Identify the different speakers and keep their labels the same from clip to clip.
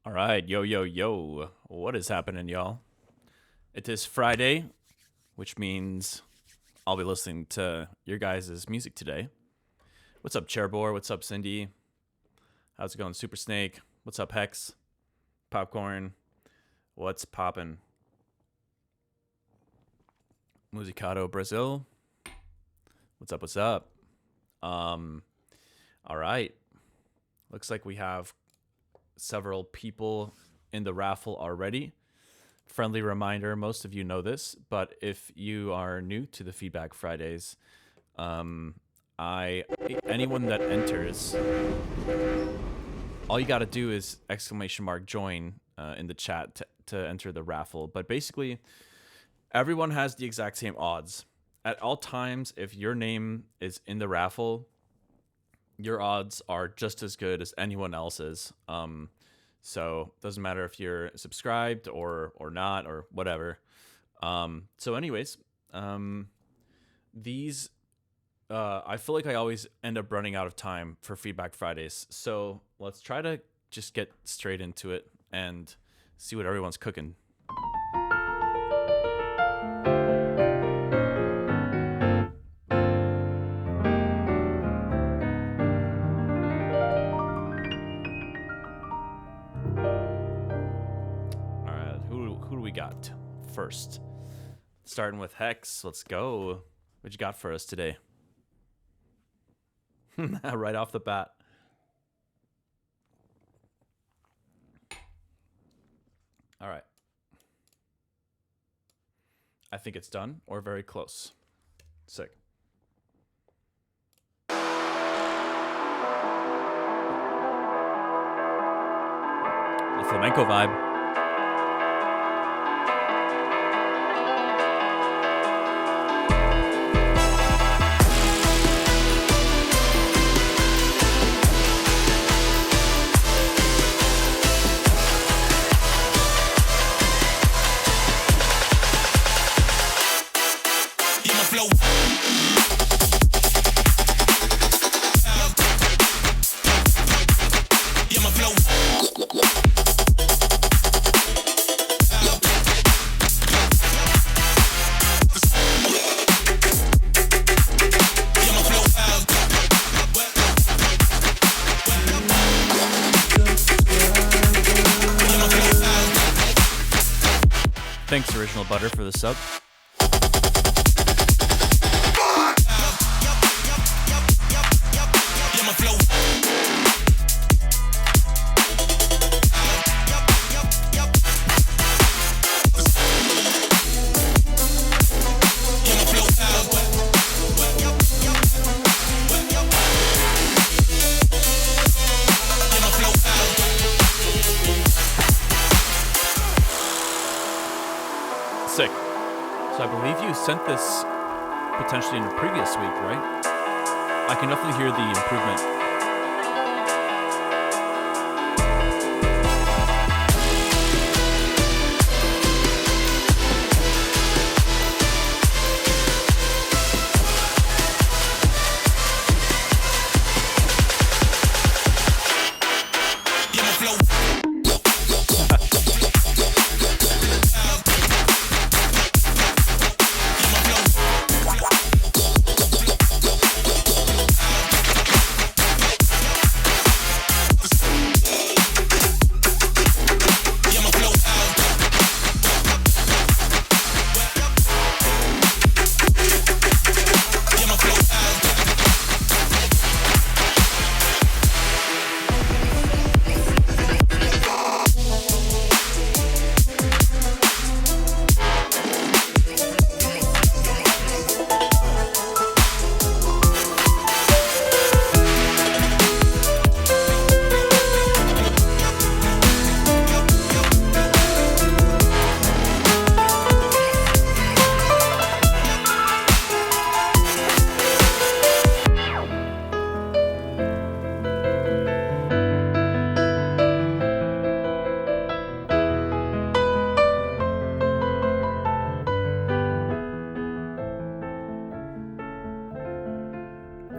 Speaker 1: All right, yo, yo, yo. What is happening, y'all? It is Friday, which means I'll be listening to your guys' music today. What's up, Chairbor? What's up, Cindy? How's it going, Super Snake? What's up, Hex? Popcorn? What's poppin'? Musicato Brazil? What's up, what's up? All right. Looks like we have several people in the raffle already. Friendly reminder, most of you know this, but if you are new to the Feedback Fridays, anyone that enters, all you got to do is !join in the chat to enter the raffle. But basically, everyone has the exact same odds. At all times, if your name is in the raffle, your odds are just as good as anyone else's. So doesn't matter if you're subscribed or not or whatever. So anyways, these I feel like I always end up running out of time for Feedback Fridays. So let's try to just get straight into it and see what everyone's cooking. Who do we got first? Starting with Hex. Let's go. What you got for us today? Right off the bat. All right. I think it's done or very close. Sick. The flamenco vibe. Thanks, Original Butter, for the sub. Sick. So I believe you sent this potentially in the previous week, right? I can definitely hear the improvement.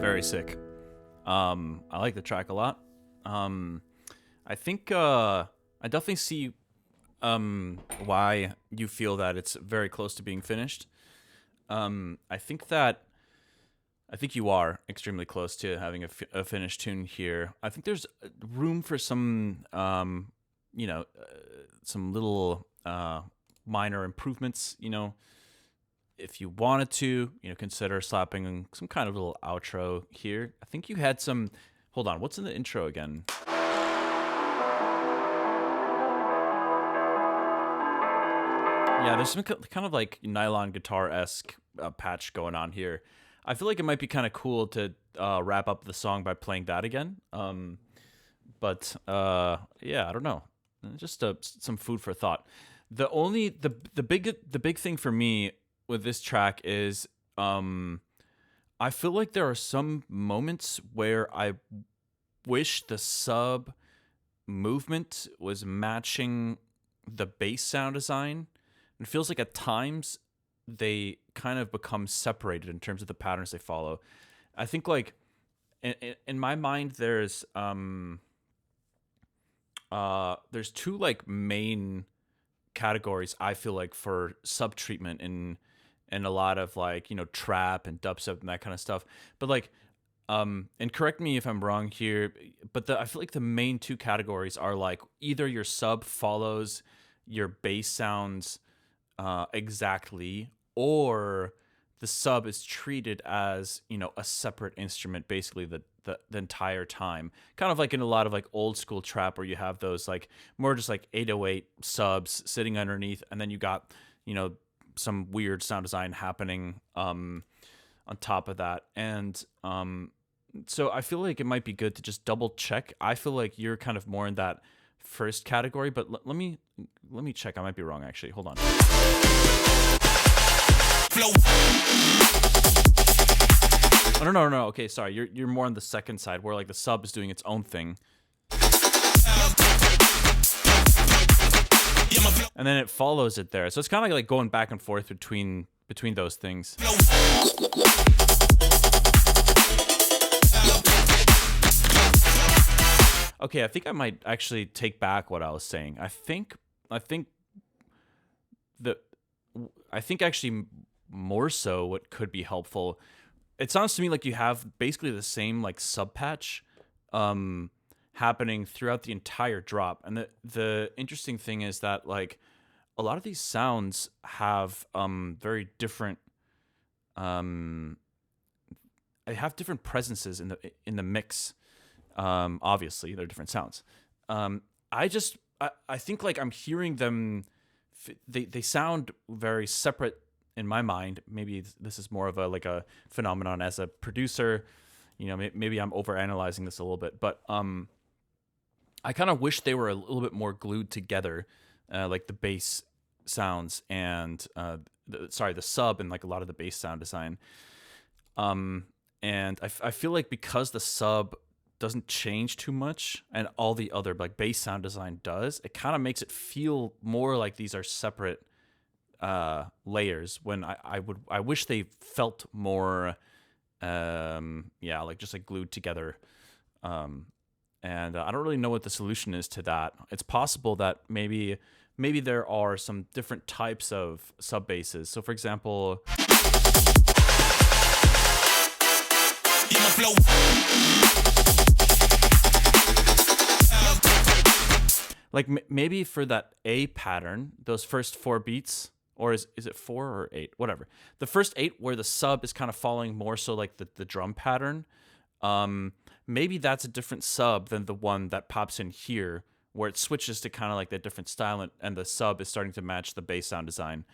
Speaker 1: Very sick. I like the track a lot. I think I definitely see why you feel that it's very close to being finished. I think that I think you are extremely close to having a finished tune here. I think there's room for some, some little minor improvements. If you wanted to, consider slapping some kind of little outro here. I think you had some. Hold on, what's in the intro again? Yeah, there's some kind of like nylon guitar-esque patch going on here. I feel like it might be kind of cool to wrap up the song by playing that again. But yeah, I don't know. Just some food for thought. The big thing for me with this track is I feel like there are some moments where I wish the sub movement was matching the bass sound design. It feels like at times they kind of become separated in terms of the patterns they follow. I think like in my mind there's two like main categories I feel like for sub treatment in a lot of like, trap and dubstep and that kind of stuff. But like and correct me if I'm wrong here, but I feel like the main two categories are like either your sub follows your bass sounds exactly, or the sub is treated as a separate instrument basically the entire time, kind of like in a lot of like old school trap where you have those like more just like 808 subs sitting underneath, and then you got some weird sound design happening on top of that. And so I feel like it might be good to just double check. I feel like you're kind of more in that first category, but let me check. I might be wrong actually. Hold on. Oh, no. Okay, sorry. You're more on the second side where like the sub is doing its own thing. And then it follows it there. So it's kind of like going back and forth between those things. Okay, I think I might actually take back what I was saying. I think actually more so what could be helpful. It sounds to me like you have basically the same like sub patch happening throughout the entire drop. And the interesting thing is that like a lot of these sounds have very different they have different presences in the mix. Obviously they're different sounds. I think like I'm hearing them. They sound very separate in my mind. Maybe this is more of a phenomenon as a producer. Maybe I'm overanalyzing this a little bit, but I kind of wish they were a little bit more glued together, like the bass sounds and the sub and like a lot of the bass sound design. And I feel like because the sub doesn't change too much and all the other like bass sound design does, it kind of makes it feel more like these are separate layers, when I wish they felt more like just like glued together. And I don't really know what the solution is to that. It's possible that maybe there are some different types of sub basses. So for example, like maybe for that A pattern, those first 4 beats, or is it 4 or 8? Whatever. The first 8 where the sub is kind of following more so like the drum pattern. Maybe that's a different sub than the one that pops in here, where it switches to kind of like the different style and the sub is starting to match the bass sound design.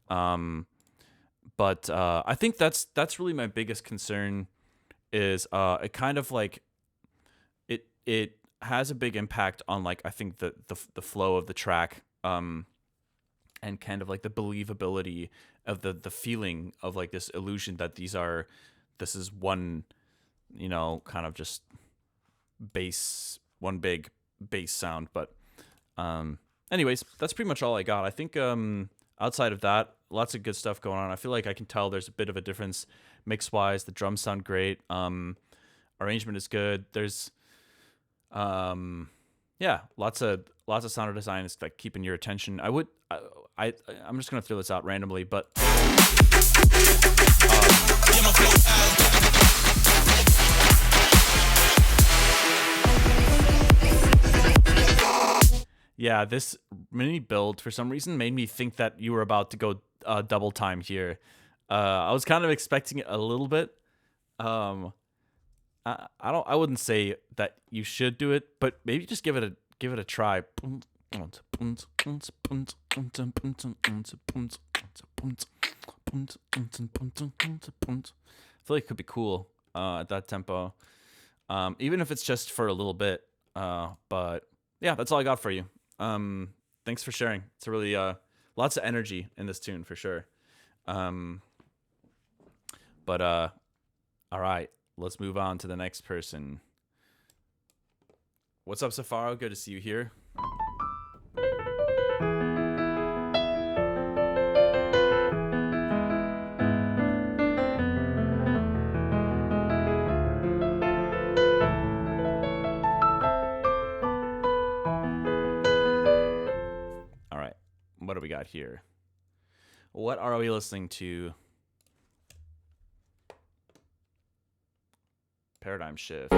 Speaker 1: But I think that's really my biggest concern is it kind of like it has a big impact on like I think the flow of the track, and kind of like the believability of the feeling of like this illusion that this is one kind of just one big bass sound. But anyways, that's pretty much all I got. I think outside of that, lots of good stuff going on. I feel like I can tell there's a bit of a difference mix wise. The drums sound great. Arrangement is good. There's lots of lots of sound design is like keeping your attention. I'm just gonna throw this out randomly, but yeah, this mini build for some reason made me think that you were about to go double time here. I was kind of expecting it a little bit. I wouldn't say that you should do it, but maybe just give it a try. I feel like it could be cool at that tempo, even if it's just for a little bit. But yeah, that's all I got for you. Thanks for sharing. It's really lots of energy in this tune for sure. But all right, let's move on to the next person. What's up, Safaro? Good to see you here. All right, what do we got here? What are we listening to? Paradigm shift.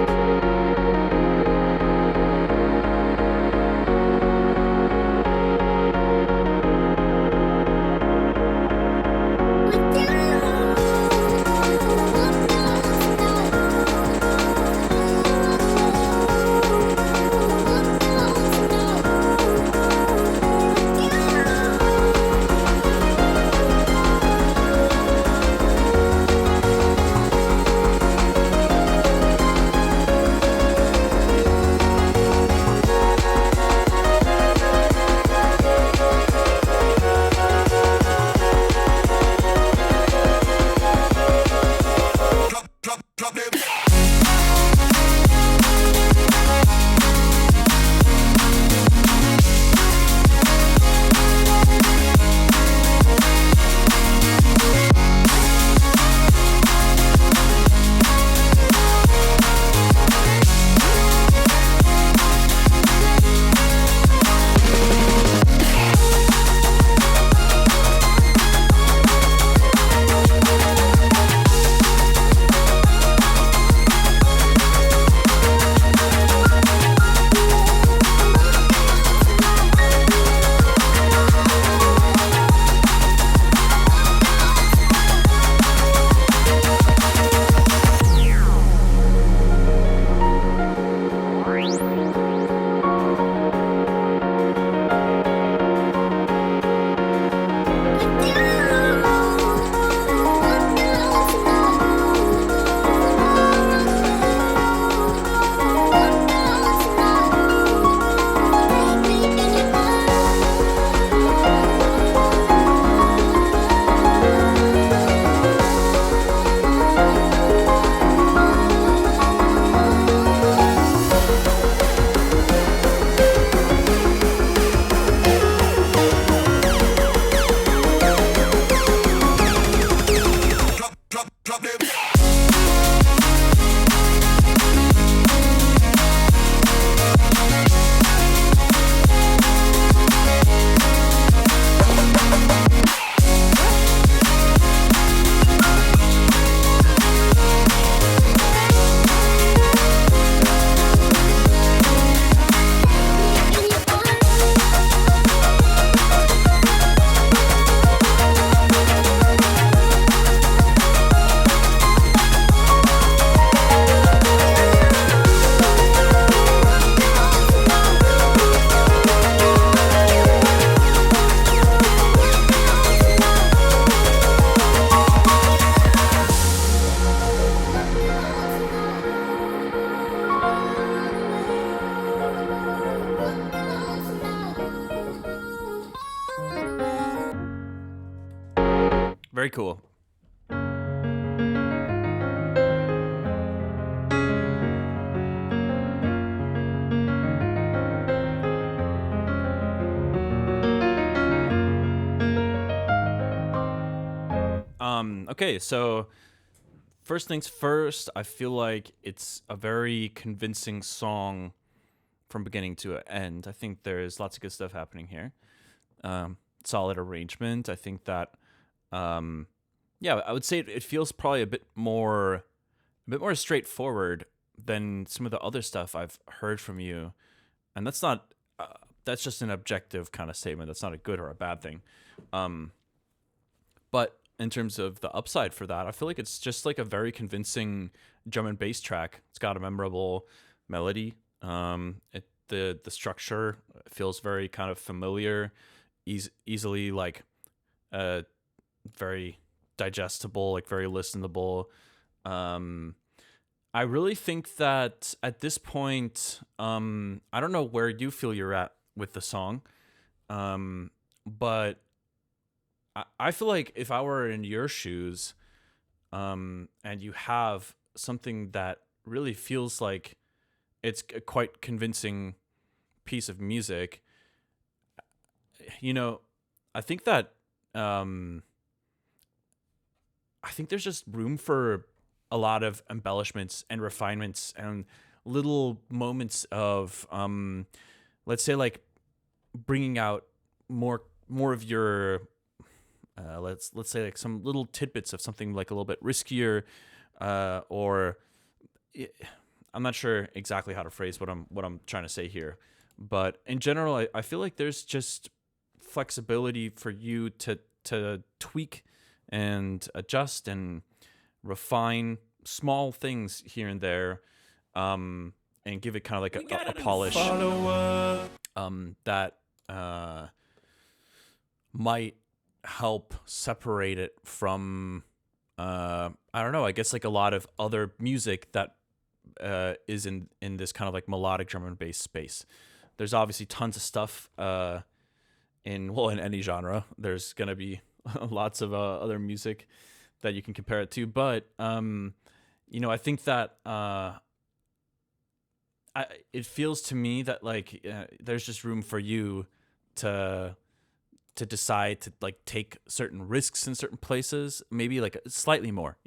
Speaker 1: Very cool. Okay, so first things first, I feel like it's a very convincing song from beginning to end. I think there's lots of good stuff happening here. Solid arrangement. I think that, yeah, I would say it feels probably a bit more straightforward than some of the other stuff I've heard from you, and that's not. That's just an objective kind of statement. That's not a good or a bad thing. But in terms of the upside for that, I feel like it's just like a very convincing drum and bass track. It's got a memorable melody. The structure feels very kind of familiar, easily like very digestible, like very listenable. I really think that at this point, I don't know where you feel you're at with the song, but I feel like if I were in your shoes, and you have something that really feels like it's a quite convincing piece of music, I think that I think there's just room for a lot of embellishments and refinements and little moments of let's say like bringing out more of your let's say like some little tidbits of something like a little bit riskier, or I'm not sure exactly how to phrase what I'm trying to say here, but in general I feel like there's just flexibility for you to tweak and adjust and refine small things here and there, and give it kind of like a polish that might help separate it from I don't know, I guess like a lot of other music that is in this kind of like melodic drum and bass space. There's obviously tons of stuff in any genre. There's gonna be lots of other music that you can compare it to, but I think that it feels to me that like there's just room for you to decide to like take certain risks in certain places, maybe like slightly more,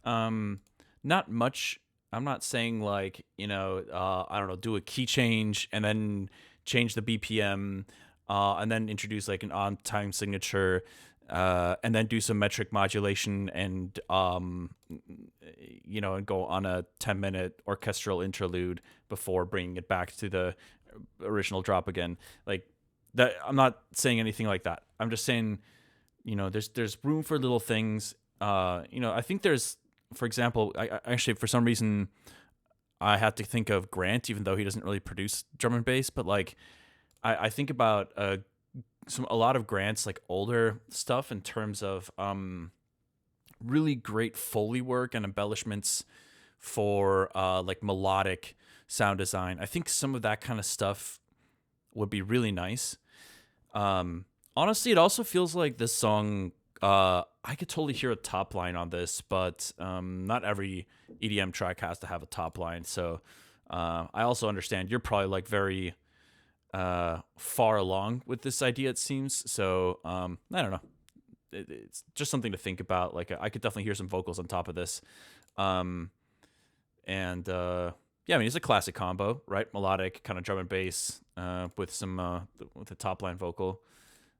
Speaker 1: not much. I'm not saying like, I don't know, do a key change and then change the BPM, and then introduce like an on time signature, and then do some metric modulation and, and go on a 10-minute orchestral interlude before bringing it back to the original drop again. Like that, I'm not saying anything like that. I'm just saying, there's room for little things. I think there's, for example, I actually, for some reason, I had to think of Grant, even though he doesn't really produce drum and bass, but like, I think about a lot of Grant's like older stuff in terms of really great Foley work and embellishments for like melodic sound design. I think some of that kind of stuff would be really nice. Honestly, it also feels like this song, I could totally hear a top line on this, but not every EDM track has to have a top line. So I also understand you're probably like very far along with this idea, it seems. So I don't know. It's just something to think about. Like I could definitely hear some vocals on top of this. Yeah, I mean, it's a classic combo, right? Melodic kind of drum and bass with some with a top line vocal.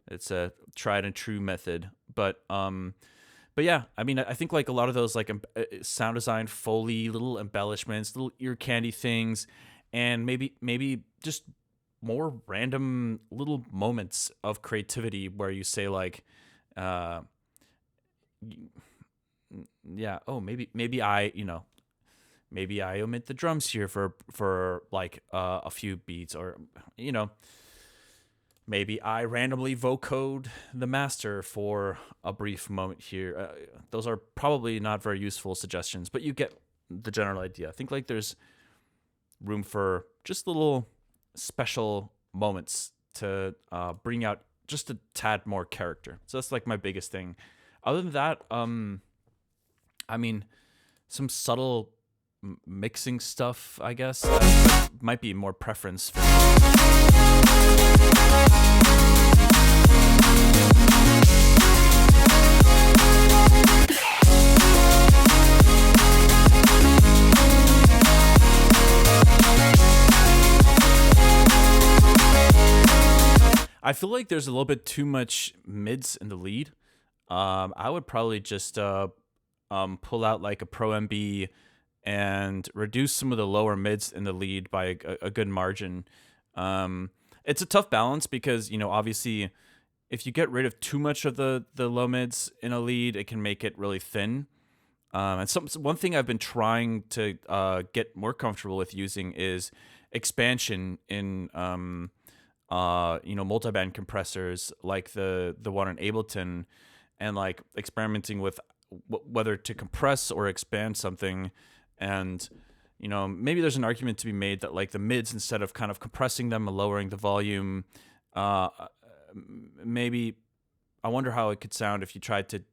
Speaker 1: It's a tried and true method, but yeah, I mean, I think like a lot of those like sound design, Foley, little embellishments, little ear candy things, and maybe just more random little moments of creativity where you say like, yeah, oh, maybe I omit the drums here for like a few beats, or maybe I randomly vocode the master for a brief moment here. Those are probably not very useful suggestions, but you get the general idea. I think like there's room for just little special moments to bring out just a tad more character. So that's like my biggest thing. Other than that, I mean, some subtle mixing stuff, I guess, that might be more preference for I feel like there's a little bit too much mids in the lead. I would probably just pull out like a Pro MB and reduce some of the lower mids in the lead by a good margin. It's a tough balance because, obviously, if you get rid of too much of the low mids in a lead, it can make it really thin. And one thing I've been trying to get more comfortable with using is expansion in multiband compressors like the one in Ableton, and like experimenting with whether to compress or expand something. And maybe there's an argument to be made that like the mids, instead of kind of compressing them and lowering the volume, maybe I wonder how it could sound if you tried to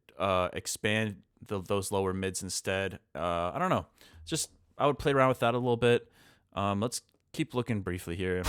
Speaker 1: expand those lower mids instead. I don't know. I would play around with that a little bit. Let's keep looking briefly here.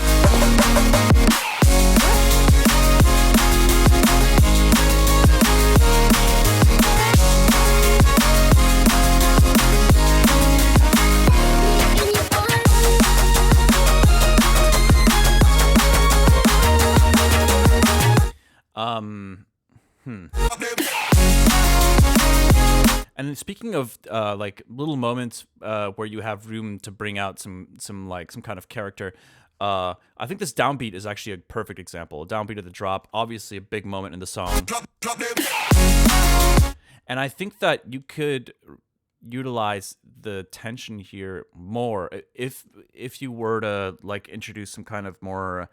Speaker 1: And speaking of like little moments where you have room to bring out some kind of character, I think this downbeat is actually a perfect example. A downbeat of the drop, obviously a big moment in the song. And I think that you could utilize the tension here more if you were to like introduce some kind of more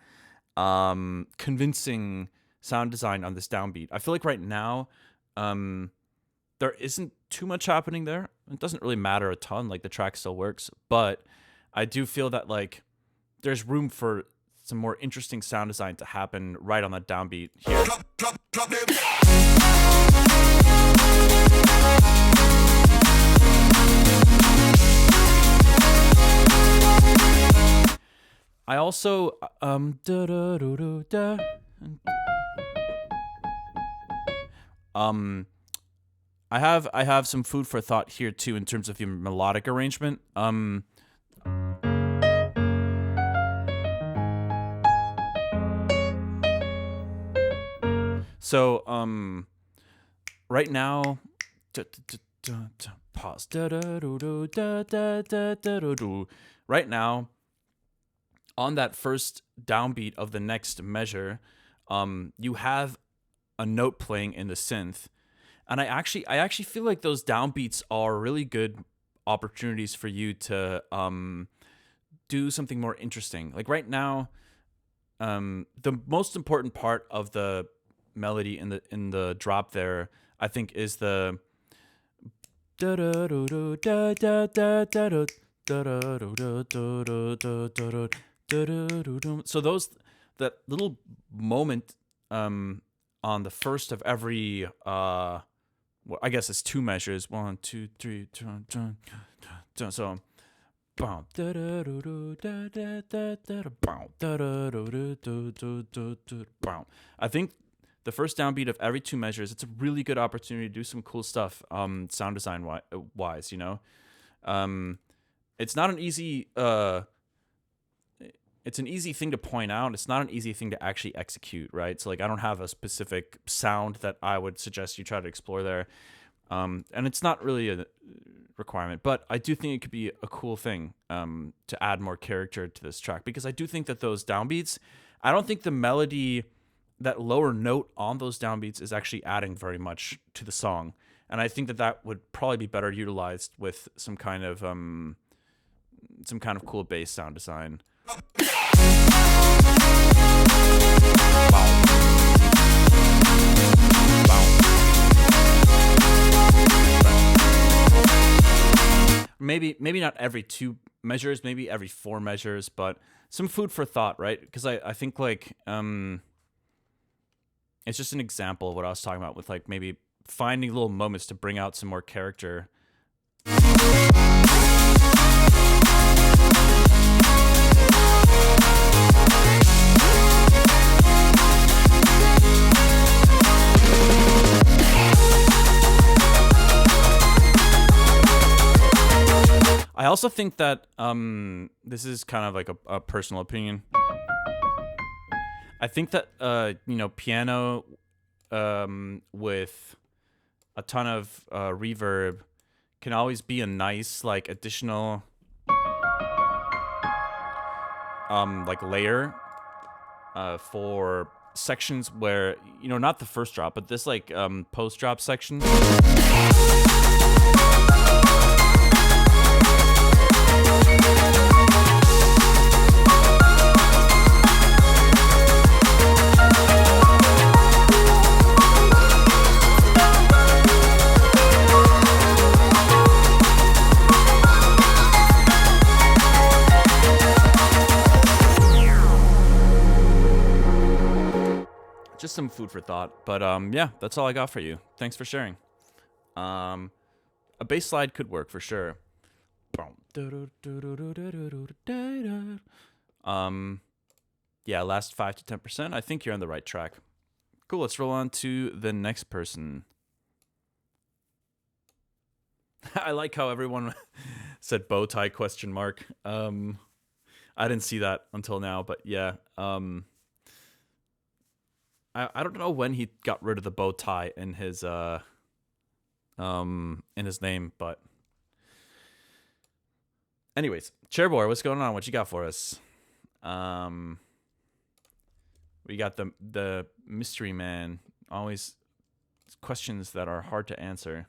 Speaker 1: convincing sound design on this downbeat. I feel like right now there isn't too much happening there. It doesn't really matter a ton, like the track still works, but I do feel that like there's room for some more interesting sound design to happen right on that downbeat here. I also I have some food for thought here too in terms of your melodic arrangement. So right now, pause. Right now, on that first downbeat of the next measure, you have a note playing in the synth. And I actually feel like those downbeats are really good opportunities for you to do something more interesting. Like right now, the most important part of the melody in the drop there, I think, is the so that little moment on the first of every well, I guess it's two measures. 1, 2, 3, so I think the first downbeat of every two measures, it's a really good opportunity to do some cool stuff sound design wise, it's not an easy it's an easy thing to point out. It's not an easy thing to actually execute, right? So like I don't have a specific sound that I would suggest you try to explore there. And it's not really a requirement, but I do think it could be a cool thing to add more character to this track, because I do think that those downbeats, I don't think the melody, that lower note on those downbeats, is actually adding very much to the song. And I think that would probably be better utilized with some kind of cool bass sound design. Maybe not every two measures, maybe every 4 measures, but some food for thought, right? Because I think like it's just an example of what I was talking about with like maybe finding little moments to bring out some more character. I also think that this is kind of like a personal opinion. I think that piano with a ton of reverb can always be a nice like additional like layer for sections where not the first drop, but this like post drop section. Just some food for thought, but yeah, that's all I got for you. Thanks for sharing. A bass slide could work for sure. Yeah, last 5 to 10%. I think you're on the right track. Cool. Let's roll on to the next person. I like how everyone said bow tie question mark. I didn't see that until now, but yeah. I don't know when he got rid of the bow tie in his name, but anyways, Chairboy, what's going on? What you got for us? We got the mystery man. Always questions that are hard to answer.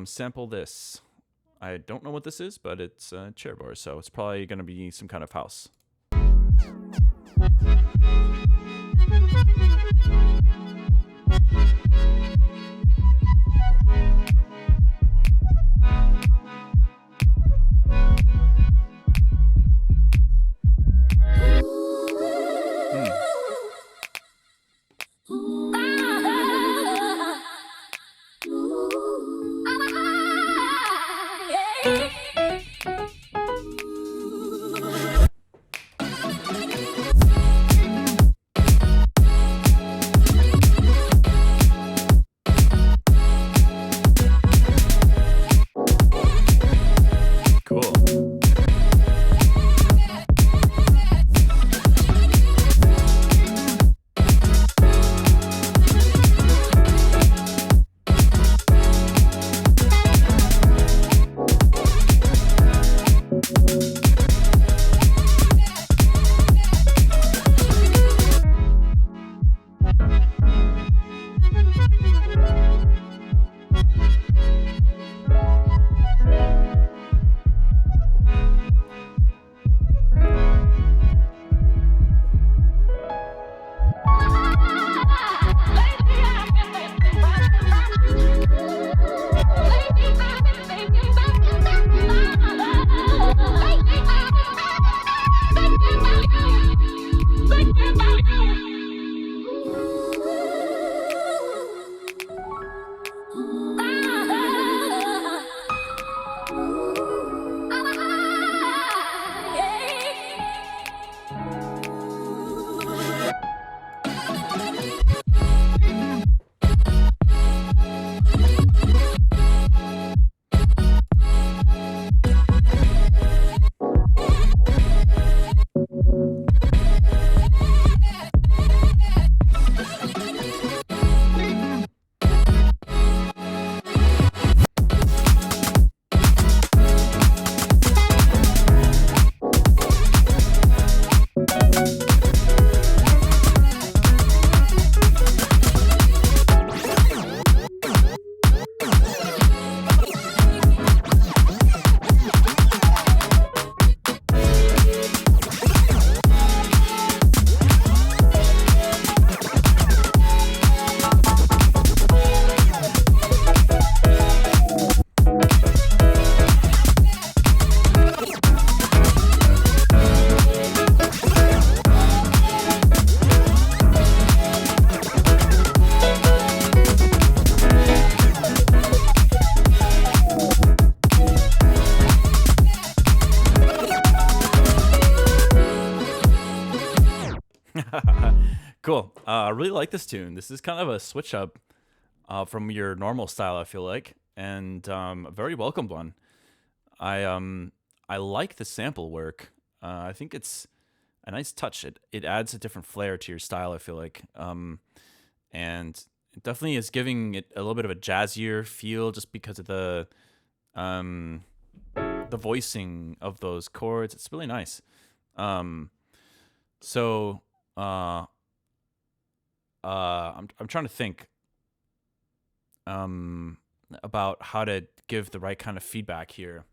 Speaker 1: Sample this. I don't know what this is, but it's Chairboy, so it's probably gonna be some kind of house. Cool. I really like this tune. This is kind of a switch up from your normal style, I feel like, and a very welcomed one. I like the sample work. I think it's a nice touch. It adds a different flair to your style, I feel like. And it definitely is giving it a little bit of a jazzier feel just because of um the voicing of those chords. It's really nice. So I'm trying to think about how to give the right kind of feedback here.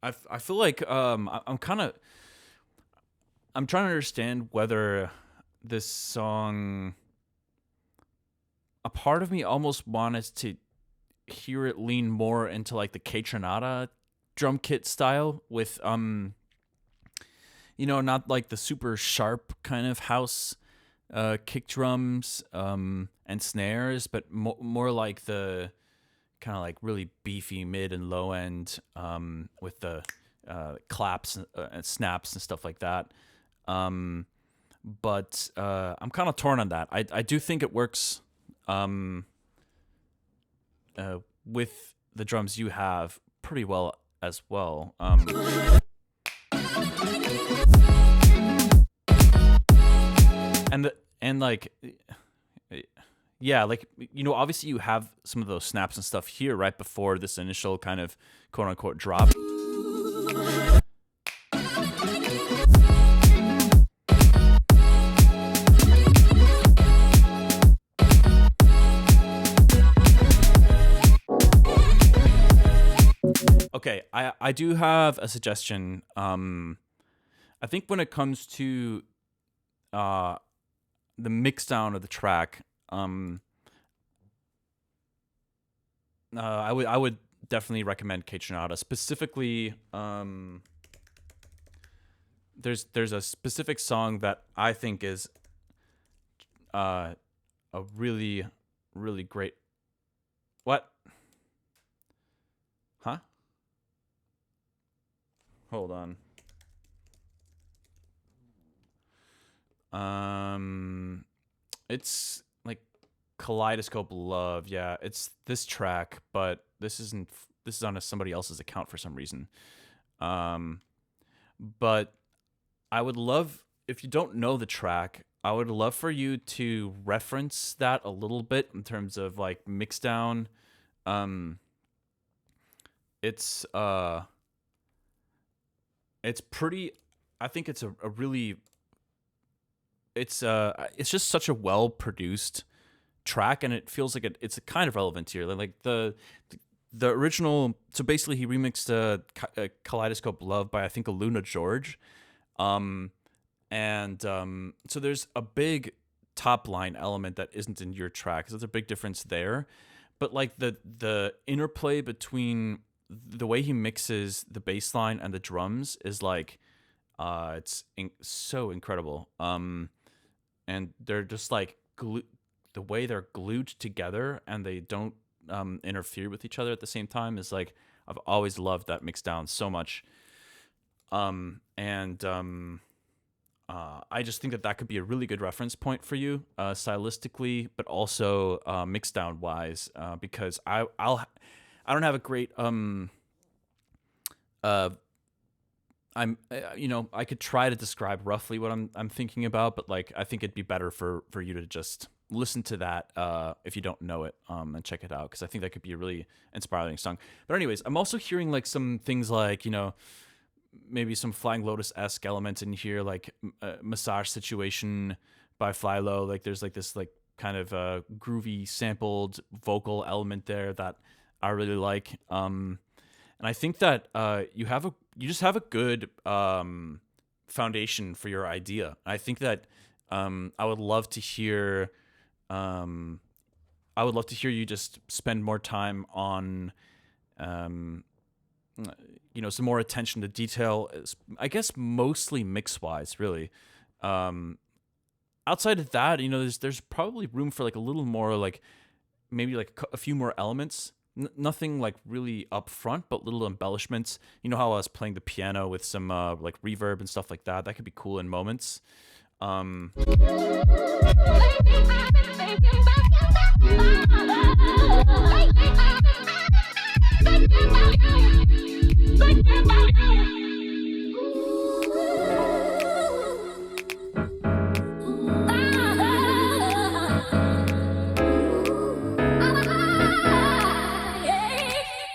Speaker 1: I feel like I'm trying to understand whether this song, a part of me almost wanted to hear it lean more into like the Kaytranada drum kit style with not like the super sharp kind of house kick drums and snares, but more like the kind of like really beefy mid and low end with the claps and snaps and stuff like that. But I'm kind of torn on that. I do think it works with the drums you have pretty well as well. And like, yeah, like, obviously you have some of those snaps and stuff here right before this initial kind of quote unquote drop. Okay, I do have a suggestion. I think when it comes to the mix down of the track, I would definitely recommend Kaytranada. Specifically, there's a specific song that I think is a really, really great. What? Huh? Hold on. It's like Kaleidoscope Love. Yeah, it's this track, but this is on somebody else's account for some reason. But I would love, if you don't know the track, I would love for you to reference that a little bit in terms of like mix down. It's pretty, I think it's a really, it's just such a well produced track, and it feels like it's kind of relevant here. Like the original, so basically he remixed Kaleidoscope Love by I think Luna George, so there's a big top line element that isn't in your track. So there's a big difference there, but like the interplay between the way he mixes the bass line and the drums is like it's so incredible. And they're just like the way they're glued together and they don't interfere with each other at the same time is like, I've always loved that mix down so much. I just think that could be a really good reference point for you, stylistically, but also mix down wise, because I don't have a great I could try to describe roughly what I'm thinking about, but like I think it'd be better for you to just listen to that if you don't know it, and check it out, because I think that could be a really inspiring song. But anyways, I'm also hearing like some things like, maybe some Flying Lotus-esque elements in here, like Massage Situation by Flylo. Like there's like this like kind of groovy sampled vocal element there that I really like. And I think that you just have a good foundation for your idea. I think that I would love to hear you just spend more time on some more attention to detail, I guess mostly mix wise, really. Outside of that, there's probably room for like a little more, like maybe like a few more elements. Nothing like really upfront, but little embellishments. You know how I was playing the piano with some like reverb and stuff like that? That could be cool in moments.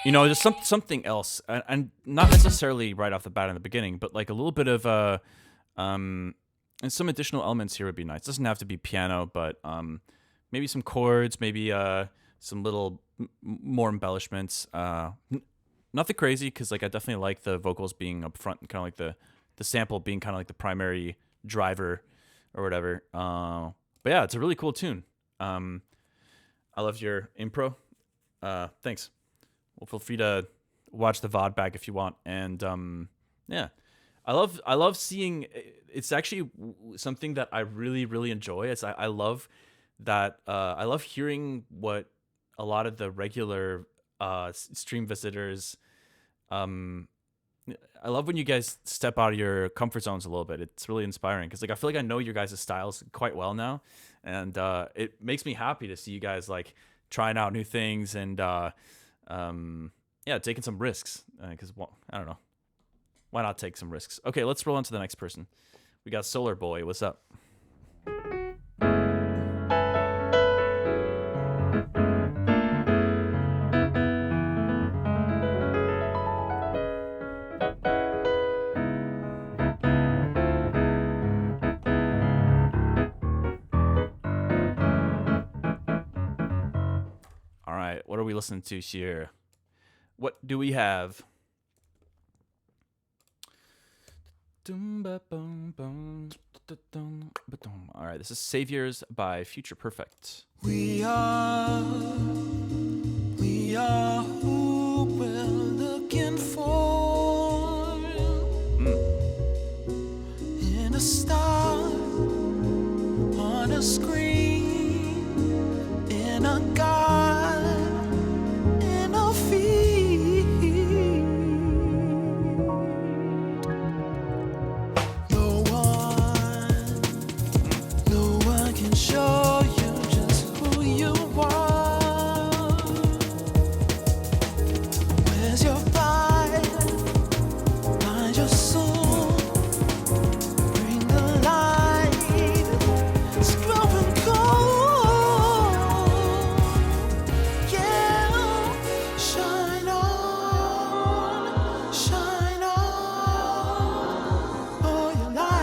Speaker 1: You know, just something else, and not necessarily right off the bat in the beginning, but like a little bit of and some additional elements here would be nice. It doesn't have to be piano, but maybe some chords, maybe some little more embellishments. Nothing crazy, because like I definitely like the vocals being up front and kind of like the sample being kind of like the primary driver or whatever. But yeah, it's a really cool tune. I love your impro. Thanks. Well, feel free to watch the VOD back if you want. And yeah, I love seeing. It's actually something that I really enjoy. I love that. I love hearing what a lot of the regular stream visitors. I love when you guys step out of your comfort zones a little bit. It's really inspiring, because like I feel like I know your guys' styles quite well now, and it makes me happy to see you guys like trying out new things and yeah, taking some risks. Because I don't know, why not take some risks? Okay, let's roll on to the next person. We got Solar Boy. What's up? All right, what are we listening to here? What do we have? All right, this is Saviors by Future Perfect.
Speaker 2: We are who we're looking for. In a star, on a screen, in a God, in a field. No one can show you just who you are. Where's your fight? Find your soul. Bring the light. It's growing cold. Yeah, shine on, oh your light.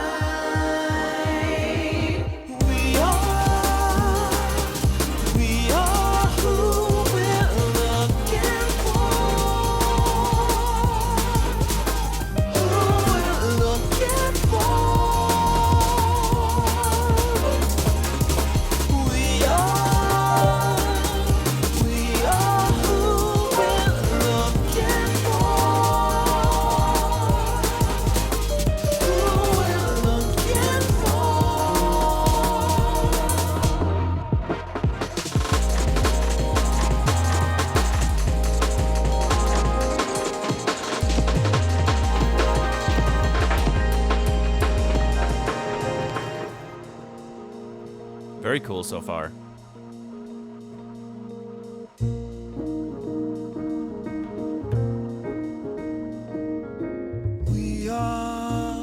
Speaker 2: We are who we're looking for. Who we're looking for. We are who we're looking for. Who we're looking for.
Speaker 1: Very cool so far.
Speaker 2: We are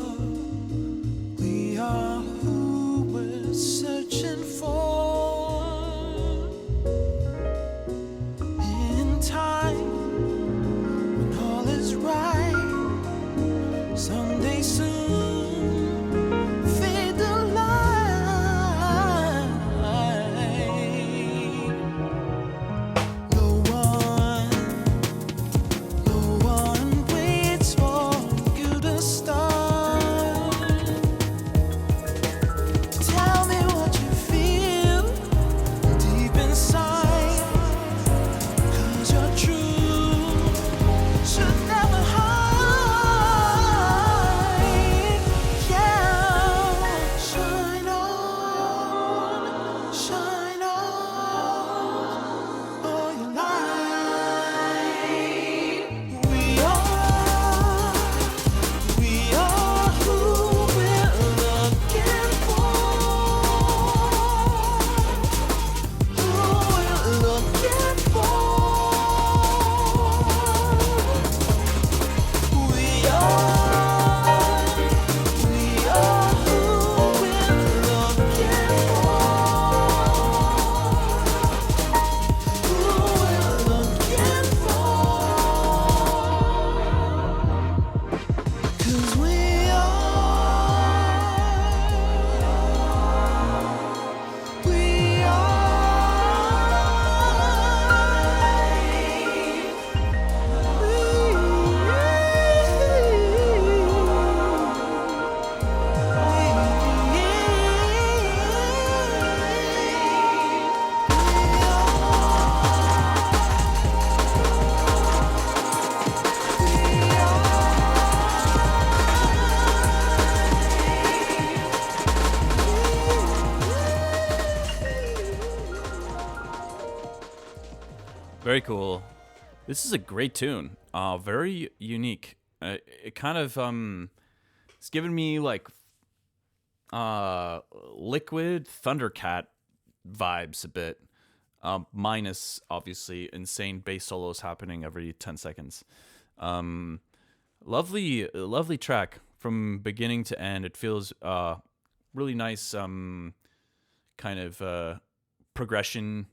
Speaker 2: who we're searching for. In time, when all is right, someday soon, fade the light.
Speaker 1: Very cool. This is a great tune. Very unique. It kind of it's given me like liquid Thundercat vibes a bit. Minus obviously insane bass solos happening every 10 seconds. Um, lovely track from beginning to end. It feels really nice. Kind of progression,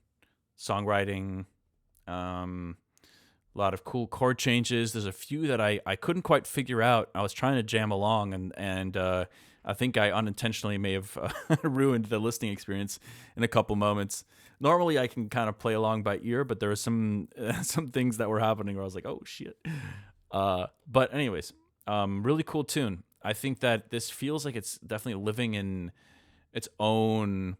Speaker 1: songwriting. A lot of cool chord changes. There's a few that I couldn't quite figure out. I was trying to jam along, and I think I unintentionally may have ruined the listening experience in a couple moments. Normally, I can kind of play along by ear, but there were some some things that were happening where I was like, "Oh shit!" But anyways, really cool tune. I think that this feels like it's definitely living in its own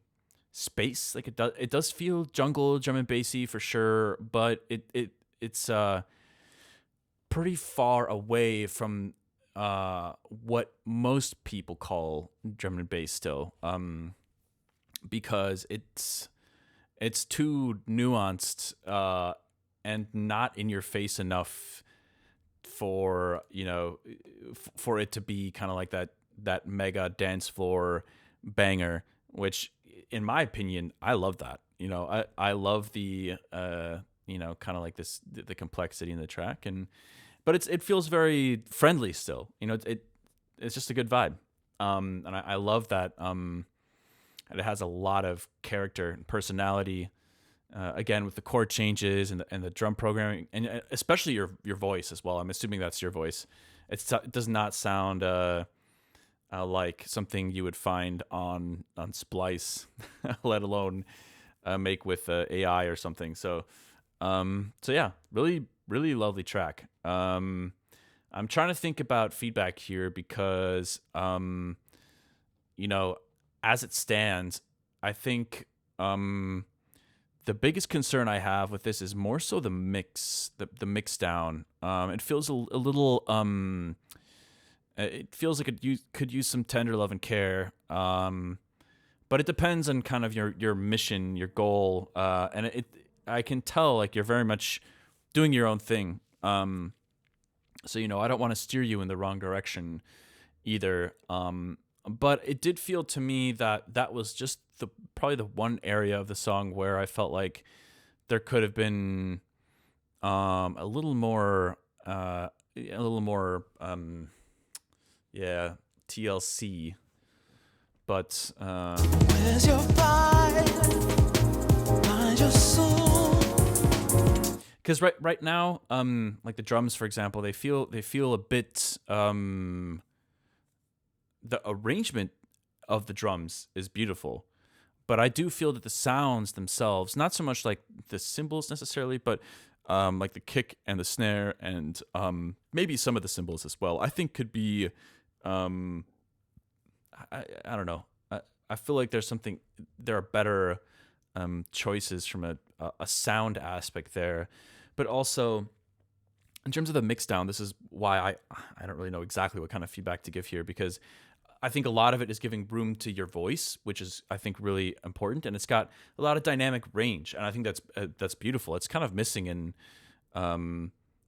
Speaker 1: space. Like it does feel jungle drum and bassy for sure, but it's pretty far away from what most people call drum and bass still, because it's too nuanced and not in your face enough for for it to be kind of like that mega dance floor banger, which in my opinion I love that. I love the kind of like this the complexity in the track, but it feels very friendly still. It's just a good vibe. And I love that it has a lot of character and personality, again with the chord changes and the drum programming, and especially your voice as well. I'm assuming that's your voice. It does not sound like something you would find on Splice, let alone make with AI or something. So yeah, really lovely track. I'm trying to think about feedback here because as it stands, I think the biggest concern I have with this is more so the mix, the mix down. It feels a little it feels like it could use some tender love and care. But it depends on kind of your mission, your goal, and I can tell like you're very much doing your own thing. So I don't want to steer you in the wrong direction either. But it did feel to me that was just probably the one area of the song where I felt like there could have been a little more yeah, TLC. But
Speaker 2: Where's your pride? Find your soul.
Speaker 1: because right now, like the drums, for example, they feel a bit. The arrangement of the drums is beautiful, but I do feel that the sounds themselves, not so much like the cymbals necessarily, but like the kick and the snare and maybe some of the cymbals as well, I think could be. I don't know. I feel like there are better choices from a sound aspect there, but also in terms of the mix down, this is why I don't really know exactly what kind of feedback to give here, because I think a lot of it is giving room to your voice, which is I think really important, and it's got a lot of dynamic range, and I think that's beautiful. It's kind of missing in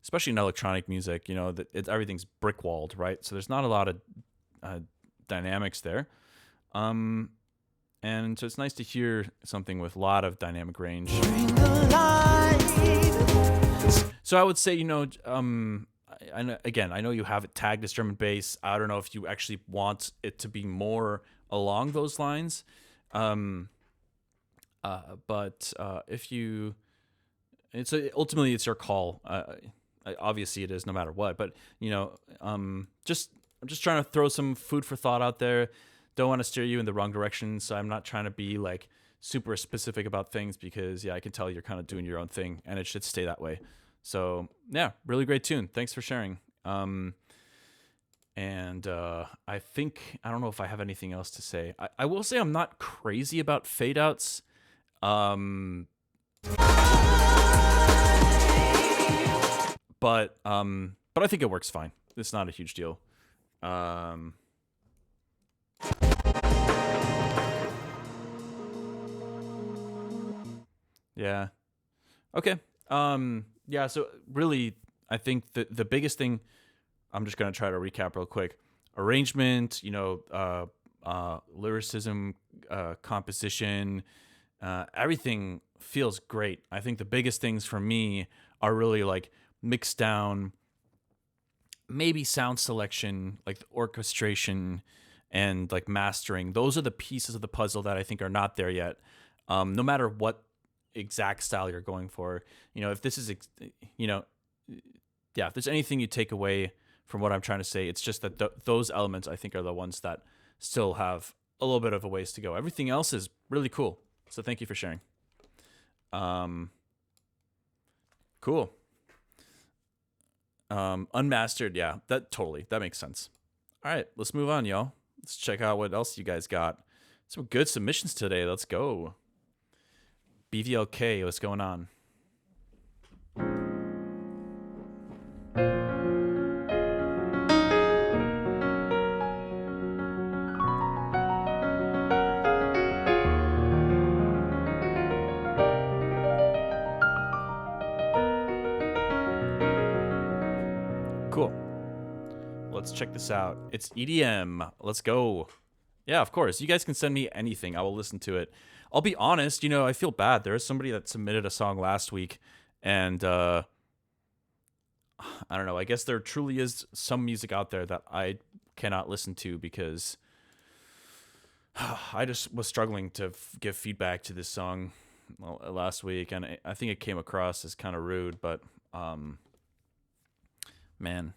Speaker 1: especially in electronic music, that everything's brick walled, right? So there's not a lot of dynamics there. And so it's nice to hear something with a lot of dynamic range. So I would say, I know you have it tagged as drum and bass. I don't know if you actually want it to be more along those lines. But if you, ultimately it's your call. Obviously it is no matter what, but I'm just trying to throw some food for thought out there. Don't want to steer you in the wrong direction, so I'm not trying to be like super specific about things, because I can tell you're kind of doing your own thing, and it should stay that way. So yeah, really great tune. Thanks for sharing. And I think I don't know if I have anything else to say. I will say I'm not crazy about fade outs. But I think it works fine. It's not a huge deal. Yeah. Okay. Yeah, so really, I think the biggest thing, I'm just gonna try to recap real quick. Arrangement, lyricism, composition, everything feels great. I think the biggest things for me are really like mixed down, maybe sound selection, like the orchestration and like mastering. Those are the pieces of the puzzle that I think are not there yet. No matter what exact style you're going for, if this is, yeah, if there's anything you take away from what I'm trying to say, it's just that those elements I think are the ones that still have a little bit of a ways to go. Everything else is really cool. So thank you for sharing. Cool. Unmastered, yeah, that makes sense. All right, let's move on, y'all. Let's check out what else you guys got. Some good submissions today. Let's go. BVLK, what's going on? Cool. Let's check this out. It's EDM. Let's go. Yeah, of course. You guys can send me anything. I will listen to it. I'll be honest, I feel bad. There is somebody that submitted a song last week, and I don't know. I guess there truly is some music out there that I cannot listen to because I just was struggling to give feedback to this song last week, and I think it came across as kind of rude, but man,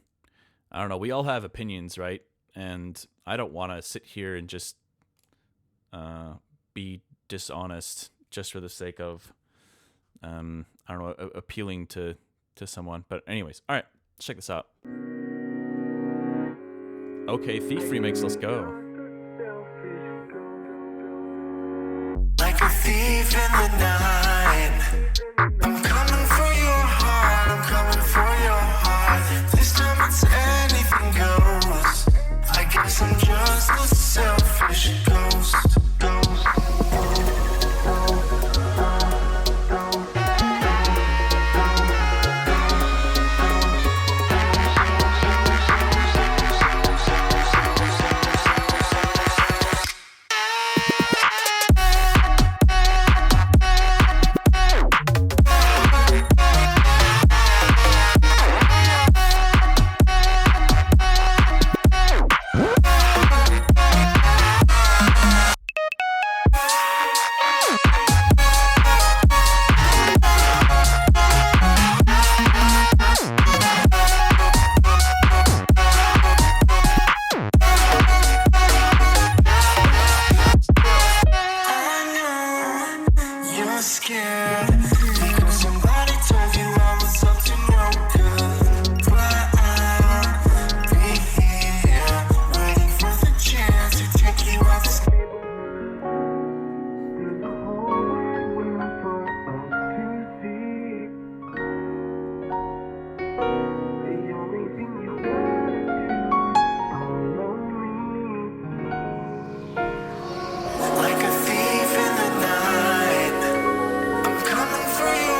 Speaker 1: I don't know. We all have opinions, right? And I don't want to sit here and just be dishonest just for the sake of, I don't know, appealing to someone. But anyways, all right, let's check this out. Okay, Thief remix, let's go.
Speaker 2: Like a thief in the night, I'm coming for your heart, I'm coming for your heart. This time it's anything goes. I guess I'm just a selfish ghost. Like a thief in the night, I'm coming for you.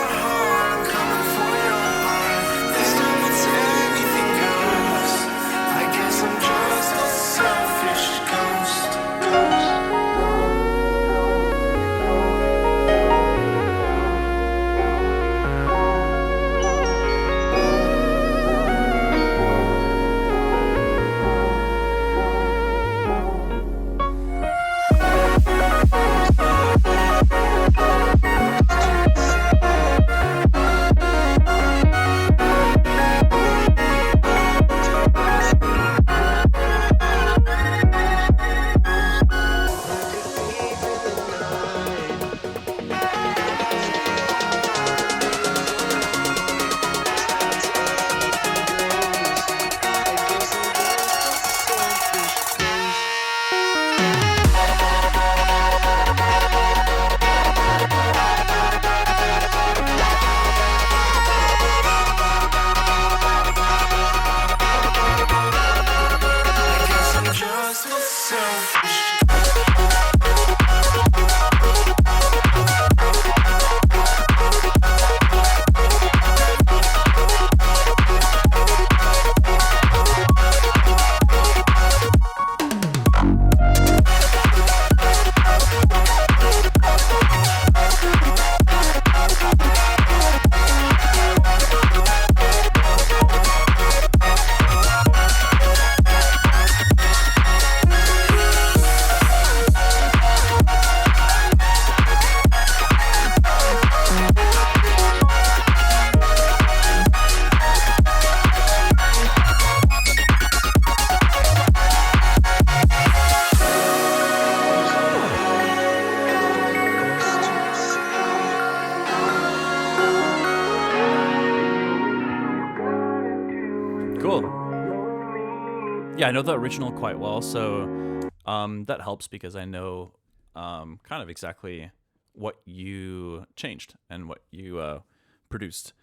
Speaker 1: Yeah, I know the original quite well, so that helps because I know kind of exactly what you changed and what you produced.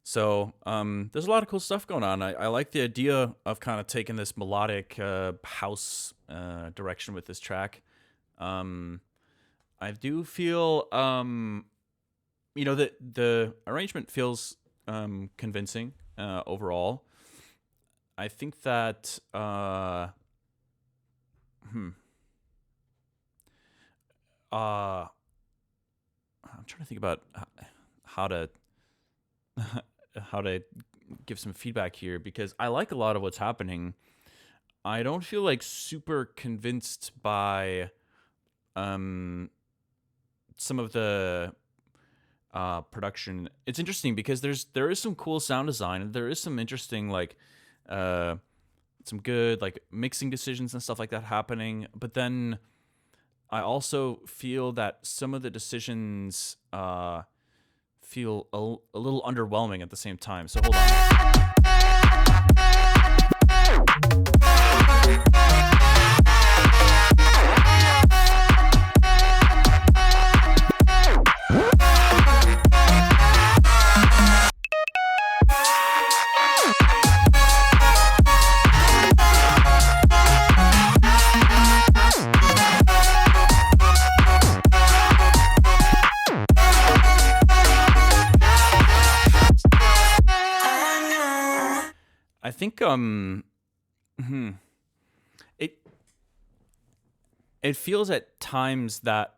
Speaker 1: So there's a lot of cool stuff going on. I like the idea of kind of taking this melodic house direction with this track. I do feel, that the arrangement feels convincing overall. I think that I'm trying to think about how to how to give some feedback here because I like a lot of what's happening. I don't feel like super convinced by some of the production. It's interesting because there is some cool sound design and there is some interesting some good like mixing decisions and stuff like that happening. But then I also feel that some of the decisions feel a little underwhelming at the same time. So hold on. I think it feels at times that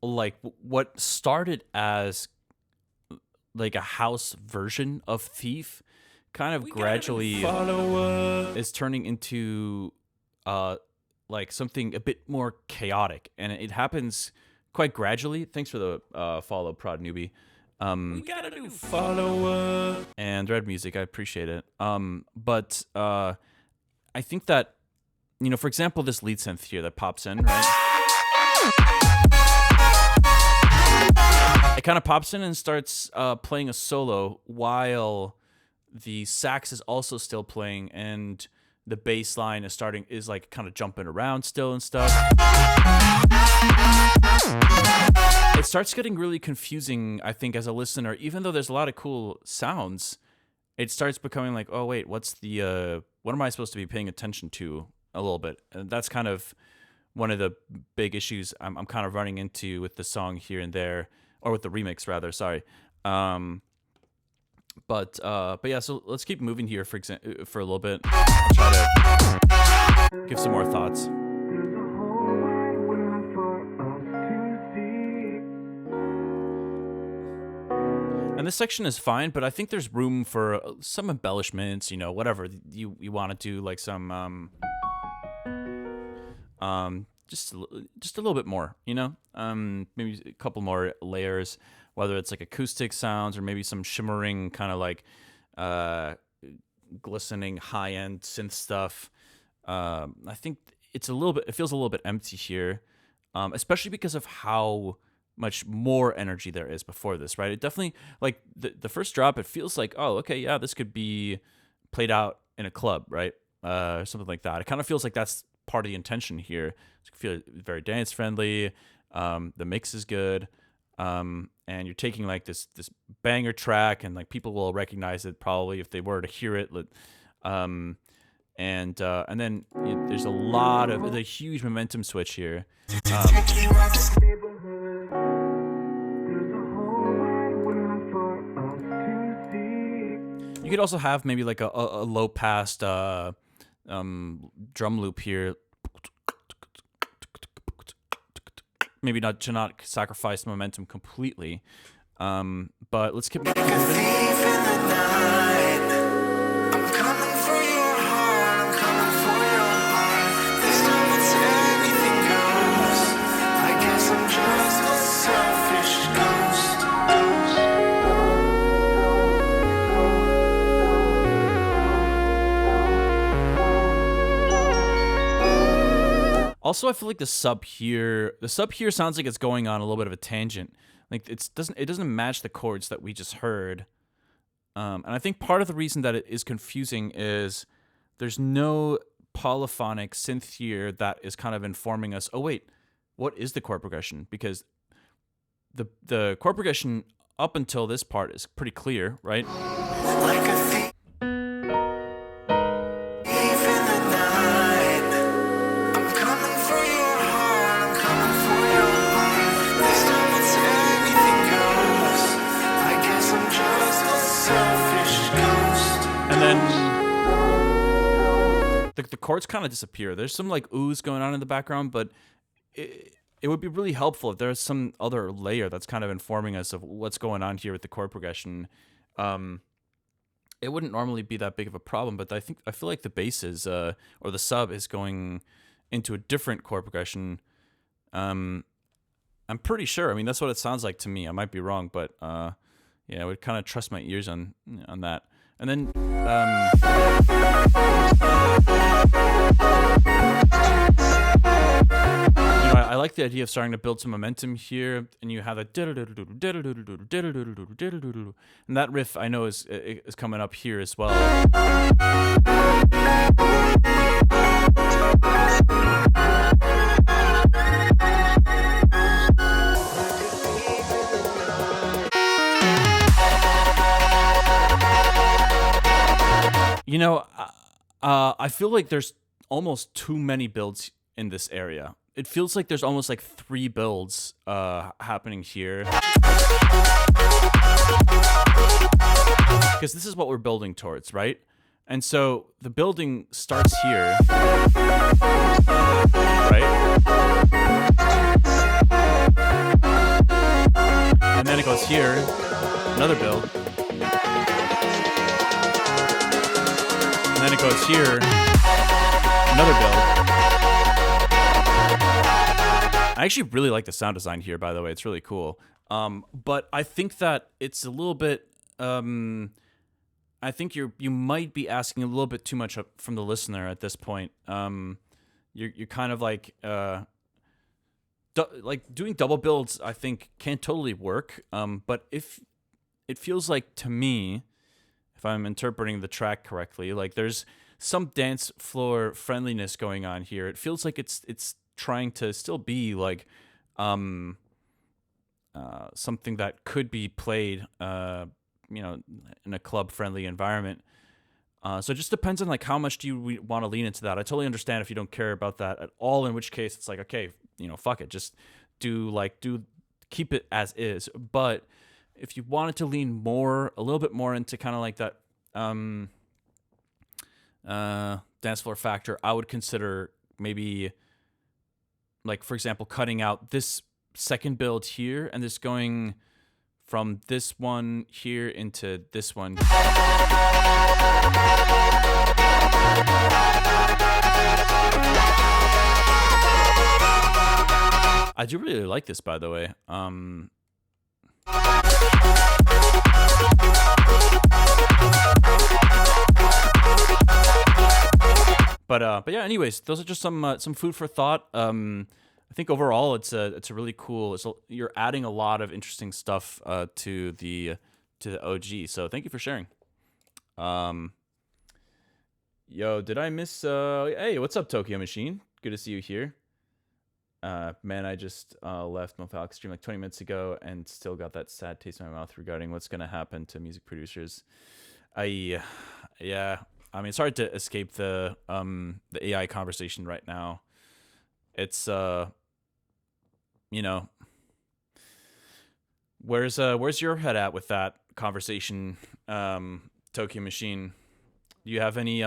Speaker 1: like what started as like a house version of Thief kind of gradually is turning into like something a bit more chaotic, and it happens quite gradually. Thanks for the follow, Prod Newbie. We gotta do follow-up. And Red Music, I appreciate it. But I think that, for example, this lead synth here that pops in, right? It kind of pops in and starts playing a solo while the sax is also still playing and the bass line is like kind of jumping around still and stuff. It starts getting really confusing, I think, as a listener. Even though there's a lot of cool sounds, it starts becoming like, oh wait, what am I supposed to be paying attention to a little bit? And that's kind of one of the big issues I'm kind of running into with the song here and there, or with the remix rather. Sorry. But yeah, so let's keep moving here for a little bit. I'll try to give some more thoughts. And this section is fine, but I think there's room for some embellishments, whatever you want to do, like some just a little bit more, maybe a couple more layers, whether it's like acoustic sounds or maybe some shimmering kind of like glistening high-end synth stuff. I think it feels a little bit empty here, especially because of how much more energy there is before this, right? It definitely, like the first drop, it feels like, oh, okay, yeah, this could be played out in a club, right? Something like that. It kind of feels like that's part of the intention here. It feels very dance friendly. The mix is good. And you're taking like this banger track, and like people will recognize it probably if they were to hear it. And then there's a huge momentum switch here. You could also have maybe like a low pass drum loop here. Maybe not sacrifice the momentum completely, but let's keep. Like a thief in the night. I'm coming for your heart. I'm coming for your heart. This time it's anything goes. I guess I'm just a selfish ghost. Also, I feel like the sub here sounds like it's going on a little bit of a tangent. Like it doesn't match the chords that we just heard. And I think part of the reason that it is confusing is there's no polyphonic synth here that is kind of informing us, oh wait, what is the chord progression? Because the chord progression up until this part is pretty clear, right?
Speaker 2: Like a thief in the night. I'm coming for your heart. I'm coming for your heart. This time it's anything goes. I guess I'm just a selfish ghost.
Speaker 1: And then the chords kind of disappear. There's some like oohs going on in the background, but it would be really helpful if there's some other layer that's kind of informing us of what's going on here with the chord progression. It wouldn't normally be that big of a problem, but I feel like the bass is or the sub is going into a different chord progression. I'm pretty sure. I mean, that's what it sounds like to me. I might be wrong, but yeah, I would kind of trust my ears on that. And then I like the idea of starting to build some momentum here, and you have that, and that riff I know is coming up here as well. You know, I feel like there's almost too many builds in this area. It feels like there's almost like 3 builds happening here. Because this is what we're building towards, right? And so the building starts here, right? And then it goes here, another build. And then it goes here, another build. I actually really like the sound design here, by the way. It's really cool. But I think that it's a little bit... I think you might be asking a little bit too much from the listener at this point. You're kind of like... like doing double builds, I think, can totally work. But if it feels like, to me, if I'm interpreting the track correctly, like there's some dance floor friendliness going on here. It feels like it's trying to still be like something that could be played in a club friendly environment. So it just depends on like how much do you want to lean into that. I totally understand if you don't care about that at all, in which case it's like, okay, fuck it, just keep it as is. But if you wanted to lean a little bit more into kind of like that dance floor factor, I would consider maybe, like, for example, cutting out this second build here and just going from this one here into this one. I do really like this, by the way. But yeah. Anyways, those are just some food for thought. I think overall it's a really cool. You're adding a lot of interesting stuff to the OG. So thank you for sharing. Yo, did I miss? Hey, what's up, Tokyo Machine? Good to see you here. Man, I just left Mofalk stream like 20 minutes ago and still got that sad taste in my mouth regarding what's going to happen to music producers. Yeah, I mean, it's hard to escape the AI conversation right now. It's where's your head at with that conversation, Tokyo Machine? Do you have any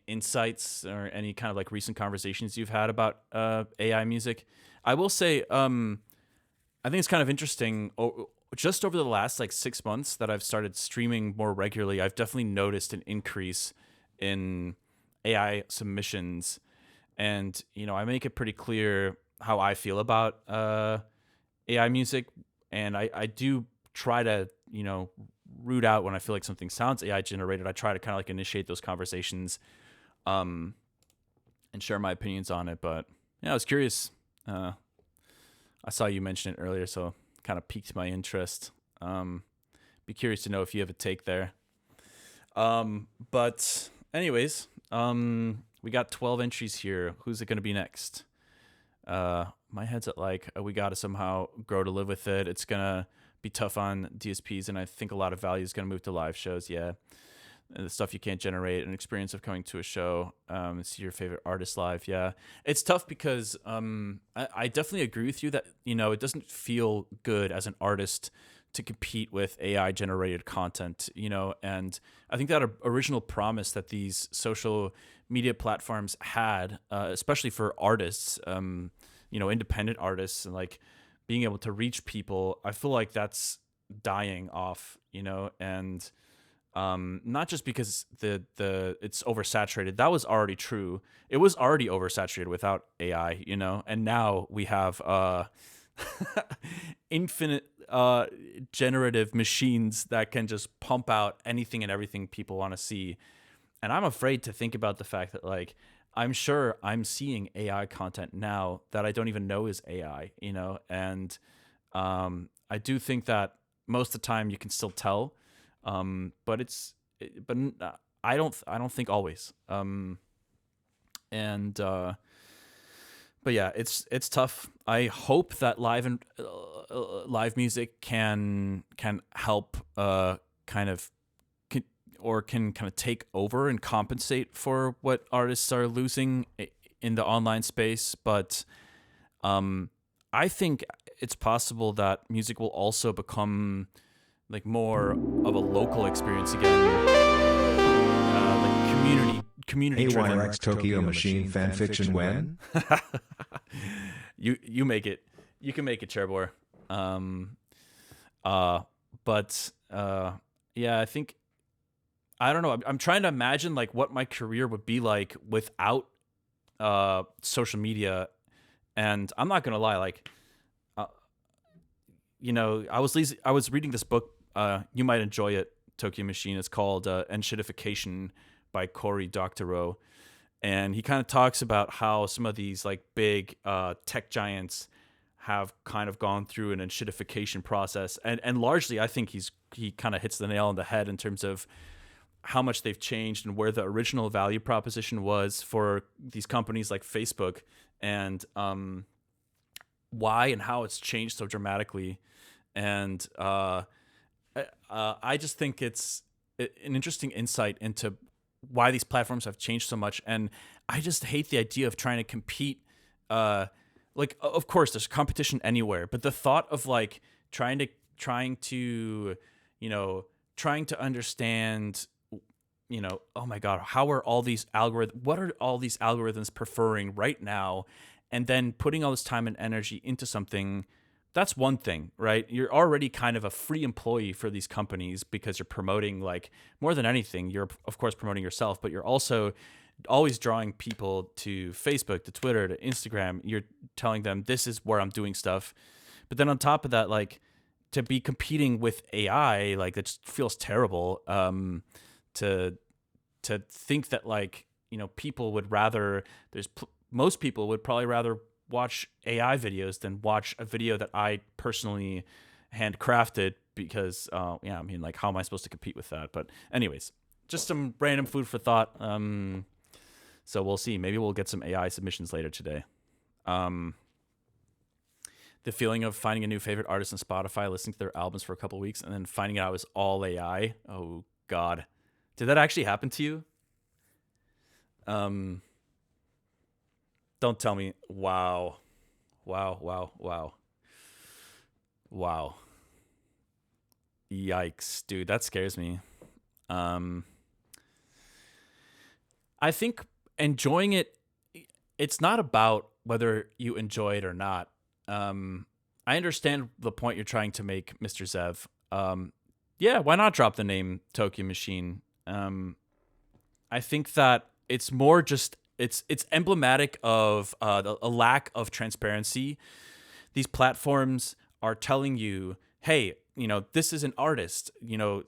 Speaker 1: insights or any kind of like recent conversations you've had about AI music? I will say, I think it's kind of interesting. Just over the last like 6 months that I've started streaming more regularly, I've definitely noticed an increase in AI submissions. And, I make it pretty clear how I feel about AI music. And I do try to, root out when I feel like something sounds AI generated. I try to kind of like initiate those conversations and share my opinions on it. But yeah, I was curious. I saw you mention it earlier, so kind of piqued my interest. Be curious to know if you have a take there. But anyways, we got 12 entries here. Who's it gonna be next? My head's at like we gotta somehow grow to live with it. It's gonna be tough on DSPs, and I think a lot of value is gonna move to live shows. Yeah, and the stuff you can't generate, an experience of coming to a show, see your favorite artist live. Yeah, it's tough because I definitely agree with you that it doesn't feel good as an artist to compete with AI generated content, and I think that original promise that these social media platforms had, especially for artists, independent artists, and like being able to reach people, I feel like that's dying off, and not just because the it's oversaturated. That was already true. It was already oversaturated without AI, and now we have infinite generative machines that can just pump out anything and everything people want to see. And I'm afraid to think about the fact that, like, I'm sure I'm seeing AI content now that I don't even know is AI, and I do think that most of the time you can still tell, but I don't think always. And but yeah, it's tough. I hope that live music can help kind of can kind of take over and compensate for what artists are losing in the online space. But I think it's possible that music will also become like more of a local experience again, like community driven.
Speaker 3: Haywyre X Tokyo Machine fanfiction when?
Speaker 1: You make it. You can make it, Cherbor. But yeah, I think, I don't know. I'm trying to imagine like what my career would be like without social media, and I'm not gonna lie, like I was reading this book. You might enjoy it, Tokyo Machine. It's called Enshittification by Cory Doctorow, and he kind of talks about how some of these like big tech giants have kind of gone through an enshittification process, and largely I think he kind of hits the nail on the head in terms of how much they've changed and where the original value proposition was for these companies like Facebook, and why and how it's changed so dramatically. And I just think it's an interesting insight into why these platforms have changed so much. And I just hate the idea of trying to compete. Like, of course, there's competition anywhere, but the thought of like trying to understand, oh my God, what are all these algorithms preferring right now? And then putting all this time and energy into something, that's one thing, right? You're already kind of a free employee for these companies because you're promoting, like, more than anything, you're of course promoting yourself, but you're also always drawing people to Facebook, to Twitter, to Instagram. You're telling them this is where I'm doing stuff. But then on top of that, like, to be competing with AI, like, that just feels terrible. To think that, like, people would rather, most people would probably rather watch AI videos than watch a video that I personally handcrafted, because I mean, like, how am I supposed to compete with that? But anyways, just some random food for thought. So we'll see. Maybe we'll get some AI submissions later today. The feeling of finding a new favorite artist on Spotify, listening to their albums for a couple of weeks, and then finding out it was all AI. Oh God, did that actually happen to you? Don't tell me. Wow. Yikes, dude, that scares me. I think enjoying it, it's not about whether you enjoy it or not. I understand the point you're trying to make, Mr. Zev. Yeah, why not drop the name Tokyo Machine? I think that it's more just, it's emblematic of a lack of transparency. These platforms are telling you, hey, this is an artist,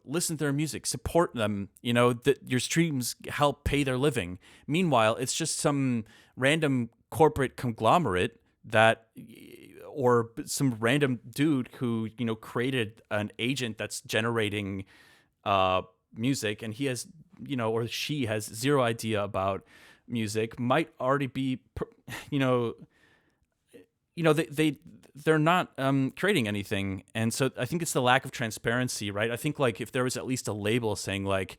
Speaker 1: listen to their music, support them, that your streams help pay their living. Meanwhile, it's just some random corporate conglomerate or some random dude who, created an agent that's generating, music, and he has, or she has zero idea about music, might already be, they're not creating anything. And so I think it's the lack of transparency, right? I think like if there was at least a label saying like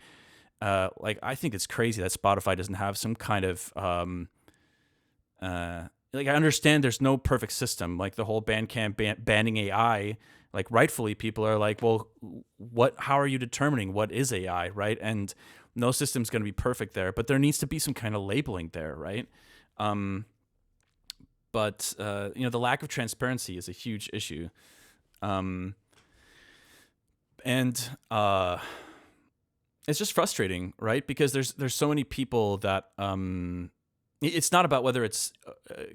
Speaker 1: I think it's crazy that Spotify doesn't have some kind of like, I understand there's no perfect system, like the whole Bandcamp banning AI. Like rightfully, people are like, well, how are you determining what is AI, right? And no system's going to be perfect there, but there needs to be some kind of labeling there, right? But the lack of transparency is a huge issue, and it's just frustrating, right? Because there's so many people that it's not about whether it's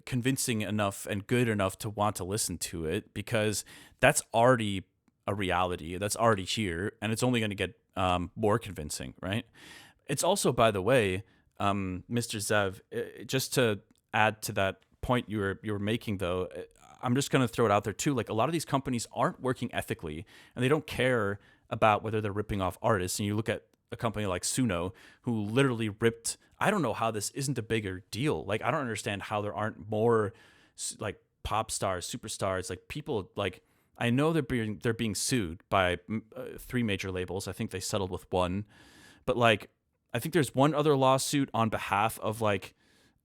Speaker 1: convincing enough and good enough to want to listen to it, because that's already a reality. That's already here, and it's only going to get more convincing, right? It's also, by the way, Mr. Zev, just to add to that point you were making, though, I'm just going to throw it out there too. Like, a lot of these companies aren't working ethically, and they don't care about whether they're ripping off artists. And you look at a company like Suno, who literally ripped. I don't know how this isn't a bigger deal. Like, I don't understand how there aren't more like pop stars, superstars, like people. Like, I know they're being sued by 3 major labels. I think they settled with one, but like, I think there's one other lawsuit on behalf of like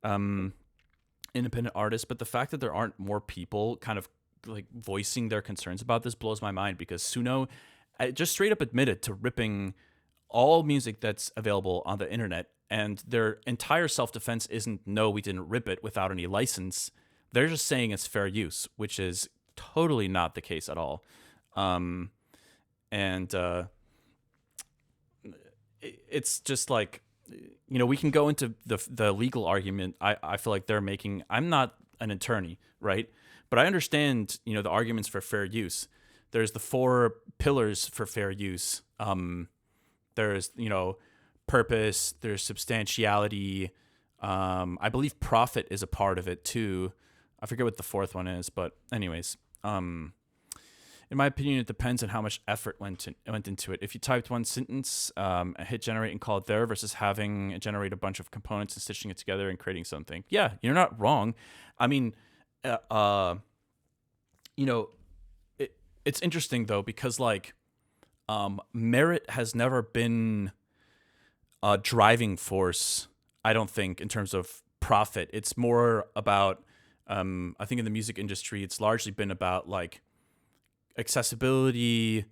Speaker 1: independent artists. But the fact that there aren't more people kind of like voicing their concerns about this blows my mind, because Suno just straight up admitted to ripping all music that's available on the internet, and their entire self-defense isn't, no, we didn't rip it without any license. They're just saying it's fair use, which is totally not the case at all. It's just like, we can go into the legal argument I feel like they're making. I'm not an attorney, right? But I understand, the arguments for fair use. There's the 4 pillars for fair use. There's, purpose, there's substantiality. I believe profit is a part of it too. I forget what the 4th one is, but anyways, in my opinion, it depends on how much effort went into it. If you typed one sentence, hit generate and call it there, versus having it generate a bunch of components and stitching it together and creating something. Yeah, you're not wrong. I mean, it's interesting though, because like, merit has never been a driving force, I don't think, in terms of profit. It's more about, I think in the music industry, it's largely been about like accessibility,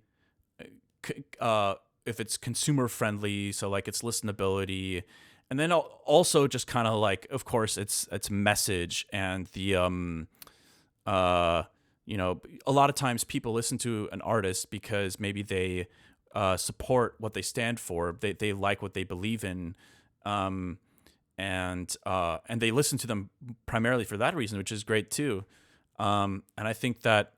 Speaker 1: if it's consumer friendly, so like it's listenability, and then also just kind of like, of course, it's message and the a lot of times people listen to an artist because maybe they support what they stand for. They like what they believe in, and they listen to them primarily for that reason, which is great too. And I think that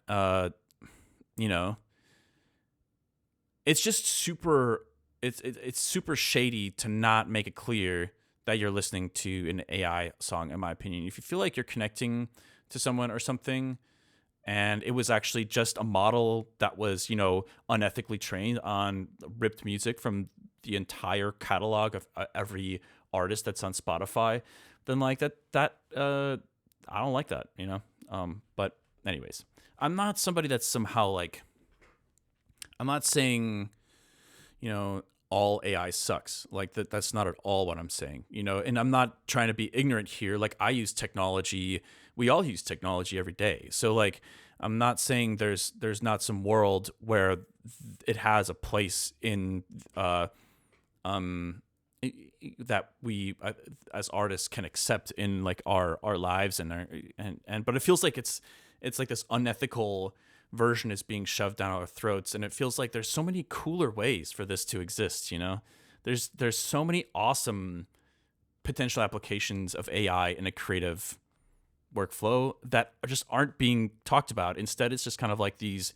Speaker 1: it's just super. It's super shady to not make it clear that you're listening to an AI song. In my opinion, if you feel like you're connecting to someone or something, and it was actually just a model that was, unethically trained on ripped music from the entire catalog of every artist that's on Spotify, then like that I don't like that, But anyways, I'm not somebody that's somehow like, I'm not saying, all AI sucks. Like that's not at all what I'm saying, and I'm not trying to be ignorant here. Like, I use technology. We all use technology every day. So like, I'm not saying there's not some world where it has a place in that we as artists can accept in like our lives and but it feels like it's like this unethical version is being shoved down our throats, and it feels like there's so many cooler ways for this to exist. There's so many awesome potential applications of AI in a creative workflow that just aren't being talked about. Instead, it's just kind of like these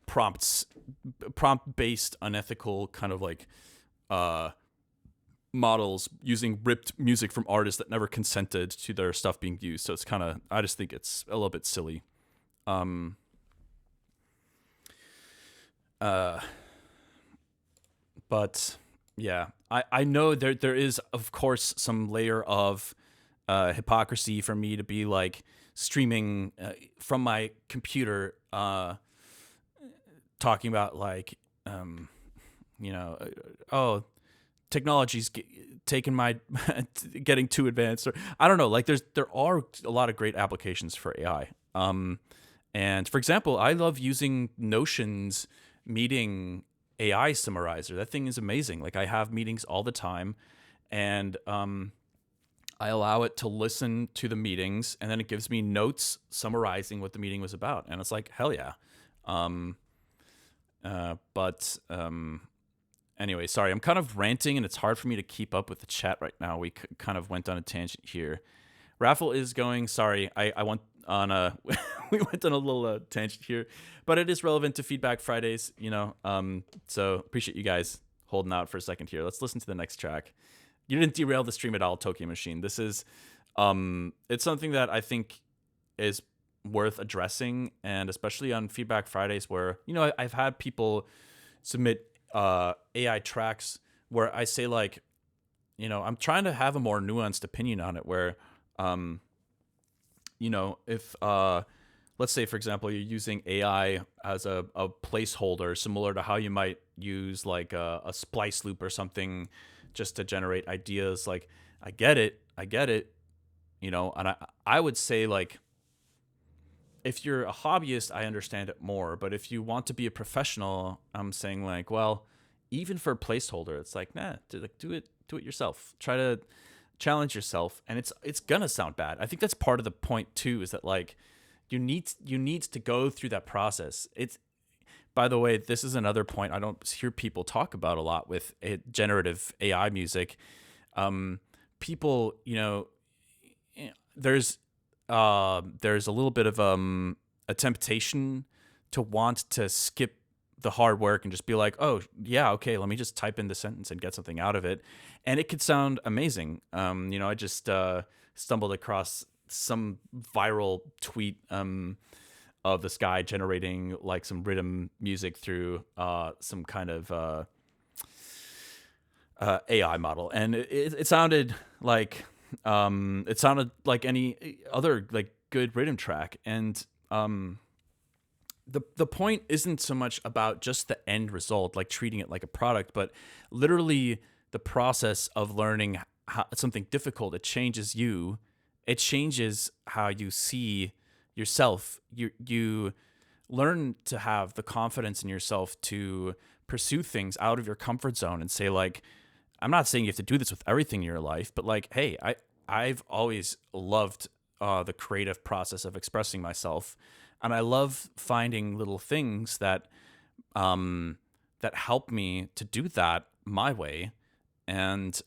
Speaker 1: prompt-based unethical kind of like models using ripped music from artists that never consented to their stuff being used. So it's kind of, I just think it's a little bit silly. But Yeah, I know there is of course some layer of hypocrisy for me to be like streaming from my computer, talking about like you know, oh, technology's taking my getting too advanced, or I don't know. Like there are a lot of great applications for AI. And for example, I love using Notion's meeting AI summarizer. That thing is amazing. Like I have meetings all the time, and I allow it to listen to the meetings, and then it gives me notes summarizing what the meeting was about, and it's like hell yeah. Um, but Anyway, sorry, I'm kind of ranting, and it's hard for me to keep up with the chat right now. We kind of went on a tangent here. Raffle is going. Sorry, I went on a we went on a little tangent here, but it is relevant to Feedback Fridays, you know. So appreciate you guys holding out for a second here. Let's listen to the next track. You didn't derail the stream at all, Tokyo Machine. This is, it's something that I think is worth addressing, and especially on Feedback Fridays, where you know I've had people submit AI tracks where I say like, you know, I'm trying to have a more nuanced opinion on it, where you know, if let's say for example you're using AI as a placeholder, similar to how you might use like a splice loop or something just to generate ideas. Like I get it, you know, and I would say like, if you're a hobbyist, I understand it more. But if you want to be a professional, I'm saying like, well, even for a placeholder, it's like, nah, do it yourself. Try to challenge yourself, and it's gonna sound bad. I think that's part of the point too, is that like you need to go through that process. It's, by the way, this is another point I don't hear people talk about a lot with generative AI music. People, you know, there's a little bit of a temptation to want to skip the hard work and just be like, oh yeah, okay, let me just type in the sentence and get something out of it, and it could sound amazing. You know, I just stumbled across some viral tweet of this guy generating like some rhythm music through some kind of AI model, and it sounded like any other like good rhythm track. And the point isn't so much about just the end result, like treating it like a product, but literally the process of learning something difficult. It changes you. It changes how you see yourself. You learn to have the confidence in yourself to pursue things out of your comfort zone and say like, I'm not saying you have to do this with everything in your life, but like, hey, I've always loved the creative process of expressing myself, and I love finding little things that that help me to do that my way. And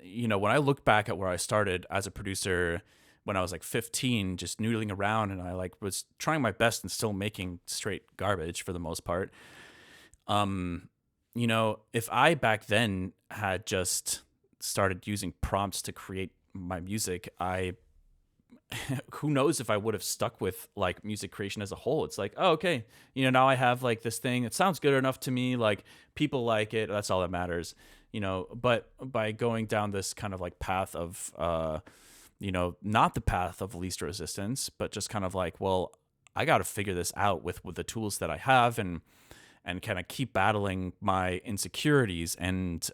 Speaker 1: you know, when I look back at where I started as a producer when I was like 15, just noodling around, and I like was trying my best and still making straight garbage for the most part. You know, if I back then had just started using prompts to create my music, who knows if I would have stuck with like music creation as a whole. It's like, oh, okay, you know, now I have like this thing. It sounds good enough to me. Like people like it. That's all that matters, you know. But by going down this kind of like path of, you know, not the path of least resistance, but just kind of like, well, I got to figure this out with the tools that I have, and kind of keep battling my insecurities and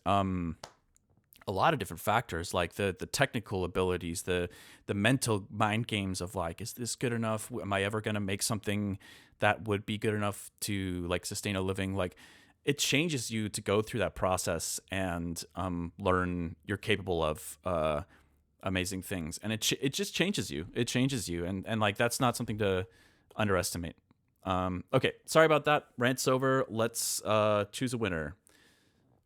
Speaker 1: a lot of different factors, like the technical abilities, the mental mind games of like, is this good enough? Am I ever going to make something that would be good enough to like sustain a living? Like it changes you to go through that process and learn you're capable of amazing things. And it just changes you. It changes you. And like, that's not something to underestimate. Okay, sorry about that. Rant's over. Let's choose a winner.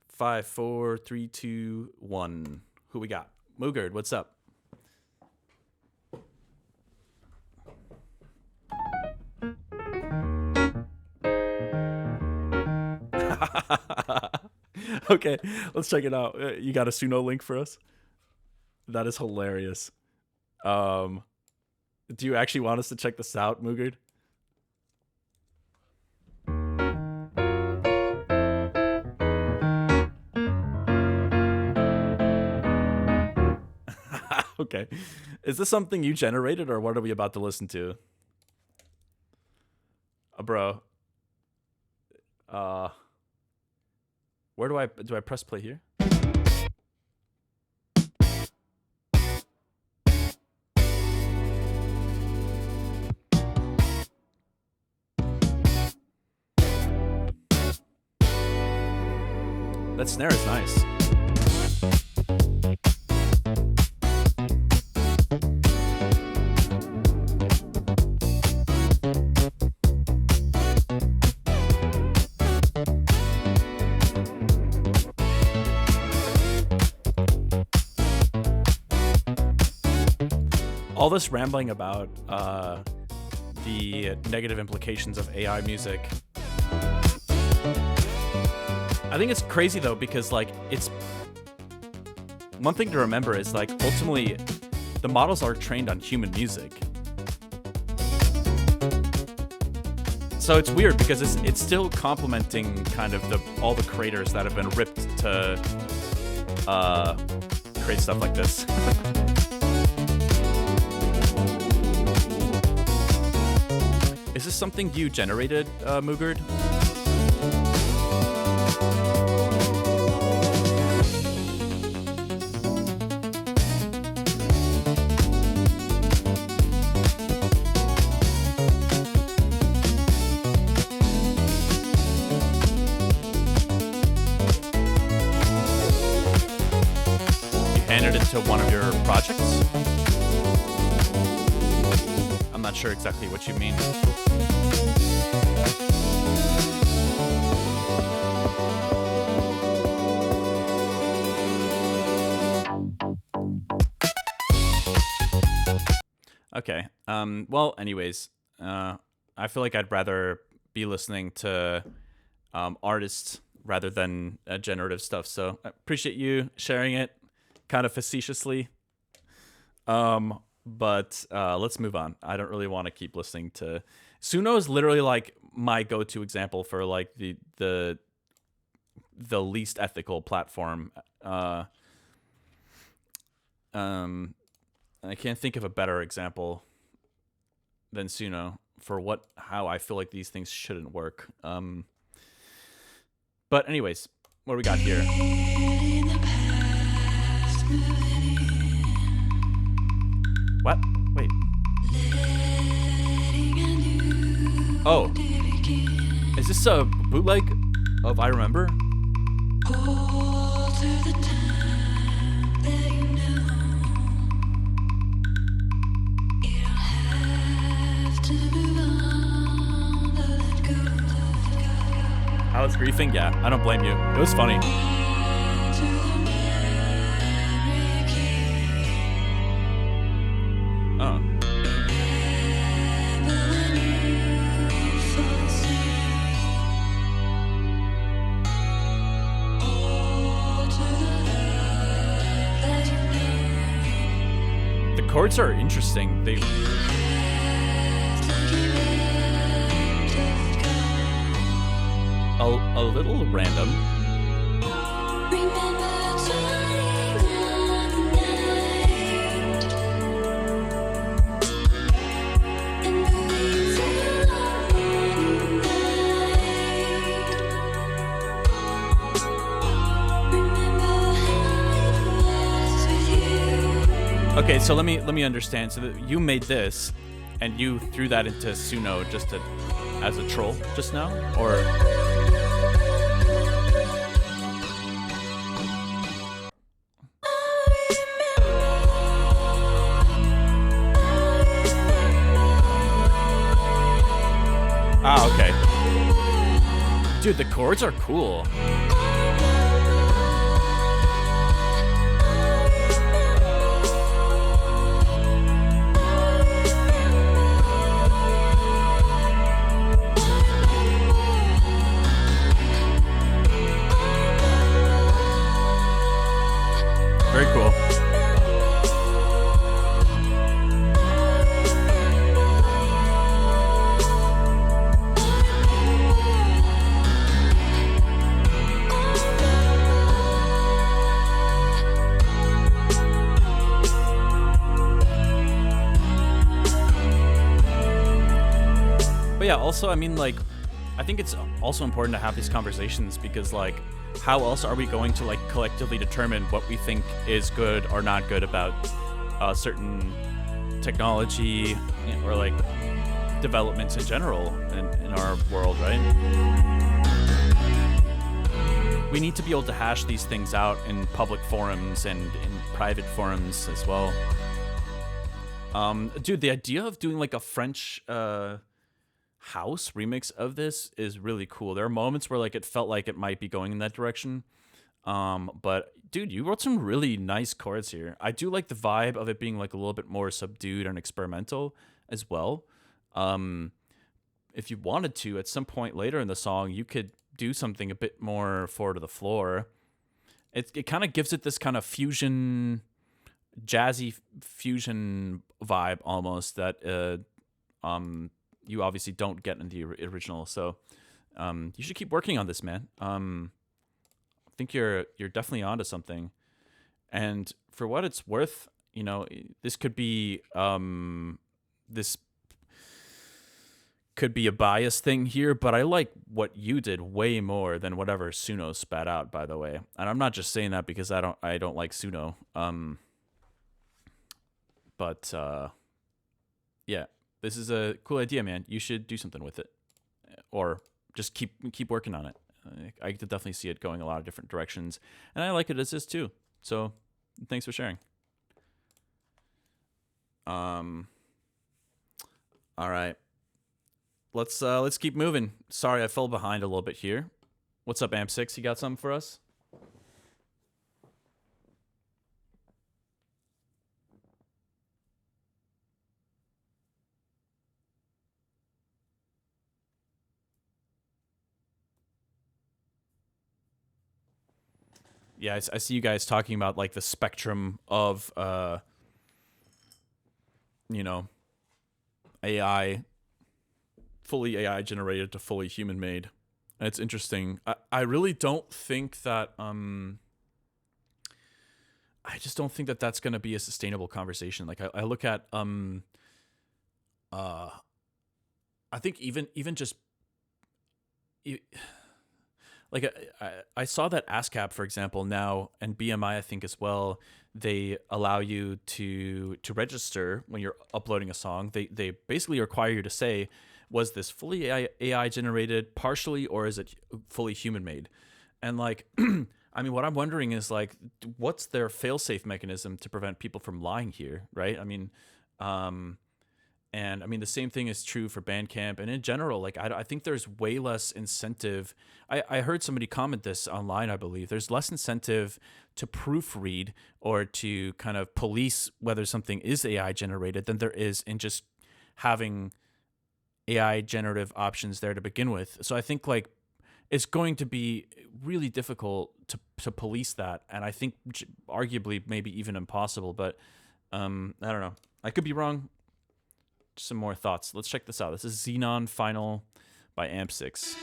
Speaker 1: 5, 4, 3, 2, 1. Who we got? Moogard, what's up? Okay, let's check it out. You got a Suno link for us? That is hilarious. Do you actually want us to check this out, Moogard? Okay. Is this something you generated, or what are we about to listen to? Bro. Where do I press play here? That snare is nice. All this rambling about the negative implications of AI music. I think it's crazy though, because like it's one thing to remember is like ultimately the models are trained on human music. So it's weird because it's still complementing kind of all the creators that have been ripped to create stuff like this. Is this something you generated, Moogard? You handed it to one of your projects? I'm not sure exactly what you mean. Okay. Well, anyways, I feel like I'd rather be listening to artists rather than generative stuff. So I appreciate you sharing it, kind of facetiously. But let's move on. I don't really want to keep listening to Suno. Is literally like my go-to example for like the least ethical platform. I can't think of a better example than Suno for how I feel like these things shouldn't work. But anyways, what do we got here? What? Wait. Oh. Is this a bootleg of I Remember? I was griefing? Yeah, I don't blame you. It was funny. Oh. The chords are interesting. They a little random. Okay, so let me understand. So that you made this, and you threw that into Suno just as a troll just now, or? Ah, okay. Dude, the chords are cool. Very cool. Also, I mean, like, I think it's also important to have these conversations because, like, how else are we going to, like, collectively determine what we think is good or not good about certain technology or, like, developments in general in our world, right? We need to be able to hash these things out in public forums and in private forums as well. Dude, the idea of doing like a French house remix of this is really cool. There are moments where like it felt like it might be going in that direction. But dude, you wrote some really nice chords here. I do like the vibe of it being like a little bit more subdued and experimental as well. If you wanted to, at some point later in the song, you could do something a bit more forward to the floor. It kind of gives it this kind of fusion, jazzy fusion vibe almost that you obviously don't get in the original. So you should keep working on this, man. I think you're definitely onto something. And for what it's worth, you know, this could be this could be a bias thing here, but I like what you did way more than whatever Suno spat out, by the way. And I'm not just saying that because I don't like Suno. But yeah, this is a cool idea, man. You should do something with it, or just keep working on it. I could definitely see it going a lot of different directions, and I like it as is too. So thanks for sharing. All right. Let's keep moving. Sorry, I fell behind a little bit here. What's up, Amp6? You got something for us? Yeah, I see you guys talking about like the spectrum of you know, AI, fully AI generated to fully human made. And it's interesting. I really don't think that I just don't think that that's going to be a sustainable conversation. Like I look at I think even just like I saw that ASCAP, for example, now, and BMI I think as well, they allow you to register when you're uploading a song. They basically require you to say, was this fully AI generated partially, or is it fully human made? And like, I mean, what I'm wondering is like, what's their fail-safe mechanism to prevent people from lying here, right? I mean, and I mean, the same thing is true for Bandcamp and in general. Like, I think there's way less incentive. I heard somebody comment this online, I believe. There's less incentive to proofread or to kind of police whether something is AI generated than there is in just having AI generative options there to begin with. So I think like it's going to be really difficult to police that. And I think arguably maybe even impossible, but I don't know. I could be wrong. Some more thoughts. Let's check this out. This is Xenon Final by Amp6.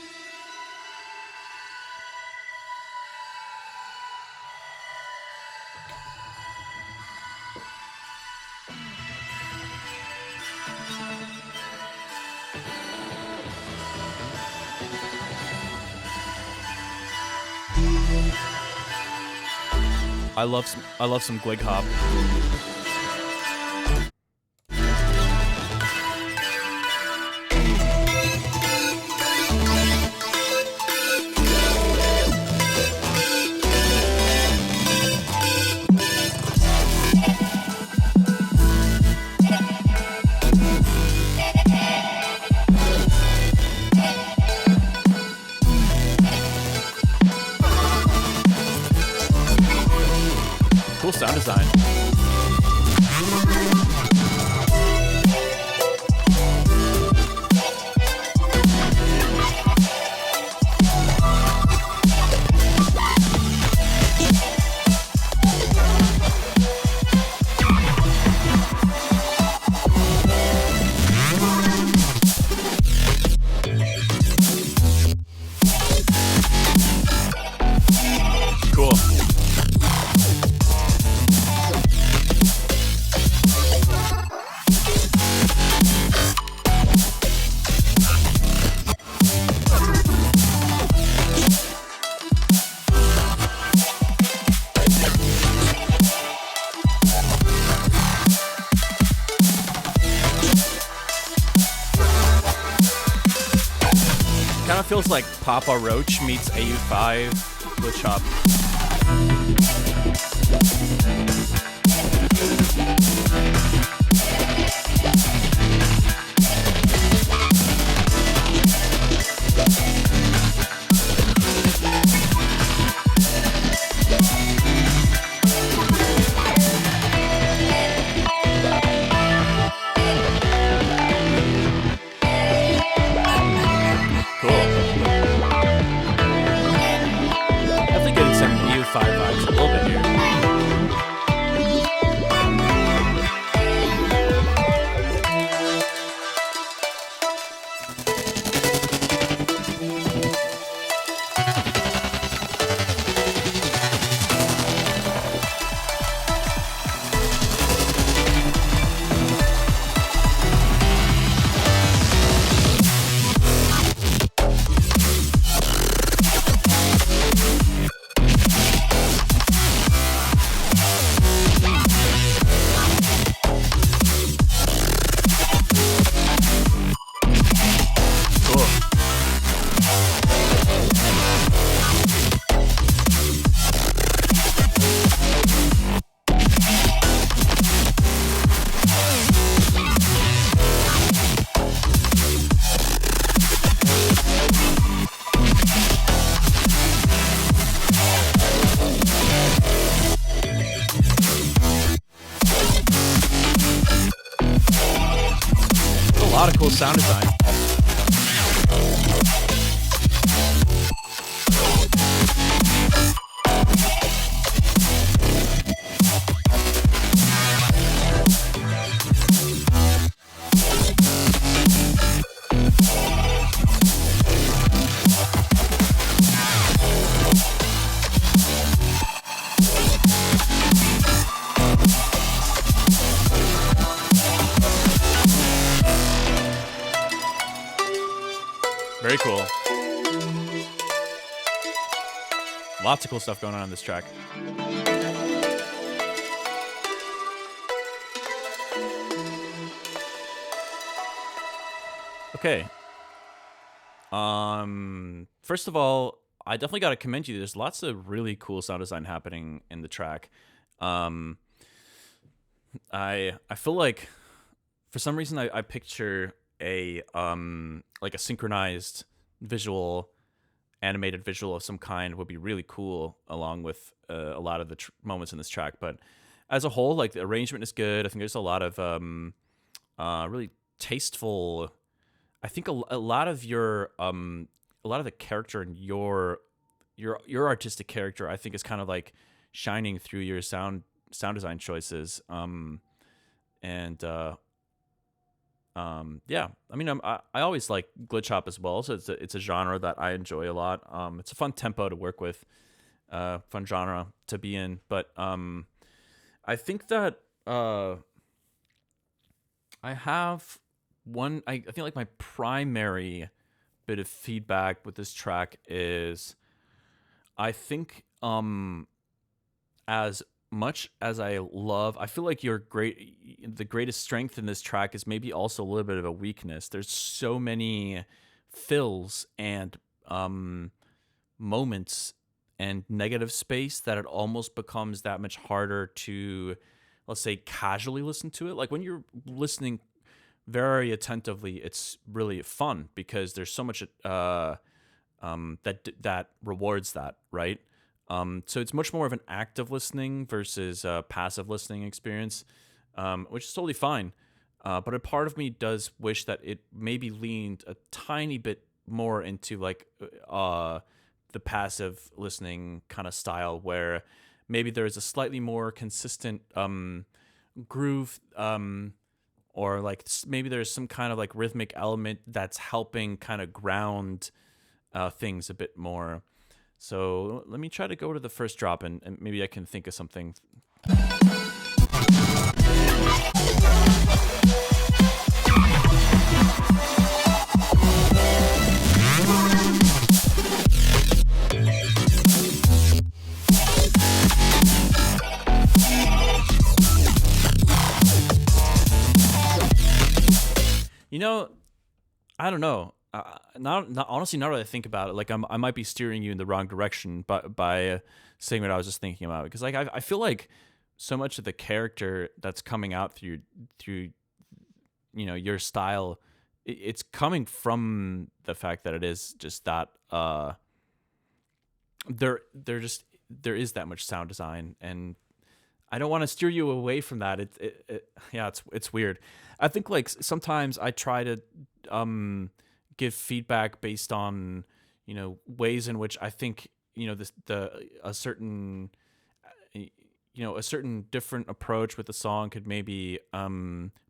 Speaker 1: I love some Glig Hop. Cool sound design. Cool. Kind of feels like Papa Roach meets AU5 glitch hop. A lot of cool sound design. Very cool. Lots of cool stuff going on this track. Okay. First of all, I definitely got to commend you. There's lots of really cool sound design happening in the track. I feel like for some reason I picture a like a synchronized visual, animated visual of some kind would be really cool along with a lot of the moments in this track. But as a whole, like the arrangement is good. I think there's a lot of really tasteful. I think a lot of your a lot of the character in your artistic character, I think, is kind of like shining through your sound design choices. Yeah, I mean, I always like glitch hop as well, so it's a genre that I enjoy a lot. It's a fun tempo to work with, fun genre to be in. But I think that I have one. I think like my primary bit of feedback with this track is, I think as much as I feel like the greatest strength in this track is maybe also a little bit of a weakness. There's so many fills and moments and negative space that it almost becomes that much harder to, let's say, casually listen to it. Like when you're listening very attentively, it's really fun because there's so much that rewards that, right? So it's much more of an active listening versus a passive listening experience, which is totally fine. But a part of me does wish that it maybe leaned a tiny bit more into like the passive listening kind of style, where maybe there is a slightly more consistent groove, or like maybe there's some kind of like rhythmic element that's helping kind of ground things a bit more. So let me try to go to the first drop and maybe I can think of something. You know, I don't know. not honestly, now that I think about it, like I might be steering you in the wrong direction, but by saying what I was just thinking about, because like I feel like so much of the character that's coming out through your style, it's coming from the fact that it is just that there is that much sound design, and I don't want to steer you away from that. Yeah, it's weird. I think like sometimes I try to give feedback based on ways in which I think a certain a certain different approach with the song could maybe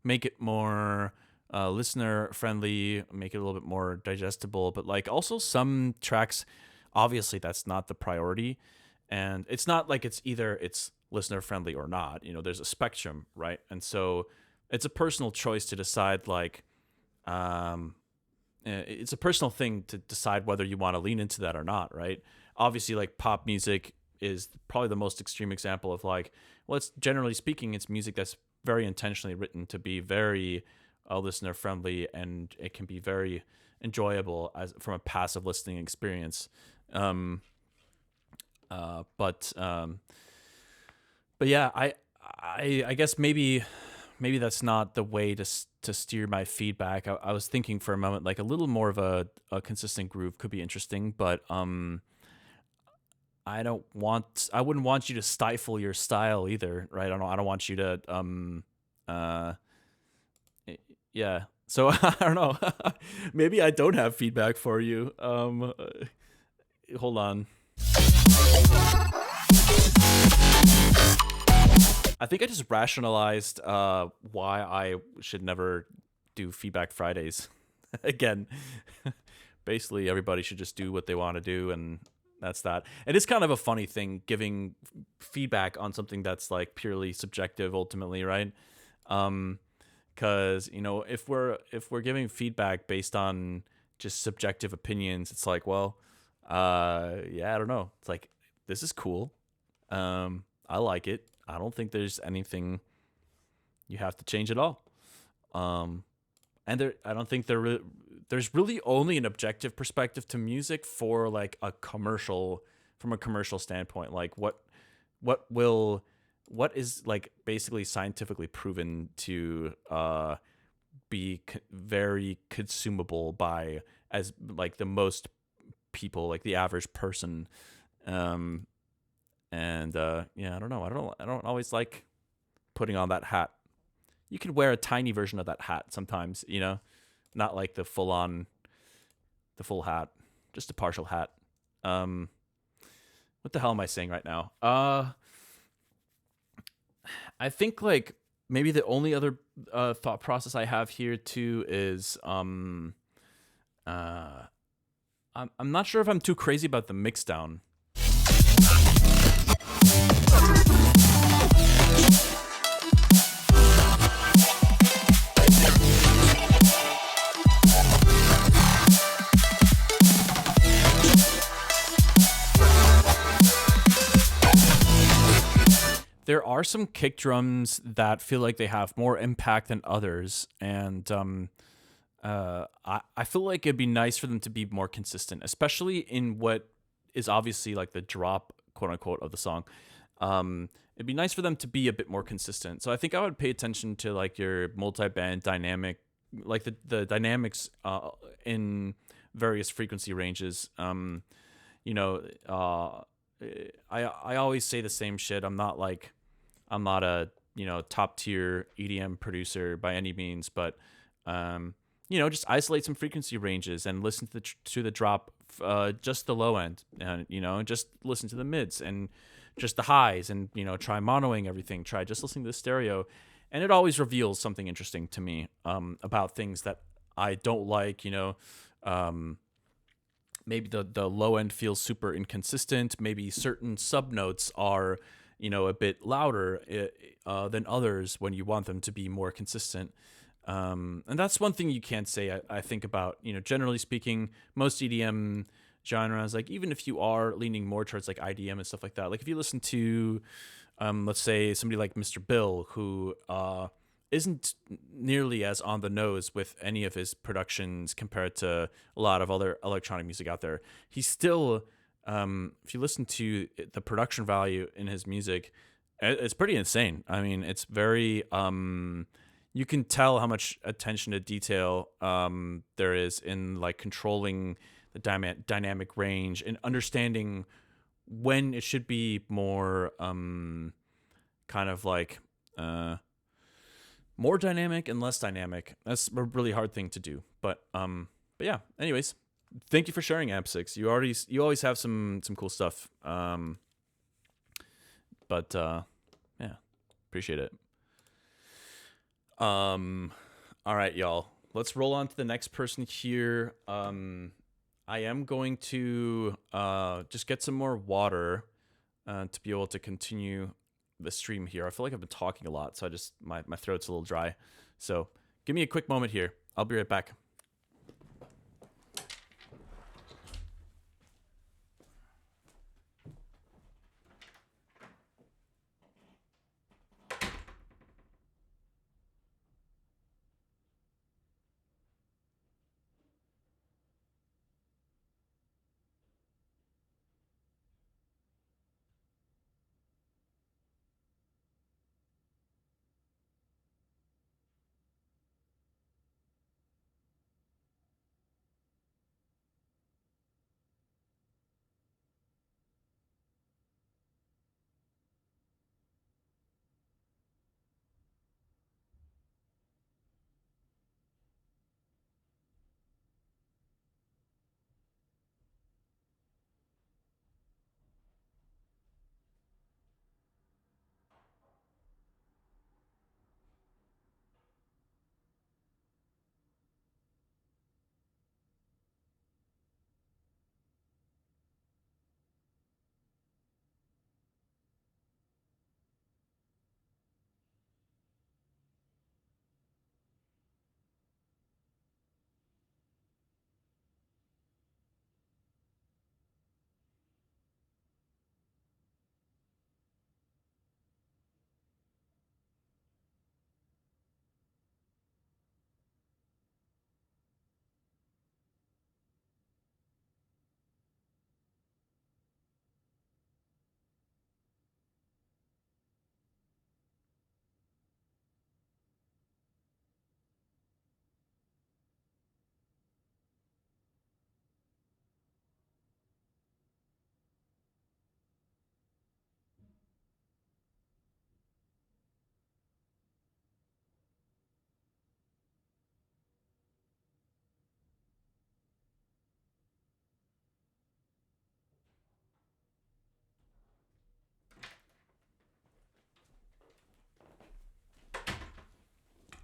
Speaker 1: make it more listener friendly, make it a little bit more digestible. But like also some tracks, obviously that's not the priority, and it's not like it's listener friendly or not. There's a spectrum, right? And so it's a personal choice to decide like it's a personal thing to decide whether you want to lean into that or not, right? Obviously, like pop music is probably the most extreme example of like, well, it's generally speaking, it's music that's very intentionally written to be very listener friendly, and it can be very enjoyable as from a passive listening experience. But yeah, I guess maybe that's not the way to steer my feedback. I was thinking for a moment like a little more of a consistent groove could be interesting, but I wouldn't want you to stifle your style either, right? I don't want you to yeah. So I don't know. Maybe I don't have feedback for you. Hold on. I think I just rationalized why I should never do Feedback Fridays again. Basically, everybody should just do what they want to do, and that's that. And it's kind of a funny thing giving feedback on something that's like purely subjective, ultimately, right? Because if we're giving feedback based on just subjective opinions, it's like, well, yeah, I don't know. It's like, this is cool. I like it. I don't think there's anything you have to change at all. And I don't think there's really only an objective perspective to music for like from a commercial standpoint. Like what is like basically scientifically proven to be very consumable by as like the most people, like the average person. Yeah, I don't know. I don't always like putting on that hat. You can wear a tiny version of that hat sometimes, not like the full hat, just a partial hat. What the hell am I saying right now? I think like maybe the only other thought process I have here too is I'm not sure if I'm too crazy about the mix down. There are some kick drums that feel like they have more impact than others, and I feel like it'd be nice for them to be more consistent, especially in what is obviously like the drop, quote unquote, of the song. It'd be nice for them to be a bit more consistent. So I think I would pay attention to like your multi-band dynamic, like the dynamics in various frequency ranges. I always say the same shit. I'm not a top tier EDM producer by any means, but just isolate some frequency ranges and listen to the drop, just the low end, and just listen to the mids and just the highs, and try monoing everything. Try just listening to the stereo, and it always reveals something interesting to me about things that I don't like. Maybe the low end feels super inconsistent. Maybe certain sub notes are a bit louder than others when you want them to be more consistent. And that's one thing you can't say, I think, about, generally speaking, most EDM genres, like even if you are leaning more towards like IDM and stuff like that, like if you listen to, let's say somebody like Mr. Bill, who isn't nearly as on the nose with any of his productions compared to a lot of other electronic music out there. He's still, if you listen to the production value in his music, it's pretty insane. I mean, it's very, you can tell how much attention to detail there is in like controlling the dynamic range and understanding when it should be more kind of like more dynamic and less dynamic. That's a really hard thing to do. But yeah. Anyways, thank you for sharing Amp6. You always have some cool stuff. But yeah, appreciate it. All right, y'all. Let's roll on to the next person here. I am going to just get some more water to be able to continue the stream here. I feel like I've been talking a lot, so I just my throat's a little dry. So give me a quick moment here. I'll be right back.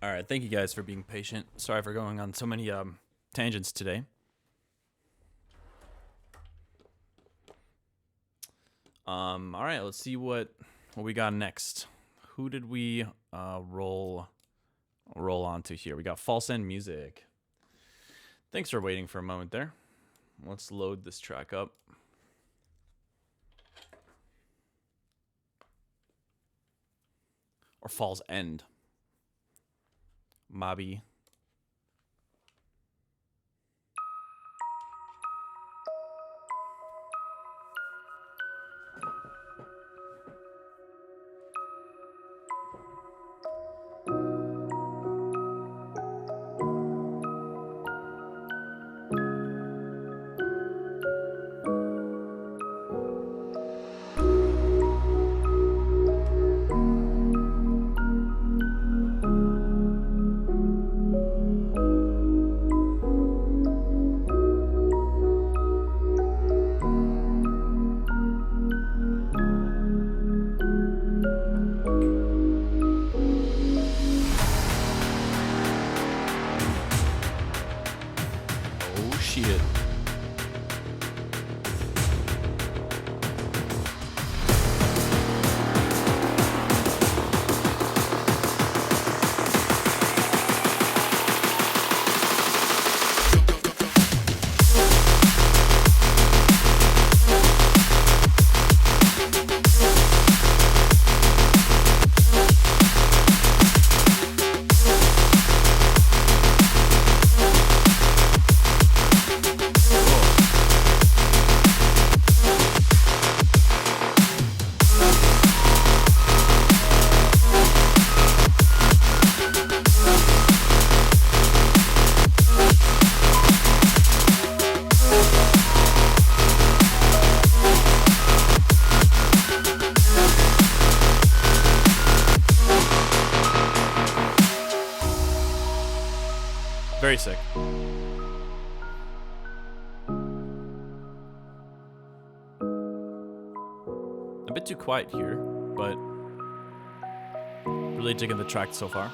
Speaker 1: All right, thank you guys for being patient. Sorry for going on so many tangents today. All right, let's see what we got next. Who did we roll onto here? We got False End Music. Thanks for waiting for a moment there. Let's load this track up. Or Falls End. Mobby. Very sick. A bit too quiet here, but really digging the track so far.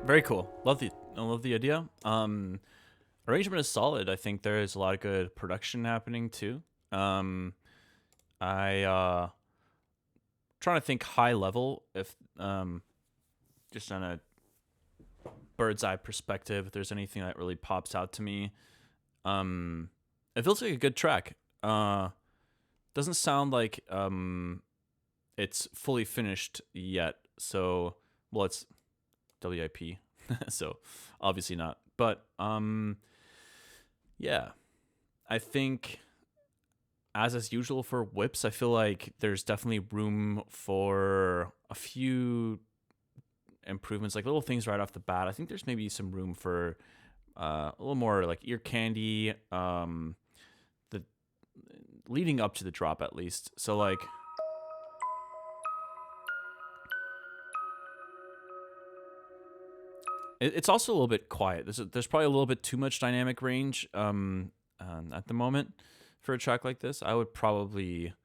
Speaker 1: Very cool. I love the idea. Arrangement is solid. I think there is a lot of good production happening too. I trying to think high level if just on a bird's eye perspective, if there's anything that really pops out to me. It feels like a good track. Doesn't sound like it's fully finished yet. So, well, it's WIP, so obviously not. But yeah, I think as is usual for whips, I feel like there's definitely room for a few improvements, like little things right off the bat. I think there's maybe some room for a little more like ear candy, the leading up to the drop at least. So like. It's also a little bit quiet. There's probably a little bit too much dynamic range at the moment for a track like this. I would probably,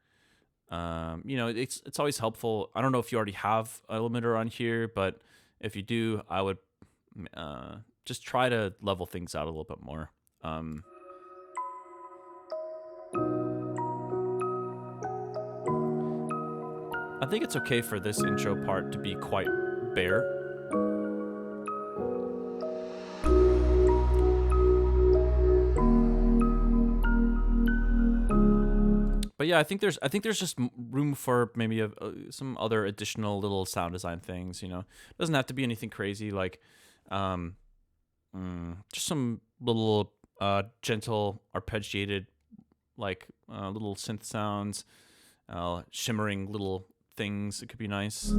Speaker 1: it's always helpful. I don't know if you already have a limiter on here, but if you do, I would just try to level things out a little bit more. I think it's okay for this intro part to be quite bare. But yeah, I think there's just room for maybe some other additional little sound design things. It doesn't have to be anything crazy, like just some little gentle arpeggiated, like little synth sounds, shimmering little things. It could be nice.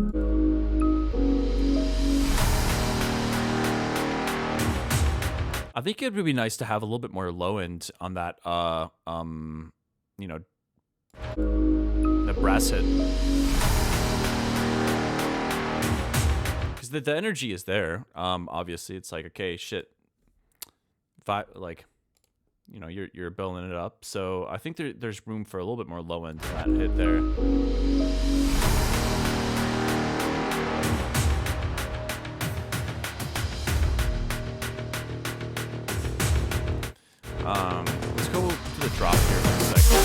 Speaker 1: I think it would be nice to have a little bit more low end on that. The brass hit, because the energy is there. Obviously, it's like, okay, shit. You're building it up. So I think there's room for a little bit more low end to that hit there. Let's go to the drop here for a second.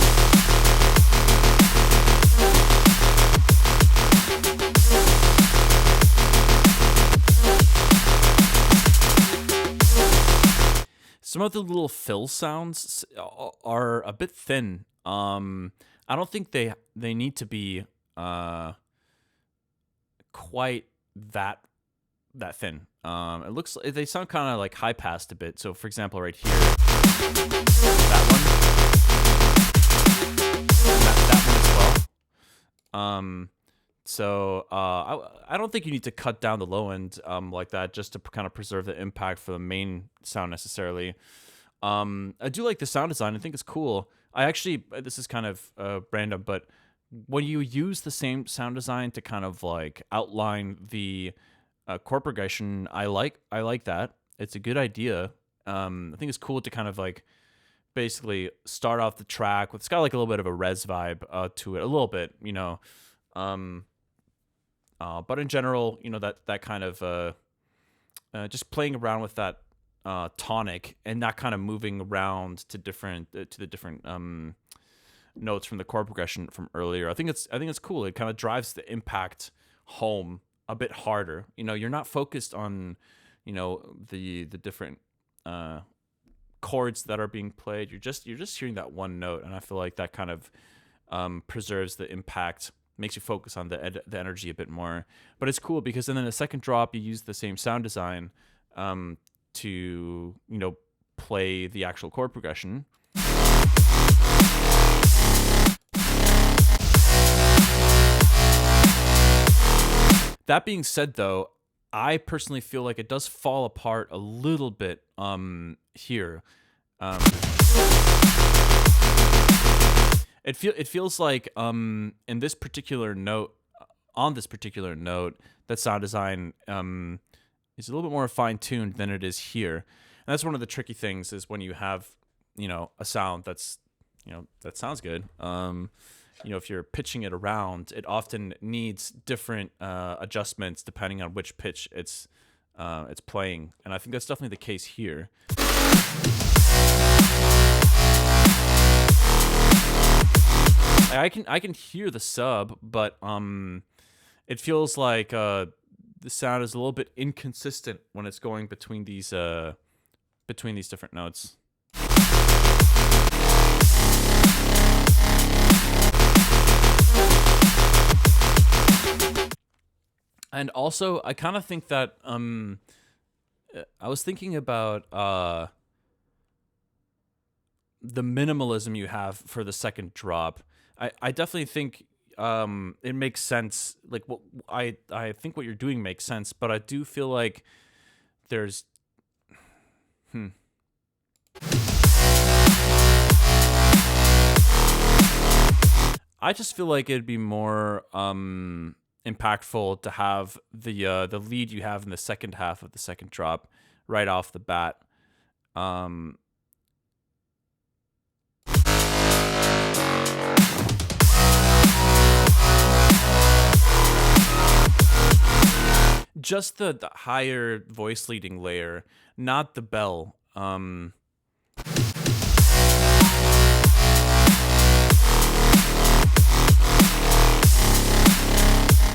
Speaker 1: Some of the little fill sounds are a bit thin. I don't think they need to be quite that thin. It looks like they sound kind of like high passed a bit. So for example, right here, that one, and that one as well. So I don't think you need to cut down the low end like that just to kind of preserve the impact for the main sound necessarily. I do like the sound design. I think it's cool. I actually, this is kind of random, but when you use the same sound design to kind of like outline the chord progression, I like that. It's a good idea. I think it's cool to kind of like basically start off the track with, it's got like a little bit of a res vibe to it, a little bit, you know. But in general, you know, that kind of just playing around with that tonic and not kind of moving around to the different notes from the chord progression from earlier. I think it's cool. It kind of drives the impact home a bit harder. You know, you're not focused on, you know, the different chords that are being played. You're just hearing that one note, and I feel like that kind of preserves the impact, makes you focus on the energy a bit more. But it's cool because then in the second drop, you use the same sound design to, you know, play the actual chord progression. That being said, though, I personally feel like it does fall apart a little bit here. It feels like in this particular note, on this particular note, that sound design is a little bit more fine tuned than it is here. And that's one of the tricky things is when you have, you know, a sound that's, you know, that sounds good. You know, if you're pitching it around, it often needs different adjustments depending on which pitch it's playing, and I think that's definitely the case here. I can hear the sub, but it feels like the sound is a little bit inconsistent when it's going between these different notes. And also, I kind of think that I was thinking about the minimalism you have for the second drop. I definitely think it makes sense. Like, what I think what you're doing makes sense, but I do feel like there's I just feel like it'd be more impactful to have the lead you have in the second half of the second drop right off the bat. Just the higher voice leading layer, not the bell.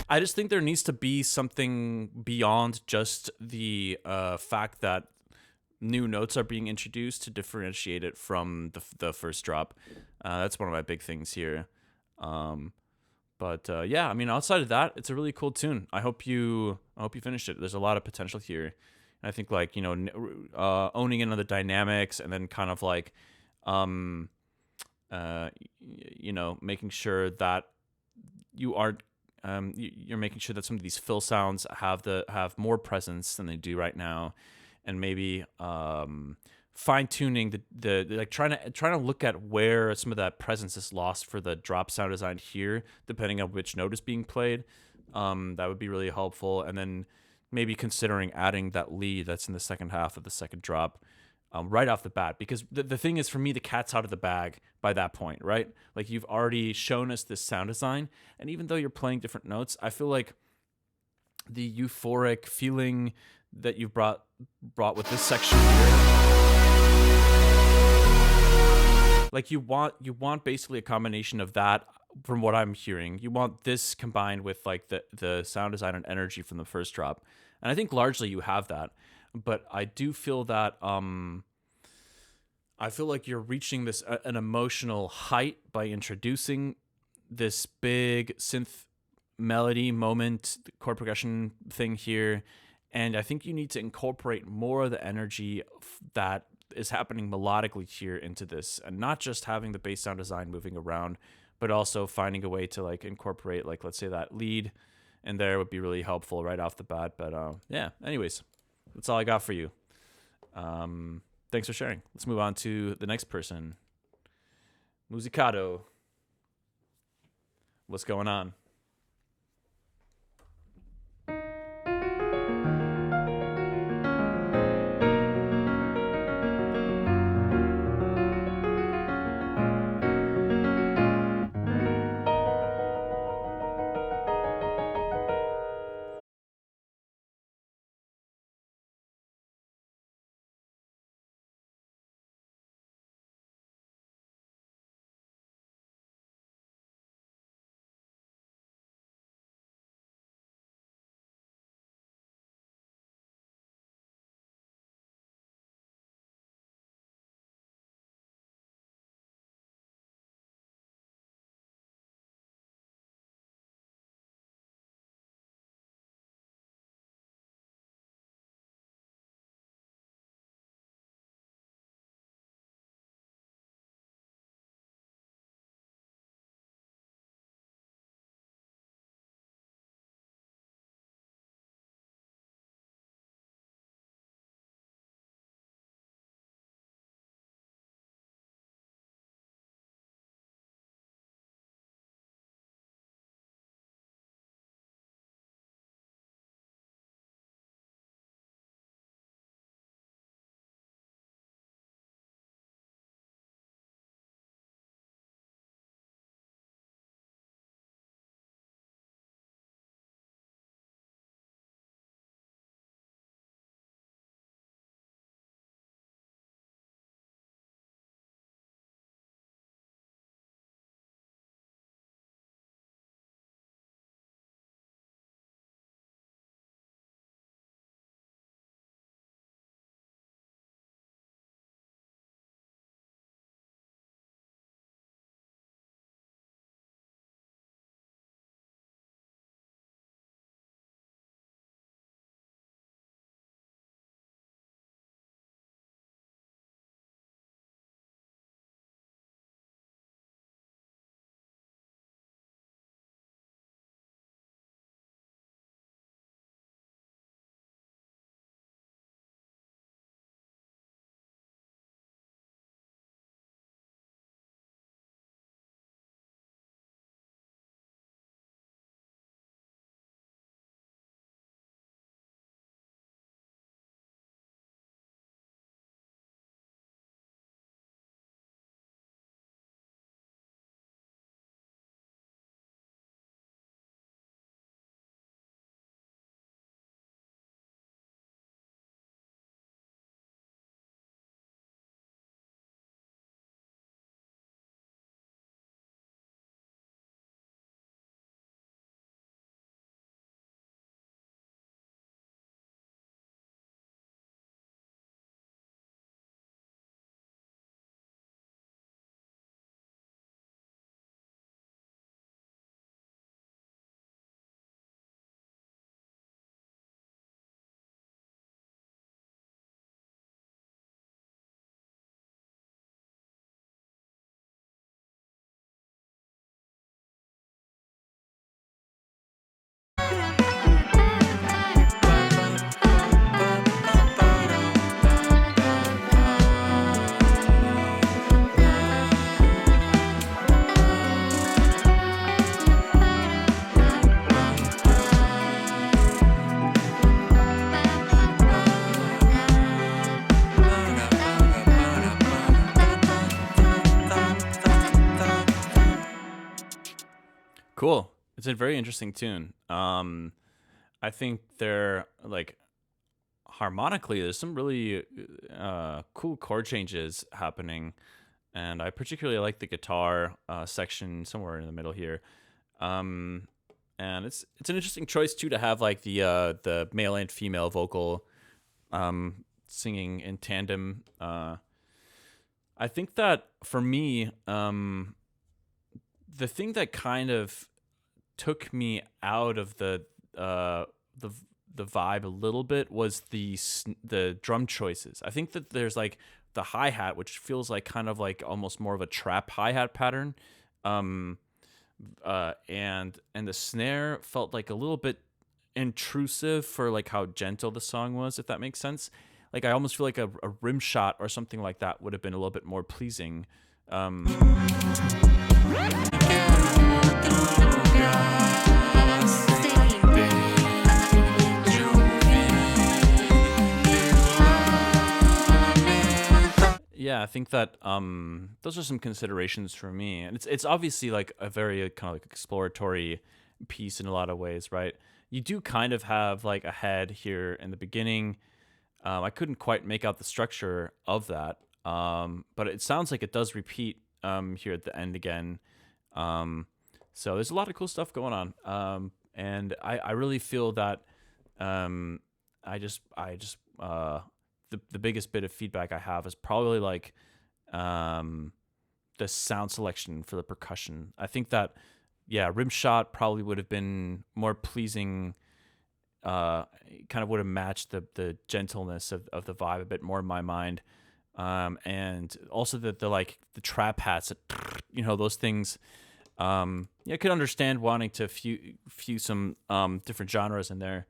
Speaker 1: I just think there needs to be something beyond just the fact that new notes are being introduced to differentiate it from the first drop. That's one of my big things here. But yeah, I mean, outside of that, it's a really cool tune. I hope you finished it. There's a lot of potential here. And I think, like, you know, owning in on the dynamics, and then kind of like, you know, making sure that you aren't you're making sure that some of these fill sounds have more presence than they do right now, and maybe fine tuning the like trying to look at where some of that presence is lost for the drop sound design here, depending on which note is being played. That would be really helpful, and then maybe considering adding that lead that's in the second half of the second drop. Right off the bat, because the thing is, for me, the cat's out of the bag by that point, right? Like, you've already shown us this sound design, and even though you're playing different notes, I feel like the euphoric feeling that you've brought with this section here, like, you want basically a combination of that. From what I'm hearing, you want this combined with like the sound design and energy from the first drop, and I think largely you have that. But I do feel that I feel like you're reaching this an emotional height by introducing this big synth melody moment, chord progression thing here, and I think you need to incorporate more of the energy that is happening melodically here into this, and not just having the bass sound design moving around, but also finding a way to like incorporate like let's say that lead in there would be really helpful right off the bat. But yeah, anyways, that's all I got for you. Thanks for sharing. Let's move on to the next person. Musicato. What's going on? Cool. It's a very interesting tune. I think they're like harmonically, there's some really cool chord changes happening, and I particularly like the guitar section somewhere in the middle here. Um, and it's an interesting choice too to have like the male and female vocal singing in tandem. I think that for me, the thing that kind of took me out of the the vibe a little bit was the drum choices. I think that there's like the hi hat, which feels like kind of like almost more of a trap hi hat pattern. and the snare felt like a little bit intrusive for like how gentle the song was, if that makes sense. Like I almost feel like a rim shot or something like that would have been a little bit more pleasing. Yeah, I think that those are some considerations for me, and it's obviously like a very kind of like exploratory piece in a lot of ways, right? You do kind of have like a head here in the beginning. I couldn't quite make out the structure of that, but it sounds like it does repeat here at the end again. So there's a lot of cool stuff going on, and I really feel that the biggest bit of feedback I have is probably like the sound selection for the percussion. I think that rim shot probably would have been more pleasing. Kind of would have matched the gentleness of the vibe a bit more in my mind, and also the like the trap hats, those things. I could understand wanting to fuse some different genres in there.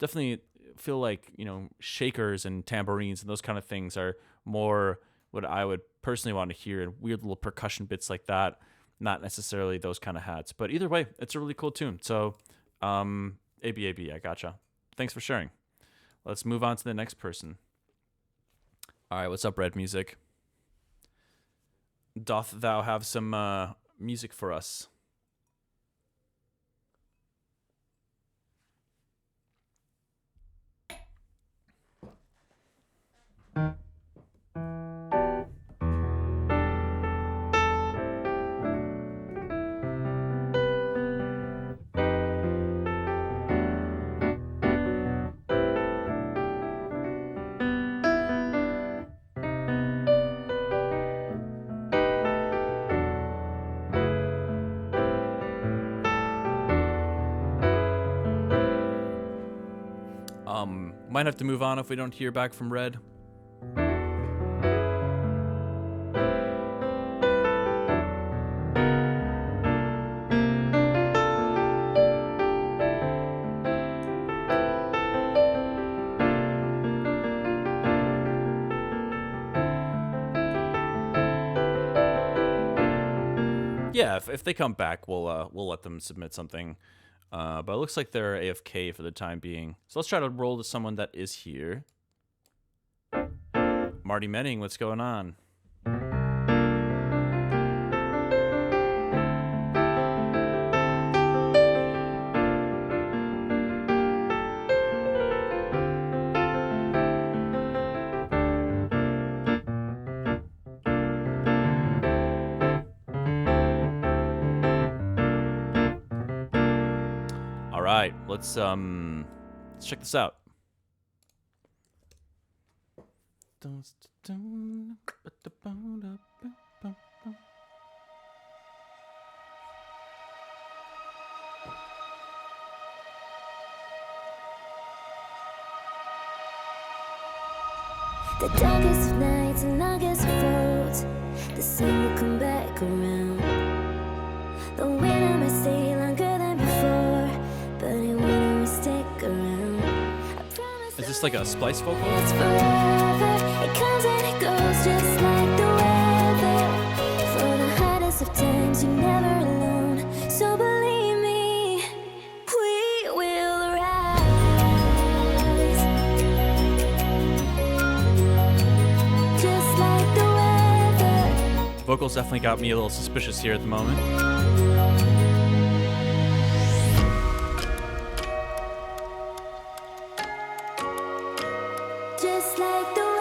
Speaker 1: Definitely feel like shakers and tambourines and those kind of things are more what I would personally want to hear, and weird little percussion bits like that, not necessarily those kind of hats. But either way, it's a really cool tune. So ABAB, I gotcha. Thanks for sharing. Let's move on to the next person. All right, what's up, Red Music? Doth thou have some music for us? Might have to move on if we don't hear back from Red. Yeah, if they come back, we'll let them submit something. But it looks like they're AFK for the time being. So let's try to roll to someone that is here. Marty Menning, what's going on? All right, let's check this out.
Speaker 4: The darkest of nights and darkest of roads, the sun will come back around. The winter may stay longer than before, but it won't always stick around. I promise.
Speaker 1: Is this like a splice vocal?
Speaker 4: It's forever. It comes and it goes just like the weather. For the hardest of times, you're never alone. So believe me, we will rise. Just like the weather.
Speaker 1: Vocals definitely got me a little suspicious here at the moment.
Speaker 4: Just like the weather.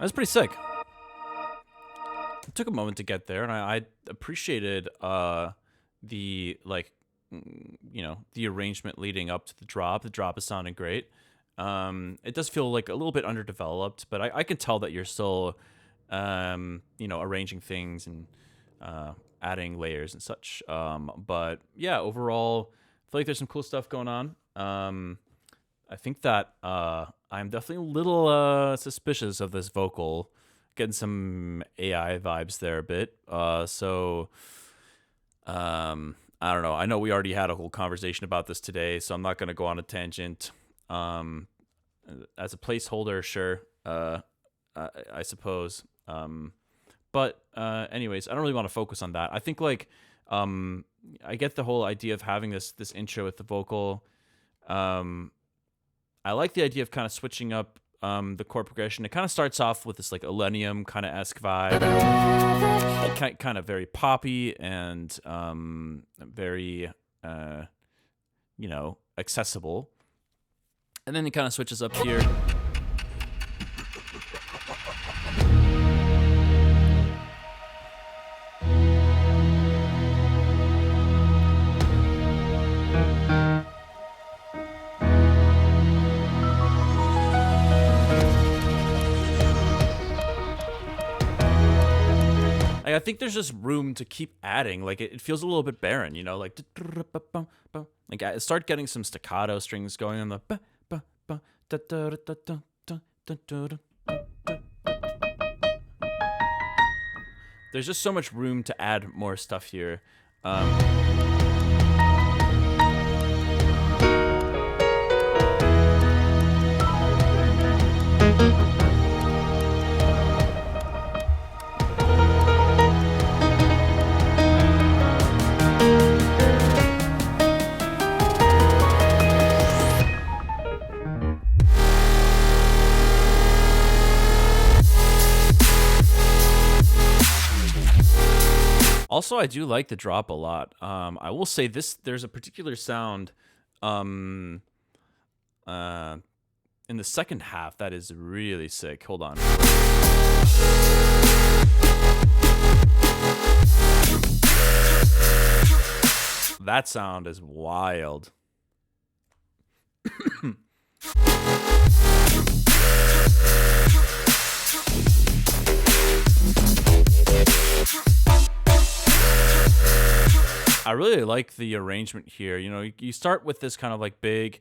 Speaker 1: That's pretty sick. It took a moment to get there, and I appreciated the the arrangement leading up to the drop. The drop is sounding great. It does feel like a little bit underdeveloped, but I can tell that you're still arranging things and adding layers and such. But yeah, overall, I feel like there's some cool stuff going on. I think that I'm definitely a little suspicious of this vocal, getting some AI vibes there a bit. I don't know. I know we already had a whole conversation about this today, so I'm not going to go on a tangent. As a placeholder, sure, I suppose. But anyways, I don't really want to focus on that. I think I get the whole idea of having this intro with the vocal. I like the idea of kind of switching up the chord progression. It kind of starts off with this like Illenium kind of esque vibe, kind of very poppy and very accessible. And then it kind of switches up here. I think there's just room to keep adding. Like it feels a little bit barren, like start getting some staccato strings going on the. There's just so much room to add more stuff here. Also, I do like the drop a lot. I will say there's a particular sound in the second half that is really sick. Hold on. That sound is wild. I really like the arrangement here. You start with this kind of like big,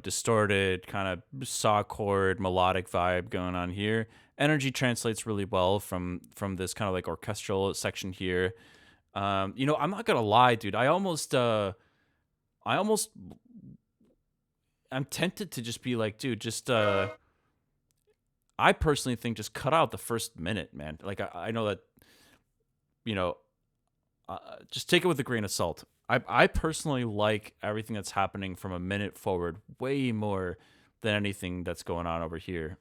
Speaker 1: distorted kind of saw chord melodic vibe going on here. Energy translates really well from this kind of like orchestral section here. I'm not gonna lie, dude. I'm tempted to just be like, dude, just I personally think just cut out the first minute, man. Like I know that, just take it with a grain of salt. I personally like everything that's happening from a minute forward way more than anything that's going on over here.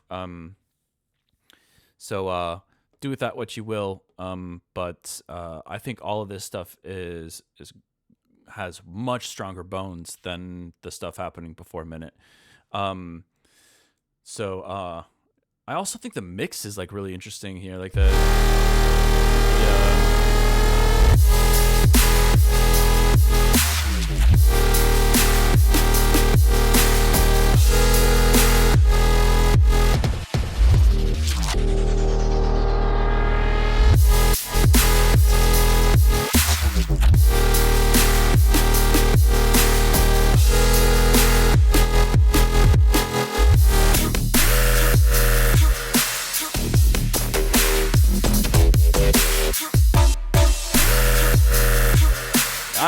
Speaker 1: So do with that what you will. But I think all of this stuff has much stronger bones than the stuff happening before minute. So I also think the mix is like really interesting here, like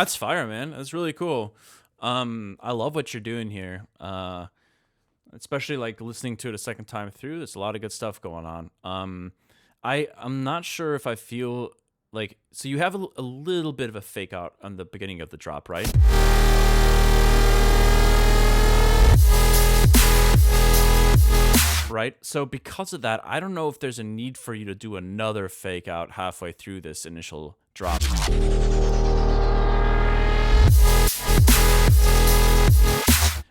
Speaker 1: that's fire, man. That's really cool. I love what you're doing here. Especially like listening to it a second time through. There's a lot of good stuff going on. I'm not sure if I feel like, so you have a little bit of a fake out on the beginning of the drop, right? Right? So because of that, I don't know if there's a need for you to do another fake out halfway through this initial drop.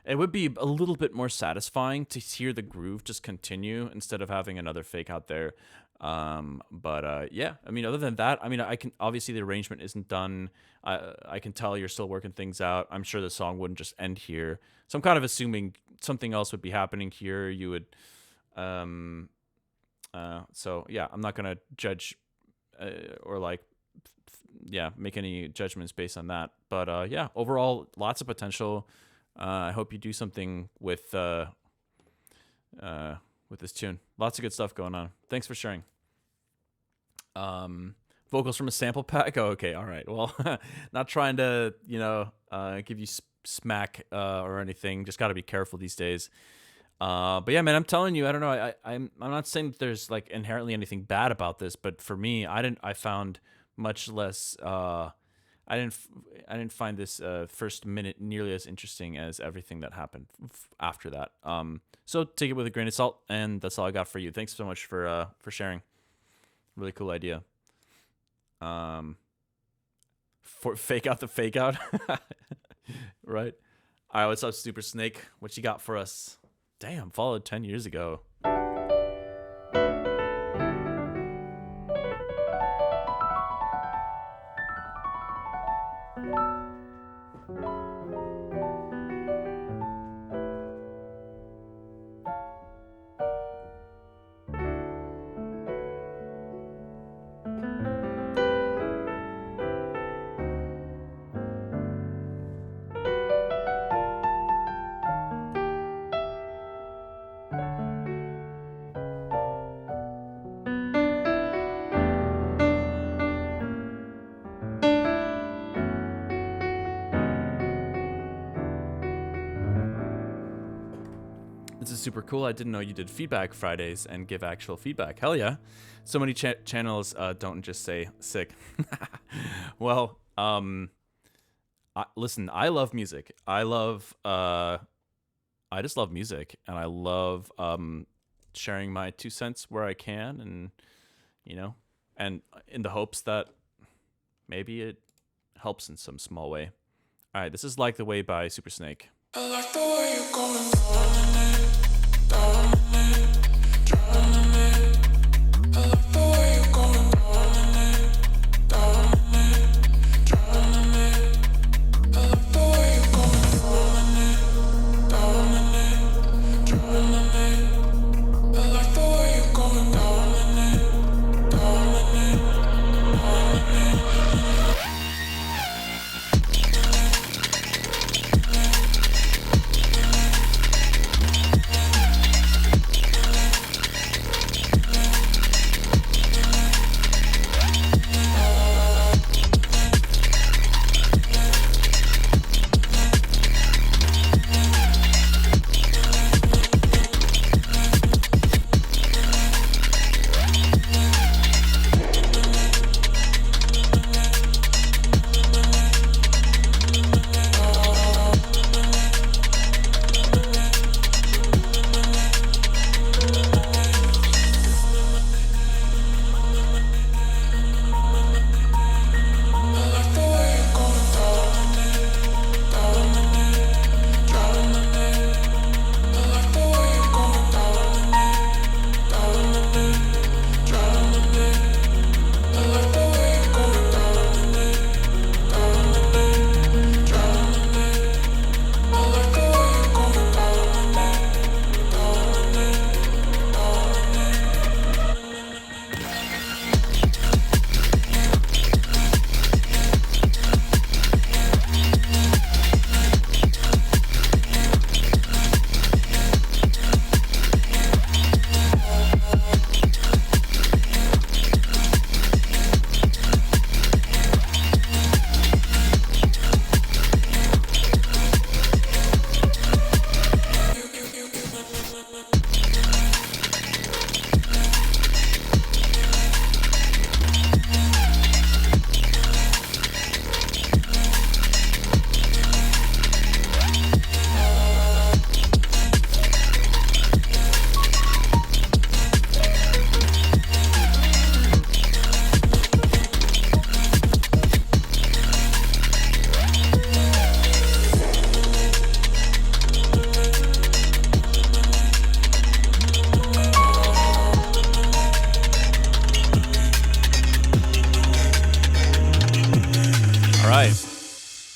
Speaker 1: it would be a little bit more satisfying to hear the groove just continue instead of having another fake out there. Yeah, I mean, other than that, I mean, I can obviously the arrangement isn't done. I can tell you're still working things out. I'm sure the song wouldn't just end here. So I'm kind of assuming something else would be happening here. You would, so yeah, I'm not gonna judge or like, yeah, make any judgments based on that. But yeah, overall, lots of potential. I hope you do something with this tune. Lots of good stuff going on. Thanks for sharing. Vocals from a sample pack. Oh, okay, all right. Well, not trying to give you smack or anything. Just got to be careful these days. But yeah, man, I'm telling you, I don't know. I'm not saying that there's like inherently anything bad about this, but for me, I found much less. I didn't find this first minute nearly as interesting as everything that happened after that. So take it with a grain of salt, and that's all I got for you. Thanks so much for sharing. Really cool idea. For fake out the fake out, right? All right, what's up, Super Snake? What you got for us? Damn, followed 10 years ago. This is super cool. I didn't know you did feedback Fridays and give actual feedback. Hell yeah. So many channels don't just say sick. Well, listen, I love music. I just love music, and I love sharing my 2 cents where I can, and and in the hopes that maybe it helps in some small way. All right, this is Like the Way by Super Snake.
Speaker 2: I like the way you're going down in it, drowning in it. I like the way you're going down in it, drowning in it. I like the way you're going down in it, drowning in it. I like the way you're going down in it, drowning in it.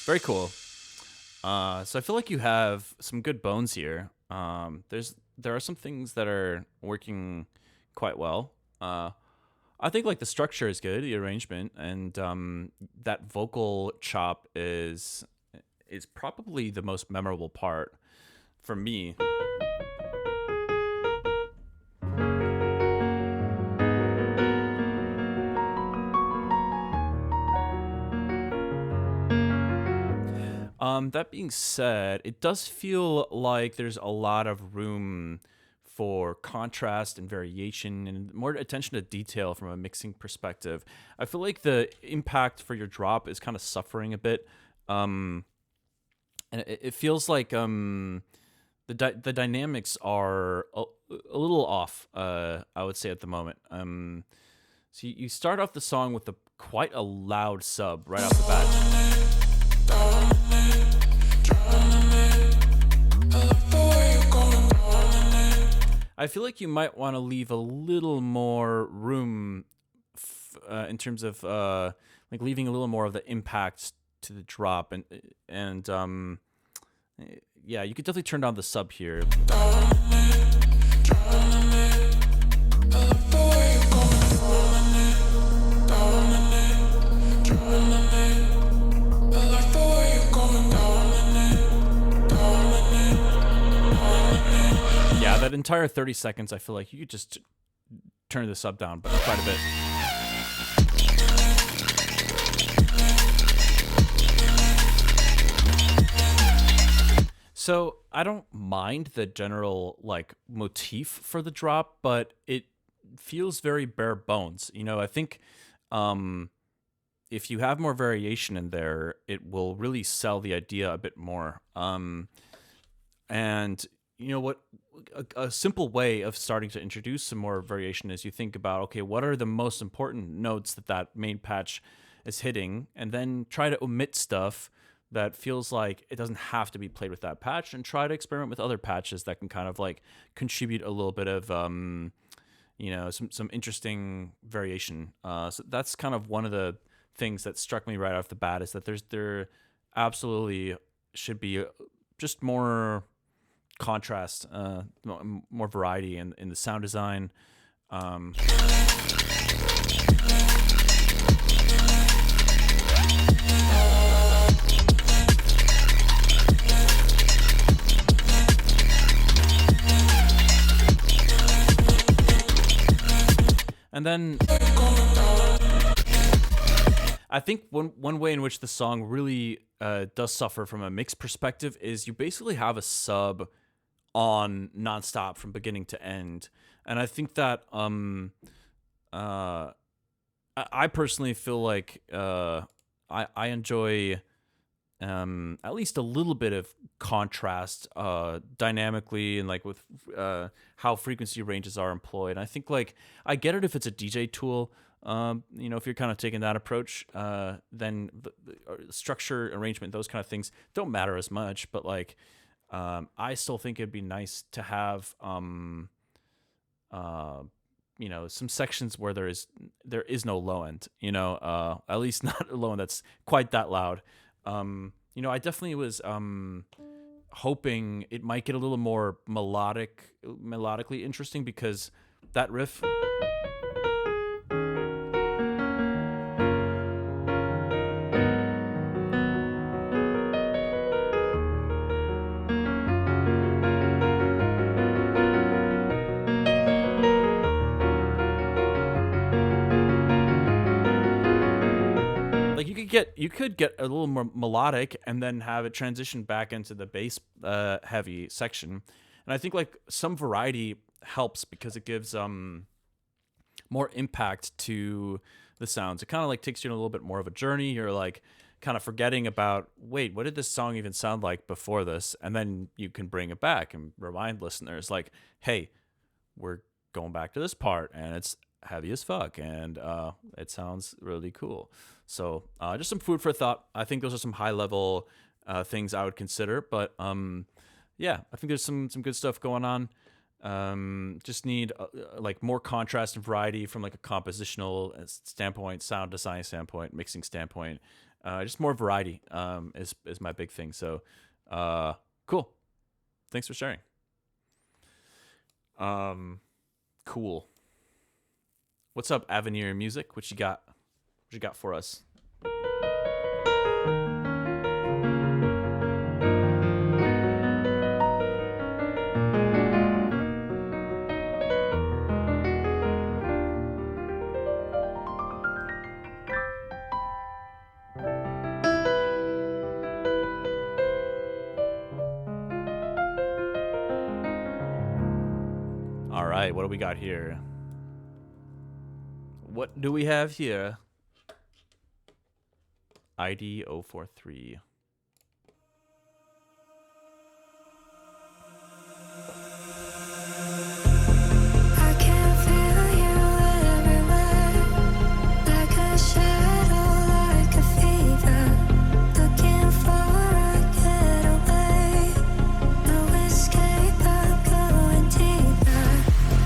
Speaker 1: Very cool. So I feel like you have some good bones here. There are some things that are working quite well. I think like the structure is good, the arrangement, and that vocal chop is probably the most memorable part for me. That being said, it does feel like there's a lot of room for contrast and variation and more attention to detail from a mixing perspective. I feel like the impact for your drop is kind of suffering a bit. And it feels like the dynamics are a little off, I would say, at the moment. So you start off the song with quite a loud sub right off the bat. I feel like you might want to leave a little more room in terms of like leaving a little more of the impact to the drop, and yeah, you could definitely turn down the sub here. Yeah, that entire 30 seconds, I feel like you could just turn the sub down, but quite a bit. So I don't mind the general like motif for the drop, but it feels very bare bones. You know, I think if you have more variation in there, it will really sell the idea a bit more. And you know what? A simple way of starting to introduce some more variation is you think about, okay, what are the most important notes that main patch is hitting, and then try to omit stuff that feels like it doesn't have to be played with that patch, and try to experiment with other patches that can kind of like contribute a little bit of you know, some interesting variation. So that's kind of one of the things that struck me right off the bat, is that there absolutely should be just more contrast, more variety in the sound design. And then I think one way in which the song really does suffer from a mix perspective is you basically have a sub on nonstop from beginning to end. And I think that I personally feel like I enjoy at least a little bit of contrast dynamically, and like with how frequency ranges are employed. And I think like I get it if it's a DJ tool. You know, if you're kind of taking that approach, then the structure, arrangement, those kind of things don't matter as much. But like, I still think it'd be nice to have, you know, some sections where there is no low end. You know, at least not a low end that's quite that loud. You know, I definitely was hoping it might get a little more melodically interesting, because that riff. Like you could get a little more melodic and then have it transition back into the bass heavy section. And I think like some variety helps, because it gives more impact to the sounds. It kind of like takes you on a little bit more of a journey. You're like kind of forgetting about, wait, what did this song even sound like before this? And then you can bring it back and remind listeners like, hey, we're going back to this part and it's heavy as fuck, and it sounds really cool. So just some food for thought. I think those are some high level things I would consider, but yeah, I think there's some good stuff going on. Just need like more contrast and variety from like a compositional standpoint, sound design standpoint, mixing standpoint. Just more variety is my big thing. So cool. Thanks for sharing. Cool. What's up, Avenir Music? What you got? What you got for us? All right, what do we got here? What do we have here? ID 043.
Speaker 4: I can feel you everywhere, like a shadow, like a fever, looking for a getaway, no escape, I'm going deeper.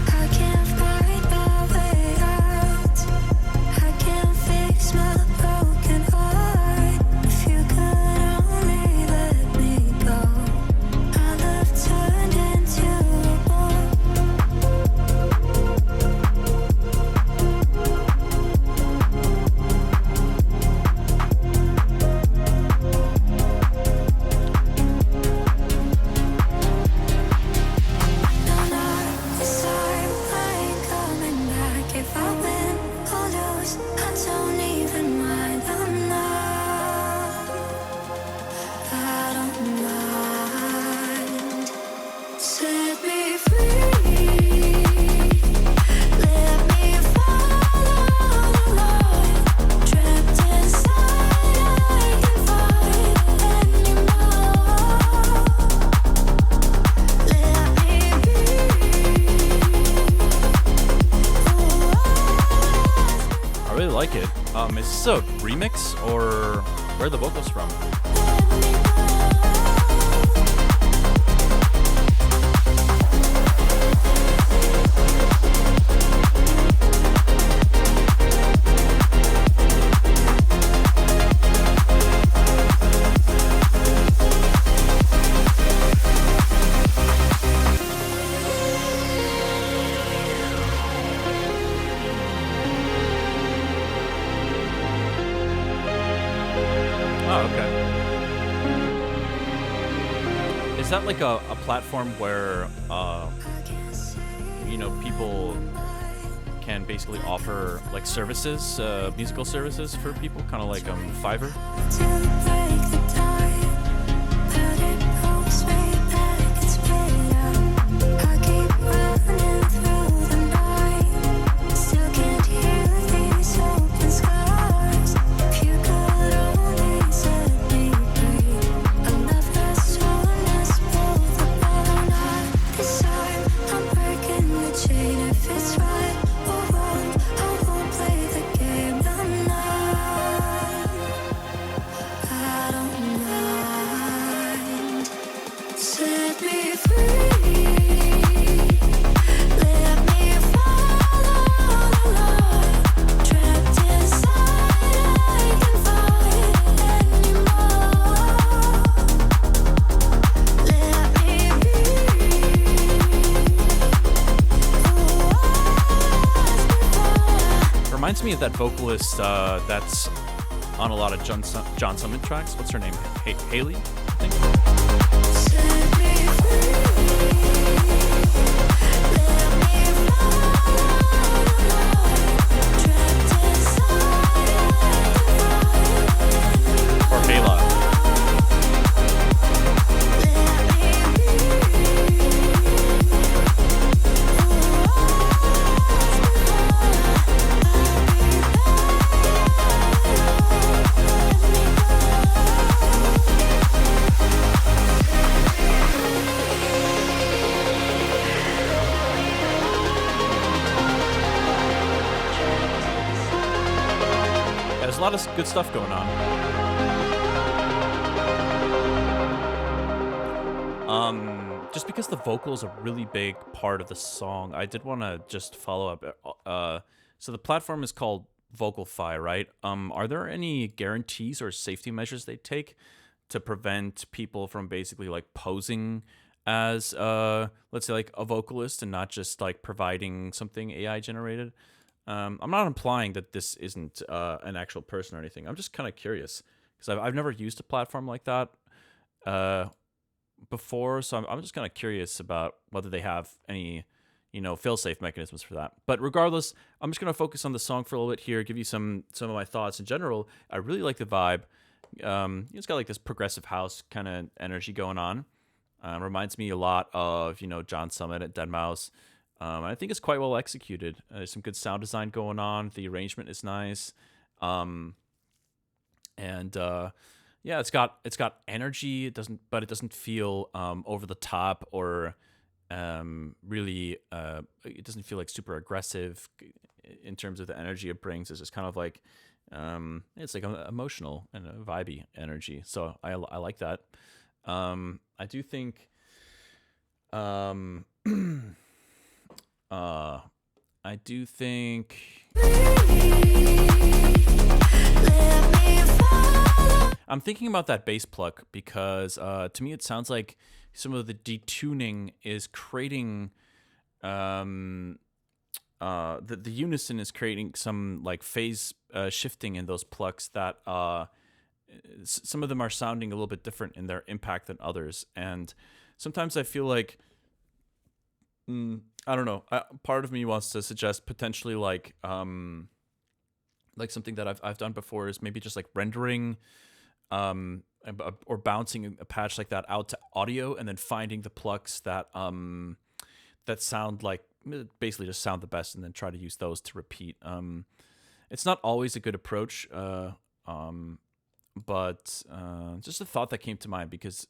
Speaker 4: I can't find my way out, I can't fix my broken heart. If you could only let me go, my love turned into a war. No, not this time, I ain't coming back. If I win or lose, I don't even mind. I don't mind. Set me free, let me follow the line. Trapped inside, I can't fight anymore. Let me
Speaker 1: I really like it. Is this a remix or where are the vocals from? Oh, okay. Is that like a platform where you know, people can basically offer like services, musical services for people, kind of like Fiverr?
Speaker 4: to break the time, but it pulls me back, it's better. I keep running through the night, still can't hear these open scars. If you could only set me free, I love that soreness, both apart. Not this time, I'm breaking the chain. If it's right or wrong, I won't play the game. I'm not. I don't mind. Set me free, let me follow the line. Trapped inside, I can't fight anymore. Let me be who I was before.
Speaker 1: Reminds me of that vocalist that's on a lot of John Summit tracks. What's her name? Haley, I think.
Speaker 4: Set me free, let me follow the line. Trapped inside, I can't
Speaker 1: Or Hayla.
Speaker 4: let me be
Speaker 1: Yeah, there's a lot of good stuff going on. just because the vocal is a really big part of the song, I did want to just follow up. So the platform is called Vocalfy, right? Are there any guarantees or safety measures they take to prevent people from basically like posing as, let's say, like a vocalist and not just like providing something AI generated? I'm not implying that this isn't an actual person or anything. I'm just kind of curious because I've never used a platform like that before, so I'm just kind of curious about whether they have any, fail-safe mechanisms for that. But regardless, I'm just gonna focus on the song for a little bit here, give you some of my thoughts in general. I really like the vibe. It's got like this progressive house kind of energy going on. Reminds me a lot of John Summit at Deadmau5. I think it's quite well executed. There's some good sound design going on. The arrangement is nice, and yeah, it's got energy. It doesn't feel over the top or really. It doesn't feel like super aggressive in terms of the energy it brings. It's just kind of like it's like emotional and a vibey energy. So I like that. I do think. I do think. I'm thinking about that bass pluck because to me it sounds like some of the detuning is creating the unison is creating some like phase shifting in those plucks that some of them are sounding a little bit different in their impact than others, and sometimes I feel like I don't know. Part of me wants to suggest potentially like something that I've done before is maybe just like rendering or bouncing a patch like that out to audio and then finding the plucks that that sound like basically just sound the best and then try to use those to repeat. It's not always a good approach, but just a thought that came to mind because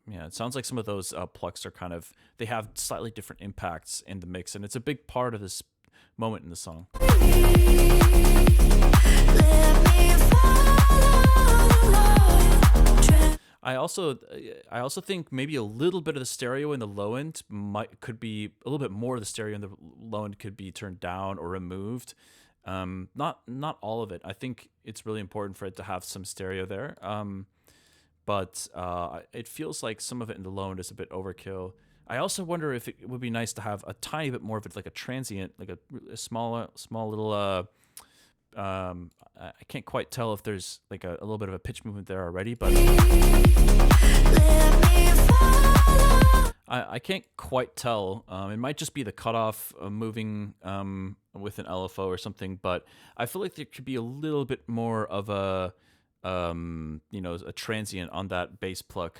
Speaker 1: yeah, it sounds like some of those plucks are kind of, they have slightly different impacts in the mix, and it's a big part of this moment in the song. I also think maybe a little bit of the stereo in the low end could be a little bit more of the stereo in the low end could be turned down or removed. Not all of it. I think it's really important for it to have some stereo there. But it feels like some of it in the low end is a bit overkill. I also wonder if it would be nice to have a tiny bit more of it, like a transient, like a small little. I can't quite tell if there's like a little bit of a pitch movement there already, but I can't quite tell. It might just be the cutoff moving with an LFO or something, but I feel like there could be a little bit more of a a transient on that bass pluck.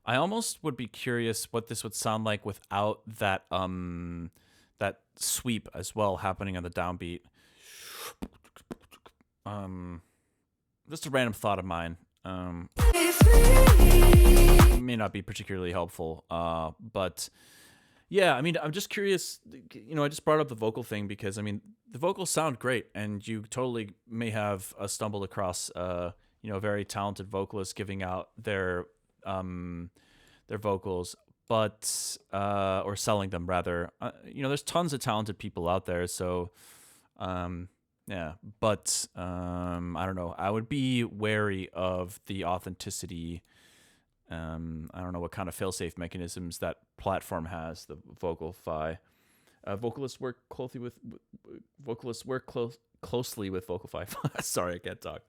Speaker 1: I almost would be curious what this would sound like without that that sweep as well happening on the downbeat. Just a random thought of mine. May not be particularly helpful, but yeah, I mean, I'm just curious. I just brought up the vocal thing because I mean, the vocals sound great, and you totally may have stumbled across a very talented vocalist giving out their vocals, but or selling them rather. There's tons of talented people out there, so yeah, but I don't know. I would be wary of the authenticity. I don't know what kind of fail-safe mechanisms that platform has. The Vocalfy vocalists work closely with closely with Vocalfy. Sorry, I can't talk.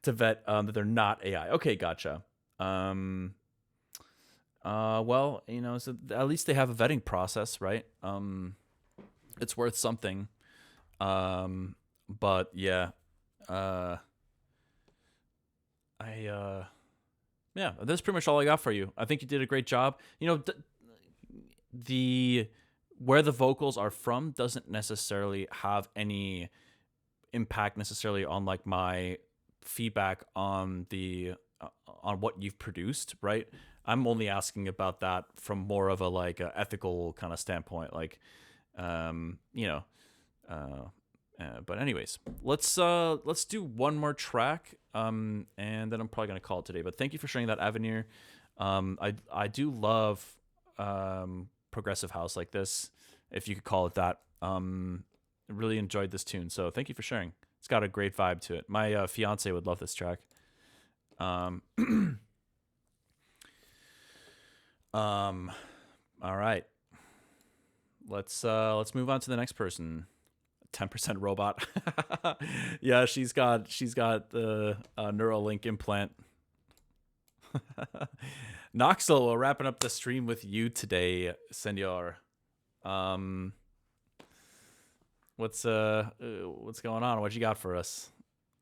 Speaker 1: To vet that they're not AI. Okay, gotcha. Well, so at least they have a vetting process, right? It's worth something. But yeah, yeah, that's pretty much all I got for you. I think you did a great job. The where the vocals are from doesn't necessarily have any impact necessarily on like my feedback on the on what you've produced, right? I'm only asking about that from more of a like a ethical kind of standpoint, like But anyways, let's do one more track, and then I'm probably gonna call it today. But thank you for sharing that, Avenir. I do love progressive house like this, if you could call it that. I really enjoyed this tune, so thank you for sharing. It's got a great vibe to it. My fiance would love this track. All right. Let's move on to the next person. 10% robot. Yeah, she's got the Neuralink implant. Noxel, we're wrapping up the stream with you today, senor. What's going on? What you got for us?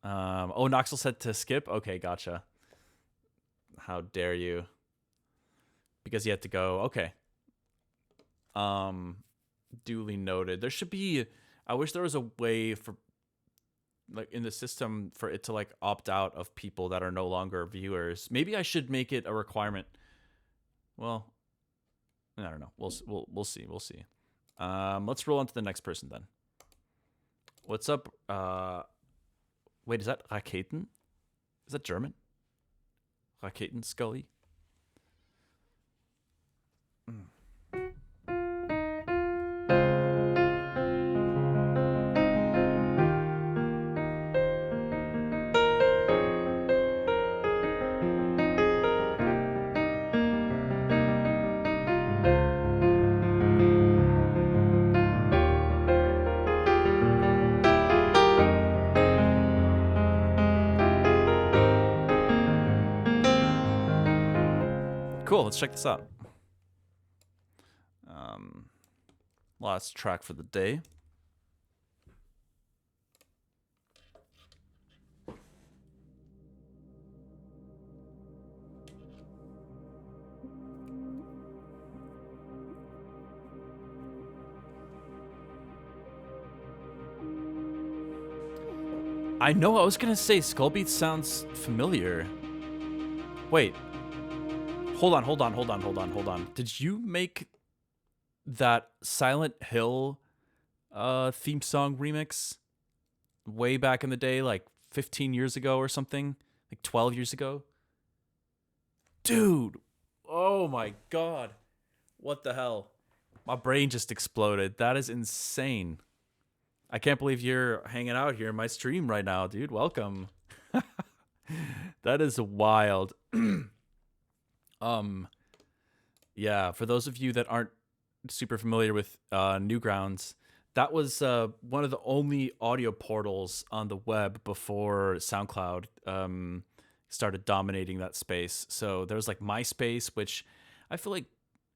Speaker 1: Oh, Noxel said to skip. Okay, gotcha. How dare you? Because you had to go. Okay. Duly noted. There should be. I wish there was a way for, like, in the system for it to like opt out of people that are no longer viewers. Maybe I should make it a requirement. Well, I don't know. We'll see. We'll see. Let's roll on to the next person then. What's up? Wait, is that Raketen? Is that German? Raketen Scully? Cool, let's check this out. Last track for the day. I know, I was gonna say Skullbeats sounds familiar. Wait. Hold on. Did you make that Silent Hill theme song remix way back in the day, like 15 years ago or something? Like 12 years ago? Dude! Oh my god. What the hell? My brain just exploded. That is insane. I can't believe you're hanging out here in my stream right now, dude. Welcome. That is wild. Yeah, for those of you that aren't super familiar with Newgrounds, that was one of the only audio portals on the web before SoundCloud started dominating that space. So there was like MySpace, which I feel like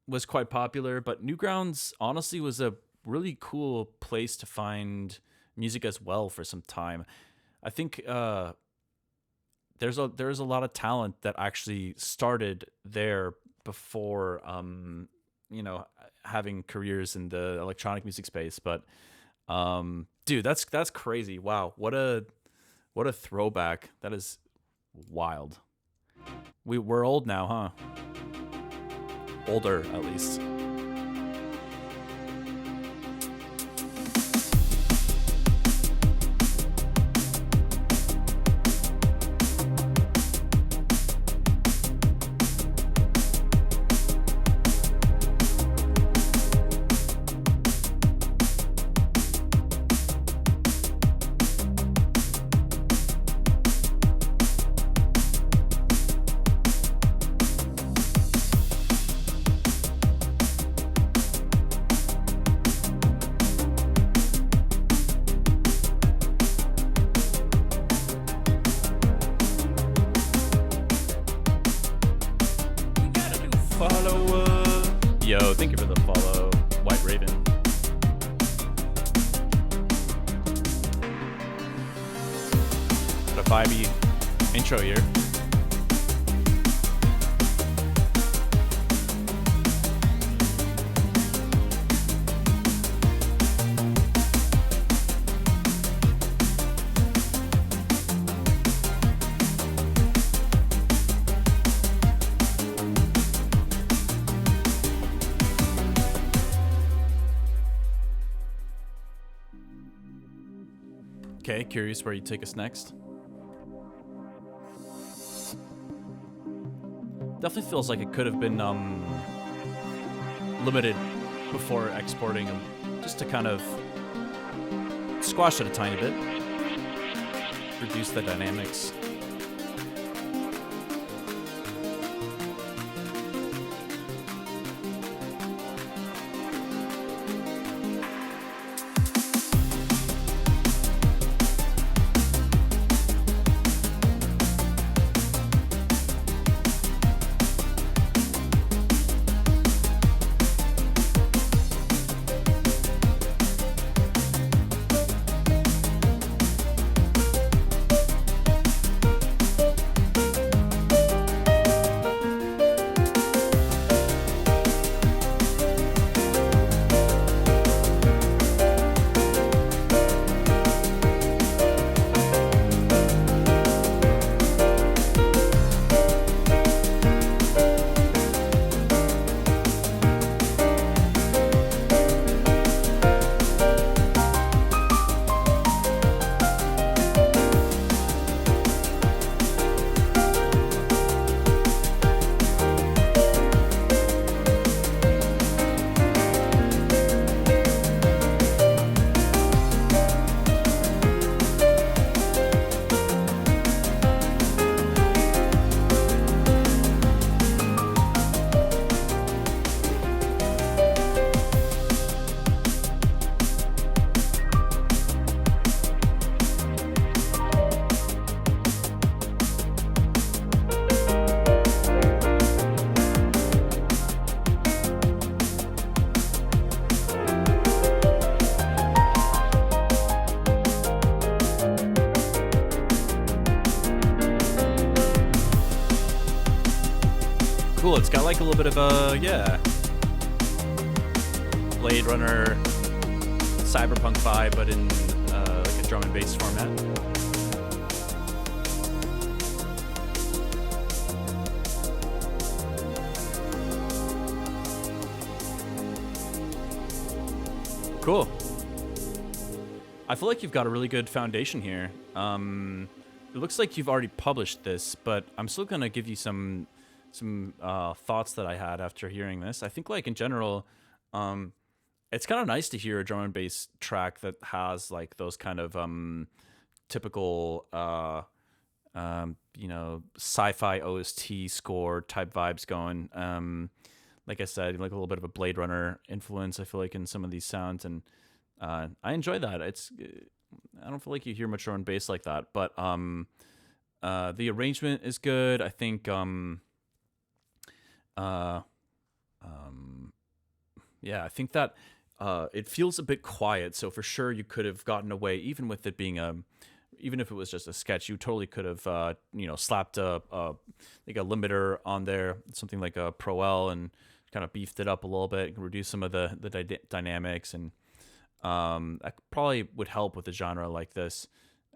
Speaker 1: was quite popular, but Newgrounds honestly was a really cool place to find music as well for some time. I think there's a lot of talent that actually started there before having careers in the electronic music space. But dude, that's crazy. Wow, what a throwback. That is wild. We're old now, huh? Older, at least. Yo, thank you for the follow, White Raven. Got a vibey intro here. Okay, curious where you take us next. Definitely feels like it could have been limited before exporting, just to kind of squash it a tiny bit, reduce the dynamics. Cool, it's got like a little bit of a, Blade Runner, cyberpunk vibe, but in like a drum and bass format. Cool. I feel like you've got a really good foundation here. It looks like you've already published this, but I'm still gonna give you some thoughts that I had after hearing this. I think, like, in general, it's kind of nice to hear a drum and bass track that has like those kind of typical sci-fi OST score type vibes going. Like I said, like a little bit of a Blade Runner influence, I feel like, in some of these sounds, and I enjoy that. I don't feel like you hear much drum and bass like that, but the arrangement is good. I think I think that it feels a bit quiet, so for sure you could have gotten away, even with it being even if it was just a sketch, you totally could have slapped a like a limiter on there, something like a Pro L, and kind of beefed it up a little bit, reduce some of the dynamics, and that probably would help with a genre like this.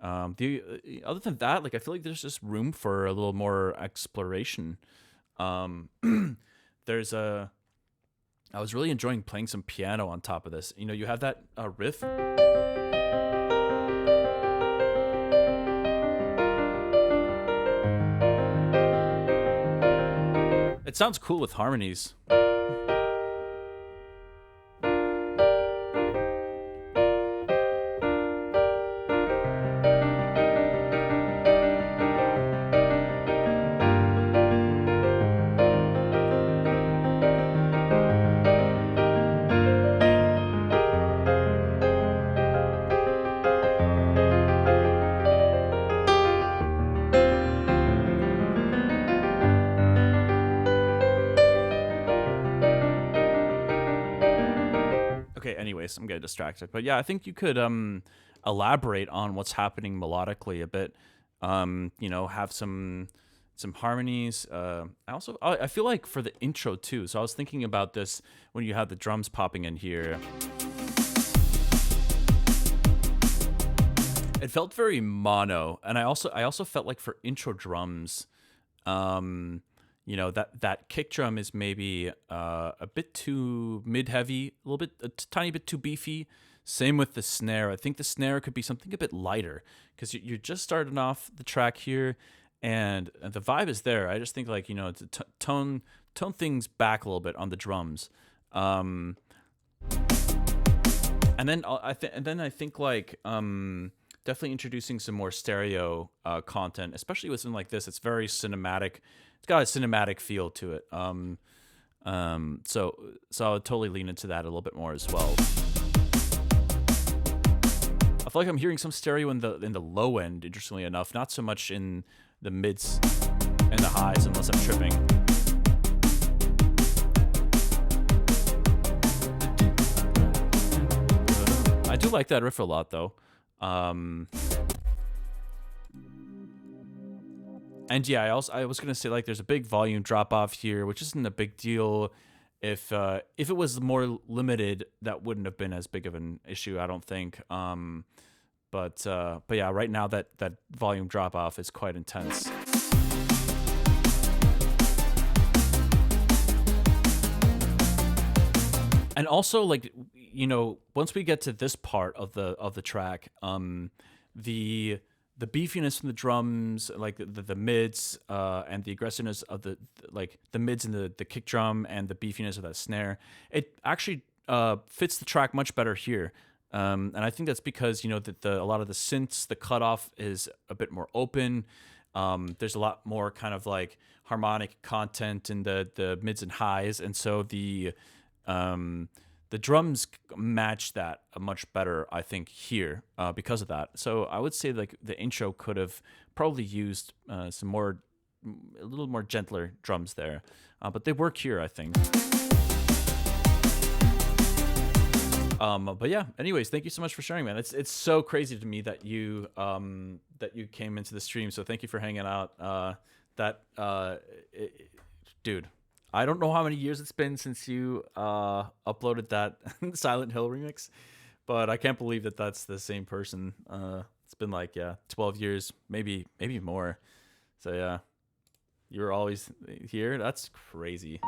Speaker 1: Other than that, like, I feel like there's just room for a little more exploration. I was really enjoying playing some piano on top of this. You have that riff. It sounds cool with harmonies. Okay, anyways, I'm getting distracted. But yeah, I think you could elaborate on what's happening melodically a bit. Have some harmonies. I feel like for the intro too. So I was thinking about this when you had the drums popping in here. It felt very mono, and I also felt like for intro drums, that kick drum is maybe a bit too mid-heavy, a tiny bit too beefy. Same with the snare. I think the snare could be something a bit lighter because you're just starting off the track here, and the vibe is there. I just think like to tone things back a little bit on the drums, and then I think like definitely introducing some more stereo content, especially with something like this. It's very cinematic. It's got a cinematic feel to it. So I would totally lean into that a little bit more as well. I feel like I'm hearing some stereo in the low end, interestingly enough, not so much in the mids and the highs, unless I'm tripping. I do like that riff a lot, though. And yeah, I was gonna say like there's a big volume drop off here, which isn't a big deal. If it was more limited, that wouldn't have been as big of an issue, I don't think. But yeah, right now that volume drop off is quite intense. And also, like, once we get to this part of the track, the beefiness from the drums, like the mids, and the aggressiveness of the mids and the kick drum and the beefiness of that snare, it actually fits the track much better here. And I think that's because that a lot of the synths, the cutoff is a bit more open. There's a lot more kind of like harmonic content in the mids and highs, and so the drums match that much better, I think, here because of that. So I would say like the intro could have probably used a little more gentler drums there, but they work here, I think. But yeah, anyways, thank you so much for sharing, man. It's so crazy to me that you came into the stream. So thank you for hanging out. Dude, I don't know how many years it's been since you uploaded that Silent Hill remix, but I can't believe that that's the same person. It's been like 12 years, maybe more. So yeah, you were always here. That's crazy.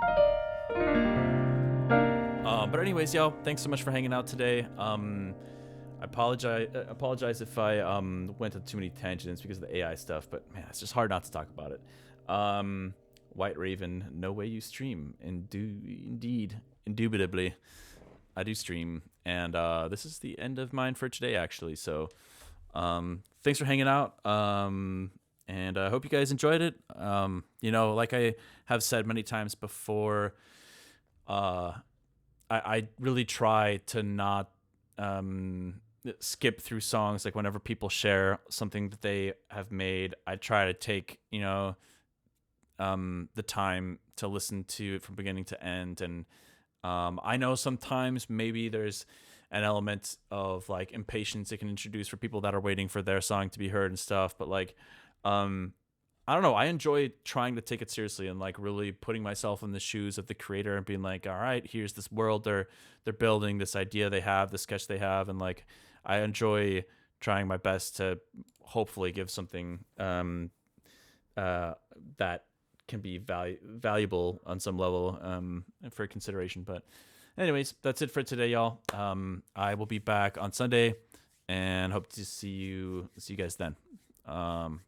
Speaker 1: But anyways, y'all, thanks so much for hanging out today. I apologize if I went on too many tangents because of the AI stuff, but man, it's just hard not to talk about it. White Raven, no way you stream. Indeed, indubitably, I do stream, and this is the end of mine for today, actually. So, thanks for hanging out, and I hope you guys enjoyed it. Like I have said many times before, I really try to not skip through songs. Like whenever people share something that they have made, I try to take the time to listen to it from beginning to end. And I know sometimes maybe there's an element of like impatience it can introduce for people that are waiting for their song to be heard and stuff. But like, I don't know. I enjoy trying to take it seriously and like really putting myself in the shoes of the creator and being like, all right, here's this world they're building, this idea they have, this sketch they have, and like I enjoy trying my best to hopefully give something that can be valuable on some level for consideration. But anyways, that's it for today, y'all. I will be back on Sunday and hope to see you guys then. But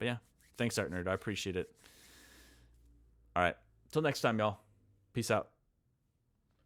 Speaker 1: yeah. Thanks, Art Nerd. I appreciate it. All right. Till next time, y'all. Peace out.